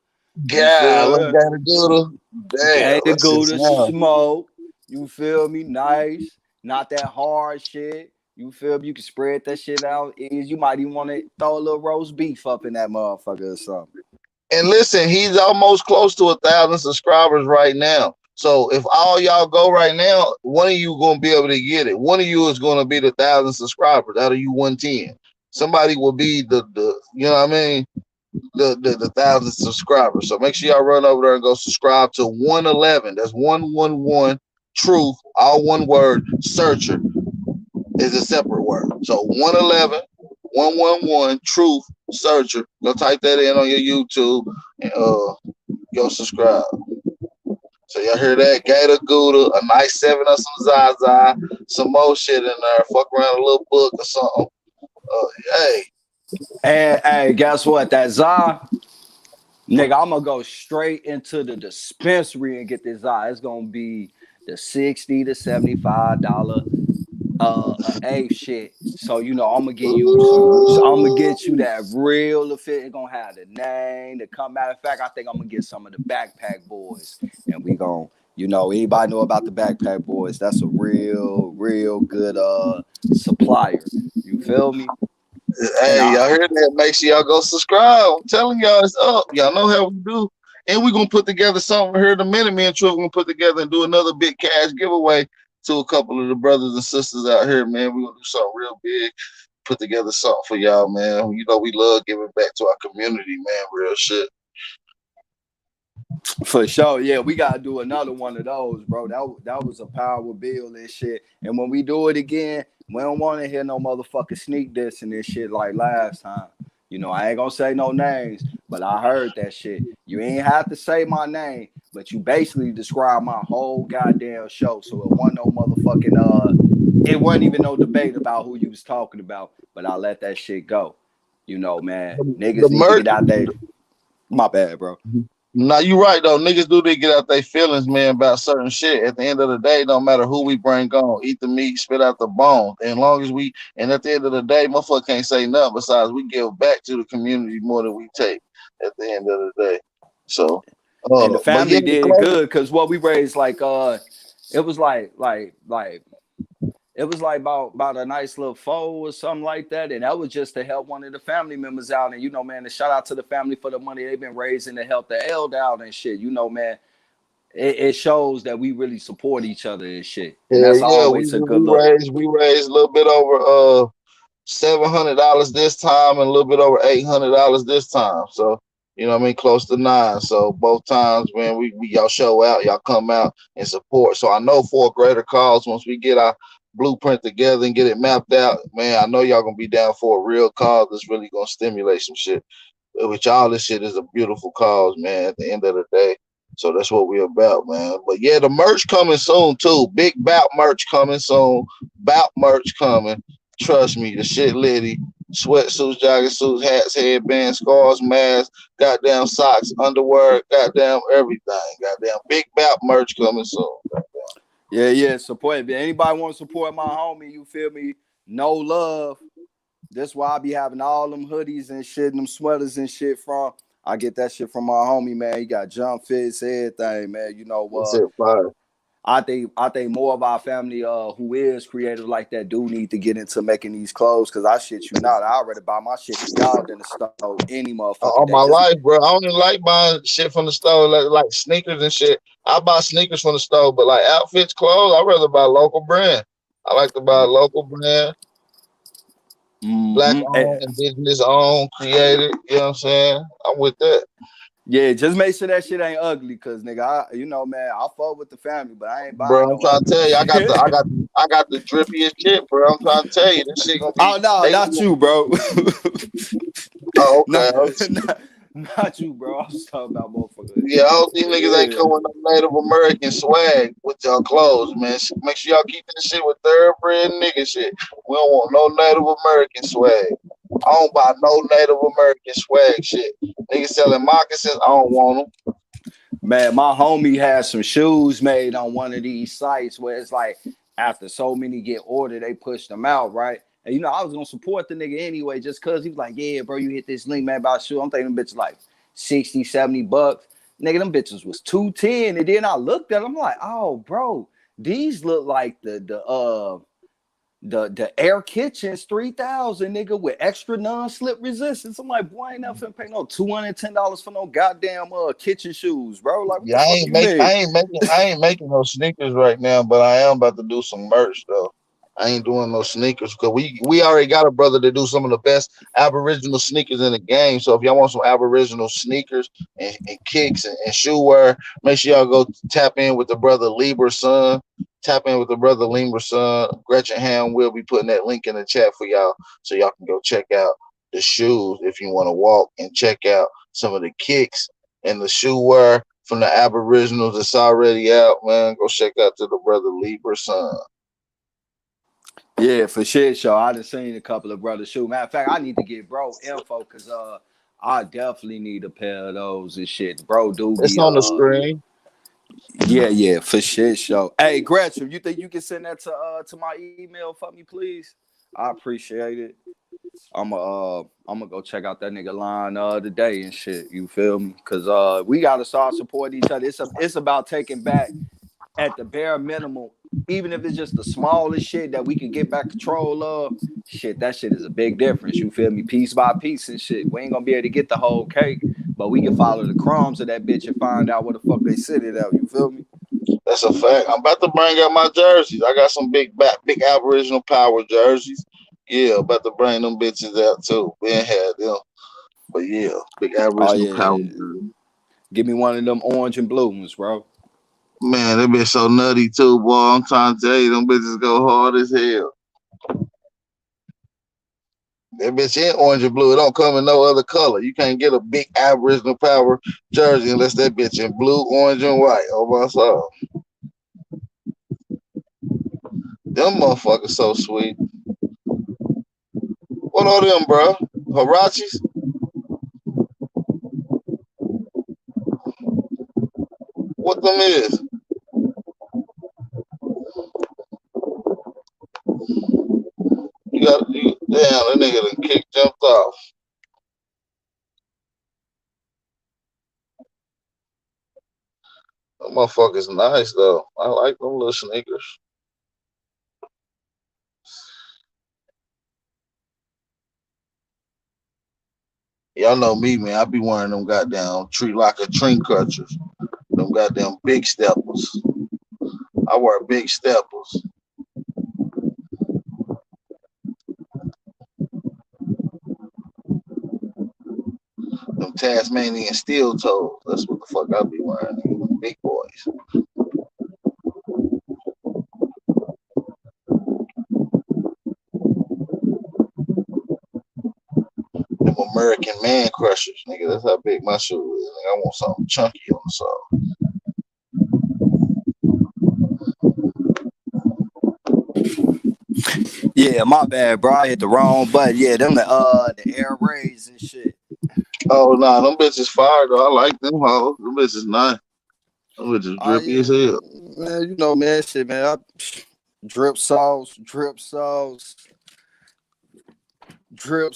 Yeah, look Gator Gouda. Gator Gouda smoke. You feel me? Nice. Not that hard shit. You feel me? You can spread that shit out. You might even want to throw a little roast beef up in that motherfucker or something. And listen, he's almost close to 1,000 subscribers right now. So if all y'all go right now, one of you gonna be able to get it. One of you is gonna be the 1,000 subscribers out of you 110. Somebody will be the you know what I mean, the 1,000 subscribers. So make sure y'all run over there and go subscribe to 111. That's 111 Truth, all one word. Searcher is a separate word. So 111 111 Truth Searcher. Go type that in on your YouTube and go subscribe. So y'all hear that? Gator Gouda, a nice 7 of some Zaza, some more shit in there. Fuck around a little book or something. Hey. Hey, guess what? That Za, nigga, I'm gonna go straight into the dispensary and get this Za. It's gonna be the $60 to $75 A shit. So you know, I'm gonna get you that real fit. It's gonna have the name, matter of fact, I think I'm gonna get some of the Backpack Boys, and we gonna, you know, anybody know about the Backpack Boys? That's a real good supplier. You feel me? Hey, y'all hear that? Make sure y'all go subscribe. I'm telling y'all it's up. Y'all know how we do. And we're gonna put together something here in a minute. Me and Truth gonna put together and do another big cash giveaway to a couple of the brothers and sisters out here, man. We're gonna do something real big, put together something for y'all, man. You know, we love giving back to our community, man. Real shit. For sure, yeah, we gotta do another one of those, bro. That was a power bill and shit. And when we do it again, we don't want to hear no motherfucking sneak diss and this shit like last time. You know, I ain't gonna say no names, but I heard that shit. You ain't have to say my name, but you basically described my whole goddamn show. So it wasn't no motherfucking it wasn't even no debate about who you was talking about. But I let that shit go. You know, man, niggas need to get out there. My bad, bro. Now you right though. Niggas do they get out their feelings, man, about certain shit. At the end of the day, no matter who we bring on, eat the meat, spit out the bone. And long as at the end of the day, motherfucker can't say nothing besides we give back to the community more than we take at the end of the day. So and the family did good because what we raised, like it was like it was like about a nice little foe or something like that. And that was just to help one of the family members out. And, you know, man, the shout out to the family for the money they've been raising to help the elder out and shit. You know, man, it shows that we really support each other and shit. And that's always a good look. We raised a little bit over $700 this time and a little bit over $800 this time. So, you know what I mean? Close to 9. So both times, man, we y'all show out, y'all come out and support. So I know for a greater cause, once we get our blueprint together and get it mapped out, man, I know y'all gonna be down for a real cause that's really gonna stimulate some shit. Which all this shit is a beautiful cause, man, at the end of the day. So that's what we're about, man. But yeah, the merch coming soon too. Big Bout merch coming soon. Bout merch coming. Trust me, the shit litty. Sweatsuits, jogging suits, hats, headbands, scarves, masks, goddamn socks, underwear, goddamn everything. Goddamn Big Bout merch coming soon. Yeah, support. If anybody want to support my homie, you feel me? No love. That's why I be having all them hoodies and shit, and them sweaters and shit from. I get that shit from my homie, man. He got jump fits, everything, man. You know what? I think more of our family who is creative like that do need to get into making these clothes, because I shit you not, I already buy my shit from y'all than the store any motherfucking All day. my Just life, bro. I don't even like buying shit from the store, like sneakers and shit. I buy sneakers from the store, but like outfits, clothes, I'd rather buy local brand. I like to buy local brand, black owned, indigenous owned, created. You know what I'm saying? I'm with that. Yeah, just make sure that shit ain't ugly, cause nigga, man, I fuck with the family, but I ain't buying Bro, I'm no trying to ugly tell you, shit. I got the drippiest shit, bro. I'm trying to tell you, this shit gonna be. Oh no, not you, bro. Oh, okay. Not you, bro. I was talking about motherfuckers. Yeah, I hope these niggas ain't coming with no Native American swag with y'all clothes, man. Make sure y'all keep this shit with thoroughbred nigga shit. We don't want no Native American swag. I don't buy no Native American swag shit. Niggas selling moccasins, I don't want them. Man, my homie has some shoes made on one of these sites where it's like after so many get ordered, they push them out, right? And I was gonna support the nigga anyway, just cause he was like, yeah, bro, you hit this link, man, about shoe. I'm thinking them bitches like $60, $70. Nigga, them bitches was $210. And then I looked at them, I'm like, oh, bro, these look like the Air Kitchens 3000, nigga, with extra non-slip resistance. I'm like, boy, I ain't never finna pay no $210 for no goddamn kitchen shoes, bro. Like, what Yeah, the fuck you mean? I ain't making no sneakers right now, but I am about to do some merch though. I ain't doing no sneakers because we already got a brother to do some of the best Aboriginal sneakers in the game. So if y'all want some Aboriginal sneakers and kicks and shoe wear, make sure y'all go tap in with the brother Lieber's son. Tap in with the brother Lieber's son. Gretchen Ham will be putting that link in the chat for y'all, so y'all can go check out the shoes if you want to walk and check out some of the kicks and the shoe wear from the Aboriginals that's already out, man. Go check out to the brother Lieber's son. Yeah, for shit show. I done seen a couple of brothers shoot. Matter of fact, I need to get bro info because I definitely need a pair of those and shit. Bro, do It's be on the screen. Yeah, for shit show. Hey, Gretchen, you think you can send that to my email for me, please? I appreciate it. I'm gonna go check out that nigga line today and shit. You feel me? Cause we gotta start supporting each other. It's about taking back at the bare minimum, even if it's just the smallest shit that we can get back control of. Shit, that shit is a big difference. You feel me? Piece by piece and shit. We ain't gonna be able to get the whole cake, but we can follow the crumbs of that bitch and find out where the fuck they sit it out. You feel me? That's a fact. I'm about to bring out my jerseys. I got some big Aboriginal power jerseys. Yeah, about to bring them bitches out too. We ain't had them, but yeah, big Aboriginal power jerseys. Give me one of them orange and blue ones, bro. Man, that bitch so nutty too, boy. I'm trying to tell you, them bitches go hard as hell. That bitch in orange and blue. It don't come in no other color. You can't get a big Aboriginal power jersey unless that bitch in blue, orange, and white. Oh my soul. Them motherfuckers so sweet. What are them, bro? Harachis? What them is? Damn, that nigga done jumped off. That motherfucker's nice though. I like them little sneakers. Y'all know me, man. I be wearing them goddamn tree catchers. Them goddamn big steppers. I wear big steppers. Them Tasmanian steel toes. That's what the fuck I be wearing. Them big boys. Them American man crushers, nigga. That's how big my shoe is. Nigga, I want something chunky on the sole. Yeah, my bad, bro. I hit the wrong button. Yeah, them the Air Rays and shit. Oh nah, them bitches fire though. I like them hoes. Them bitches nice. Them bitches drippy as hell. Man, you know, man, shit, man. Drip sauce, drip sauce. You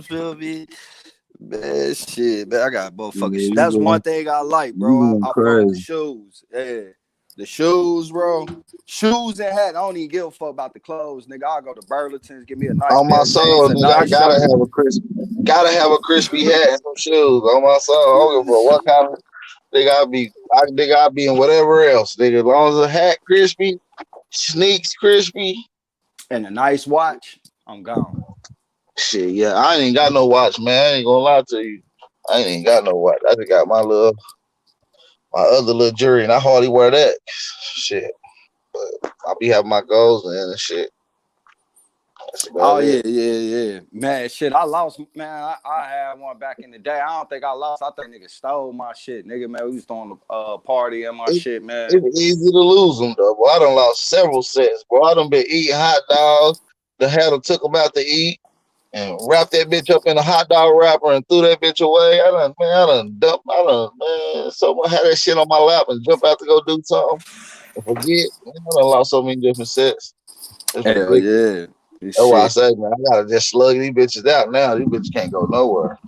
feel me? Man, shit, man, I got motherfucking Yeah, shit. you That's one going, thing I like, you bro. going I fuck with the crazy. shoes. Yeah. The shoes, bro. Shoes and hat. I don't even give a fuck about the clothes, nigga. I'll go to Burlington's, give me a nice On pair my of jeans, soul, a nigga, I nice shirt. gotta have a crispy hat and some shoes. On my soul, I don't give a fuck what kind of nigga I be in whatever else. Nigga, as long as the hat crispy, sneaks crispy, and a nice watch, I'm gone. Shit, yeah, I ain't got no watch, man. I ain't gonna lie to you. I ain't got no watch. I just got my other little jewelry, and I hardly wear that. Shit, but I be having my goals and shit. That's Oh about yeah, it. man. Shit, I lost, man. I had one back in the day. I don't think I lost. I think niggas stole my shit, nigga. Man, we was throwing a party and my shit, man. It's easy to lose them though. Boy, I done lost several sets. Boy, I done been eating hot dogs. The hatter took them out to eat and wrapped that bitch up in a hot dog wrapper and threw that bitch away. Someone had that shit on my lap and jump out to go do something and forget. Man, I done lost so many different sets. It's Hell ridiculous. yeah. That's why I say, man, I gotta just slug these bitches out now. These bitches can't go nowhere.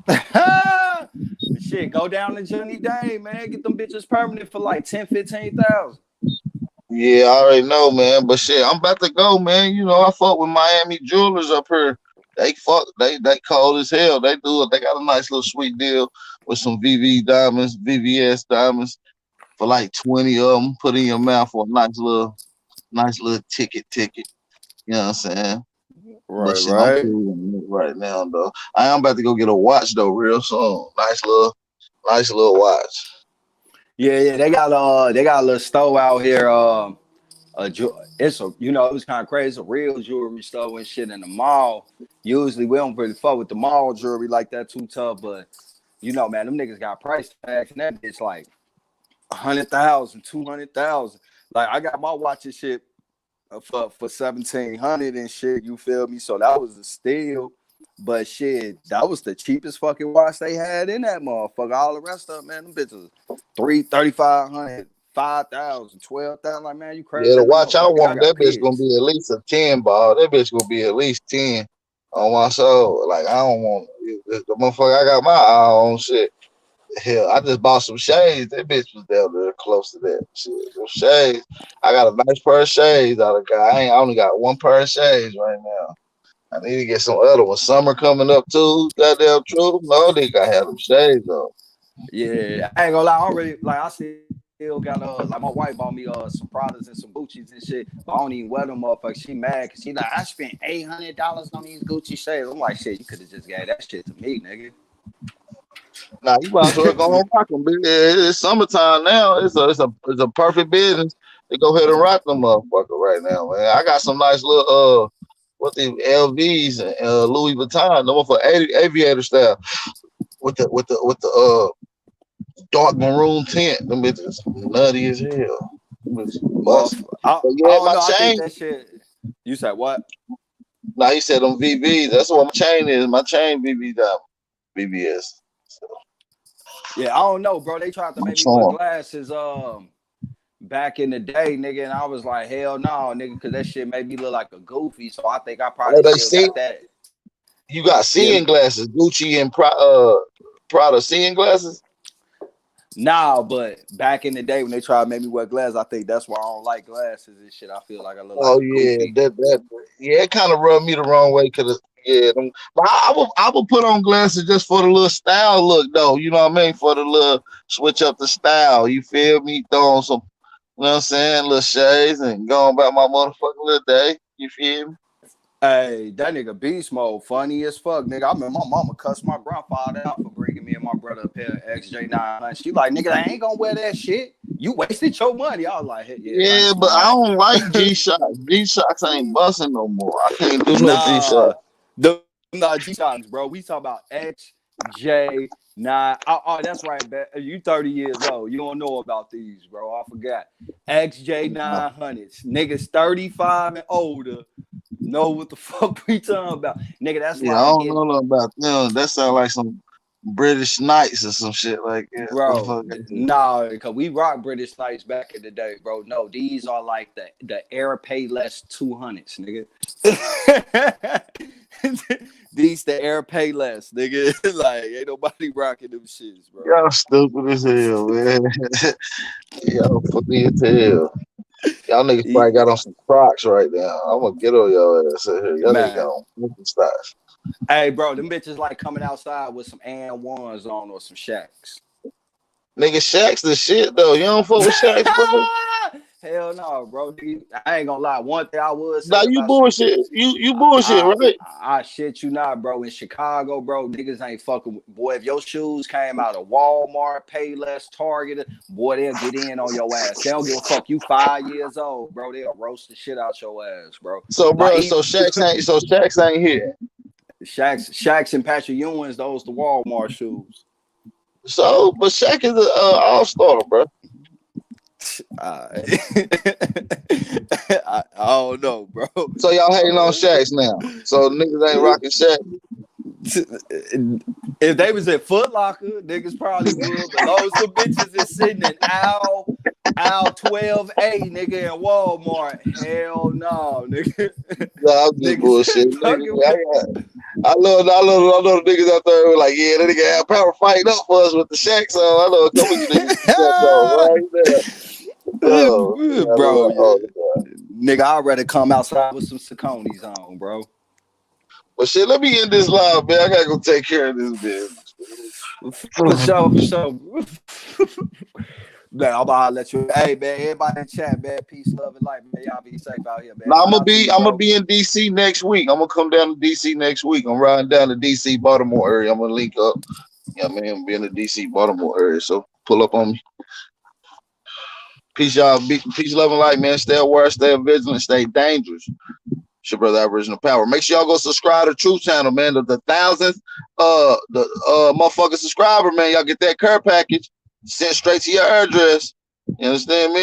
Shit, go down to Johnny Day, man. Get them bitches permanent for like 10, 15,000. Yeah, I already know, man. But shit, I'm about to go, man. You know, I fuck with Miami Jewelers up here. They cold as hell. They got a nice little sweet deal with some VVS diamonds for like 20 of them. Put in your mouth for a nice little ticket. You know what I'm saying? But shit, I'm cool right now though. I am about to go get a watch though, real soon. Nice little watch. Yeah, they got a little store out here. It was kind of crazy. It's a real jewelry store and shit in the mall. Usually we don't really fuck with the mall jewelry like that too tough, but man, them niggas got price tags and that bitch like 100,000, 200,000. Like I got my watch and shit for 1,700 and shit. You feel me? So that was a steal. But shit, that was the cheapest fucking watch they had in that motherfucker. All the rest of them, man, them bitches 3,500, 5,000, 12,000. Like, man, you crazy? Yeah, the watch I want, that bitch gonna be at least a 10 ball. That bitch gonna be at least 10 on my soul. Like, I don't want the motherfucker. I got my eye on shit. Hell, I just bought some shades. That bitch was down there close to that shit. Some shades. I got a nice pair of shades out of guy. I only got one pair of shades right now. I need to get some other ones. Summer coming up too. Goddamn true. No, they gotta have them shades on. Yeah, I ain't gonna lie. I don't really like. I still got like my wife bought me some Pradas and some Gucci's and shit. But I don't even wear them motherfuckers. She mad because she like I spent $800 on these Gucci shades. I'm like, shit, you could have just gave that shit to me, nigga. Nah, you might as well go home rock them. It's summertime now. It's a perfect business to go ahead and rock them motherfucker right now, man. I got some nice little LVs and Louis Vuitton, the one for aviator style with the dark maroon tint. Them bitches nutty as hell. I think that shit. You said what? Nah, he said them VVs. That's what my chain is. My chain VVS. So. Yeah, I don't know, bro. They tried to make me wear glasses back in the day, nigga, and I was like, hell no, nigga, because that shit made me look like a goofy. So I think I probably still got that. You got seeing glasses, Gucci and Prada seeing glasses? Nah, but back in the day when they tried to make me wear glasses, I think that's why I don't like glasses and shit. I feel like I look like a goofy. It kind of rubbed me the wrong way because but I would put on glasses just for the little style look though. You know what I mean? For the little switch up the style. You feel me? Throw on some, you know what I'm saying, little shades and going about my motherfucking little day. You feel me? Hey, that nigga Beast Mode funny as fuck, nigga. I remember my mama cussed my grandfather out for bringing me and my brother a pair of XJ900. She like, nigga, I ain't gonna wear that shit. You wasted your money. I was like, hey, yeah, but I don't like G-Shocks. G-Shocks ain't busting no more. I can't do no G-Shocks. Nah, G-Shocks, bro. We talk about XJ9. Oh, that's right, man. You 30 years old. You don't know about these, bro. I forgot. XJ900s. Niggas 35 and older know what the fuck we talking about. Nigga, that's I don't know nothing about them. That sound like some British Knights or some shit like that. Bro, nah, because we rock British Knights back in the day, bro. No, these are like the Air Payless 200s, nigga. These the Air Payless, nigga. Like ain't nobody rocking them shits, bro. Y'all stupid as hell, man. Y'all funny as hell. Y'all niggas probably got on some Crocs right now. I'm gonna get on y'all ass here. Y'all niggas got on styles. Hey, bro, them bitches like coming outside with some AN1s on or some Shacks. Nigga, Shaq's the shit though. You don't fuck with Shaq's, bro? Hell no, bro. I ain't gonna lie. One thing I would say Nah, you about bullshit. You bullshit, right? I shit you not, bro. In Chicago, bro, niggas ain't fucking with. Boy, if your shoes came out of Walmart, Payless, Target, boy, they'll get in on your ass. They don't give a fuck. You 5 years old, bro. They'll roast the shit out your ass, bro. So, bro, Like, so Shaq's ain't here. Shaq's and Patrick Ewing's, those the Walmart shoes. So, but Shaq is an all-star, bro. I don't know, bro. So y'all hating on Shaq's now. So niggas ain't rocking Shaq. If they was at Foot Locker, niggas probably would. But those some bitches is sitting in aisle 12A, nigga, in Walmart. Hell no, nigga. Nah, I'm just bullshit. I love the niggas out there who were like, yeah, that nigga have power fighting up for us with the Shaq song. I know a couple of you niggas right there. Bro, nigga, I'd rather come outside with some Saucony's on, bro. But shit, let me end this live, man. I gotta go take care of this business. For sure. Man, I'm about to let you. Hey, man, everybody in chat, man. Peace, love, and light, man. Y'all be safe out here, man. Now, I'm gonna be in DC next week. I'm gonna come down to DC next week. I'm riding down to DC, Baltimore area. I'm gonna link up. Yeah, man, I'm be in the DC, Baltimore area. So pull up on me. Peace, y'all. Peace, love, and light, man. Stay aware, stay vigilant, stay dangerous. It's your brother Aboriginal Power. Make sure y'all go subscribe to Truth Channel, man. The 1,000th motherfucker subscriber, man. Y'all get that care package sent straight to your address. You understand me?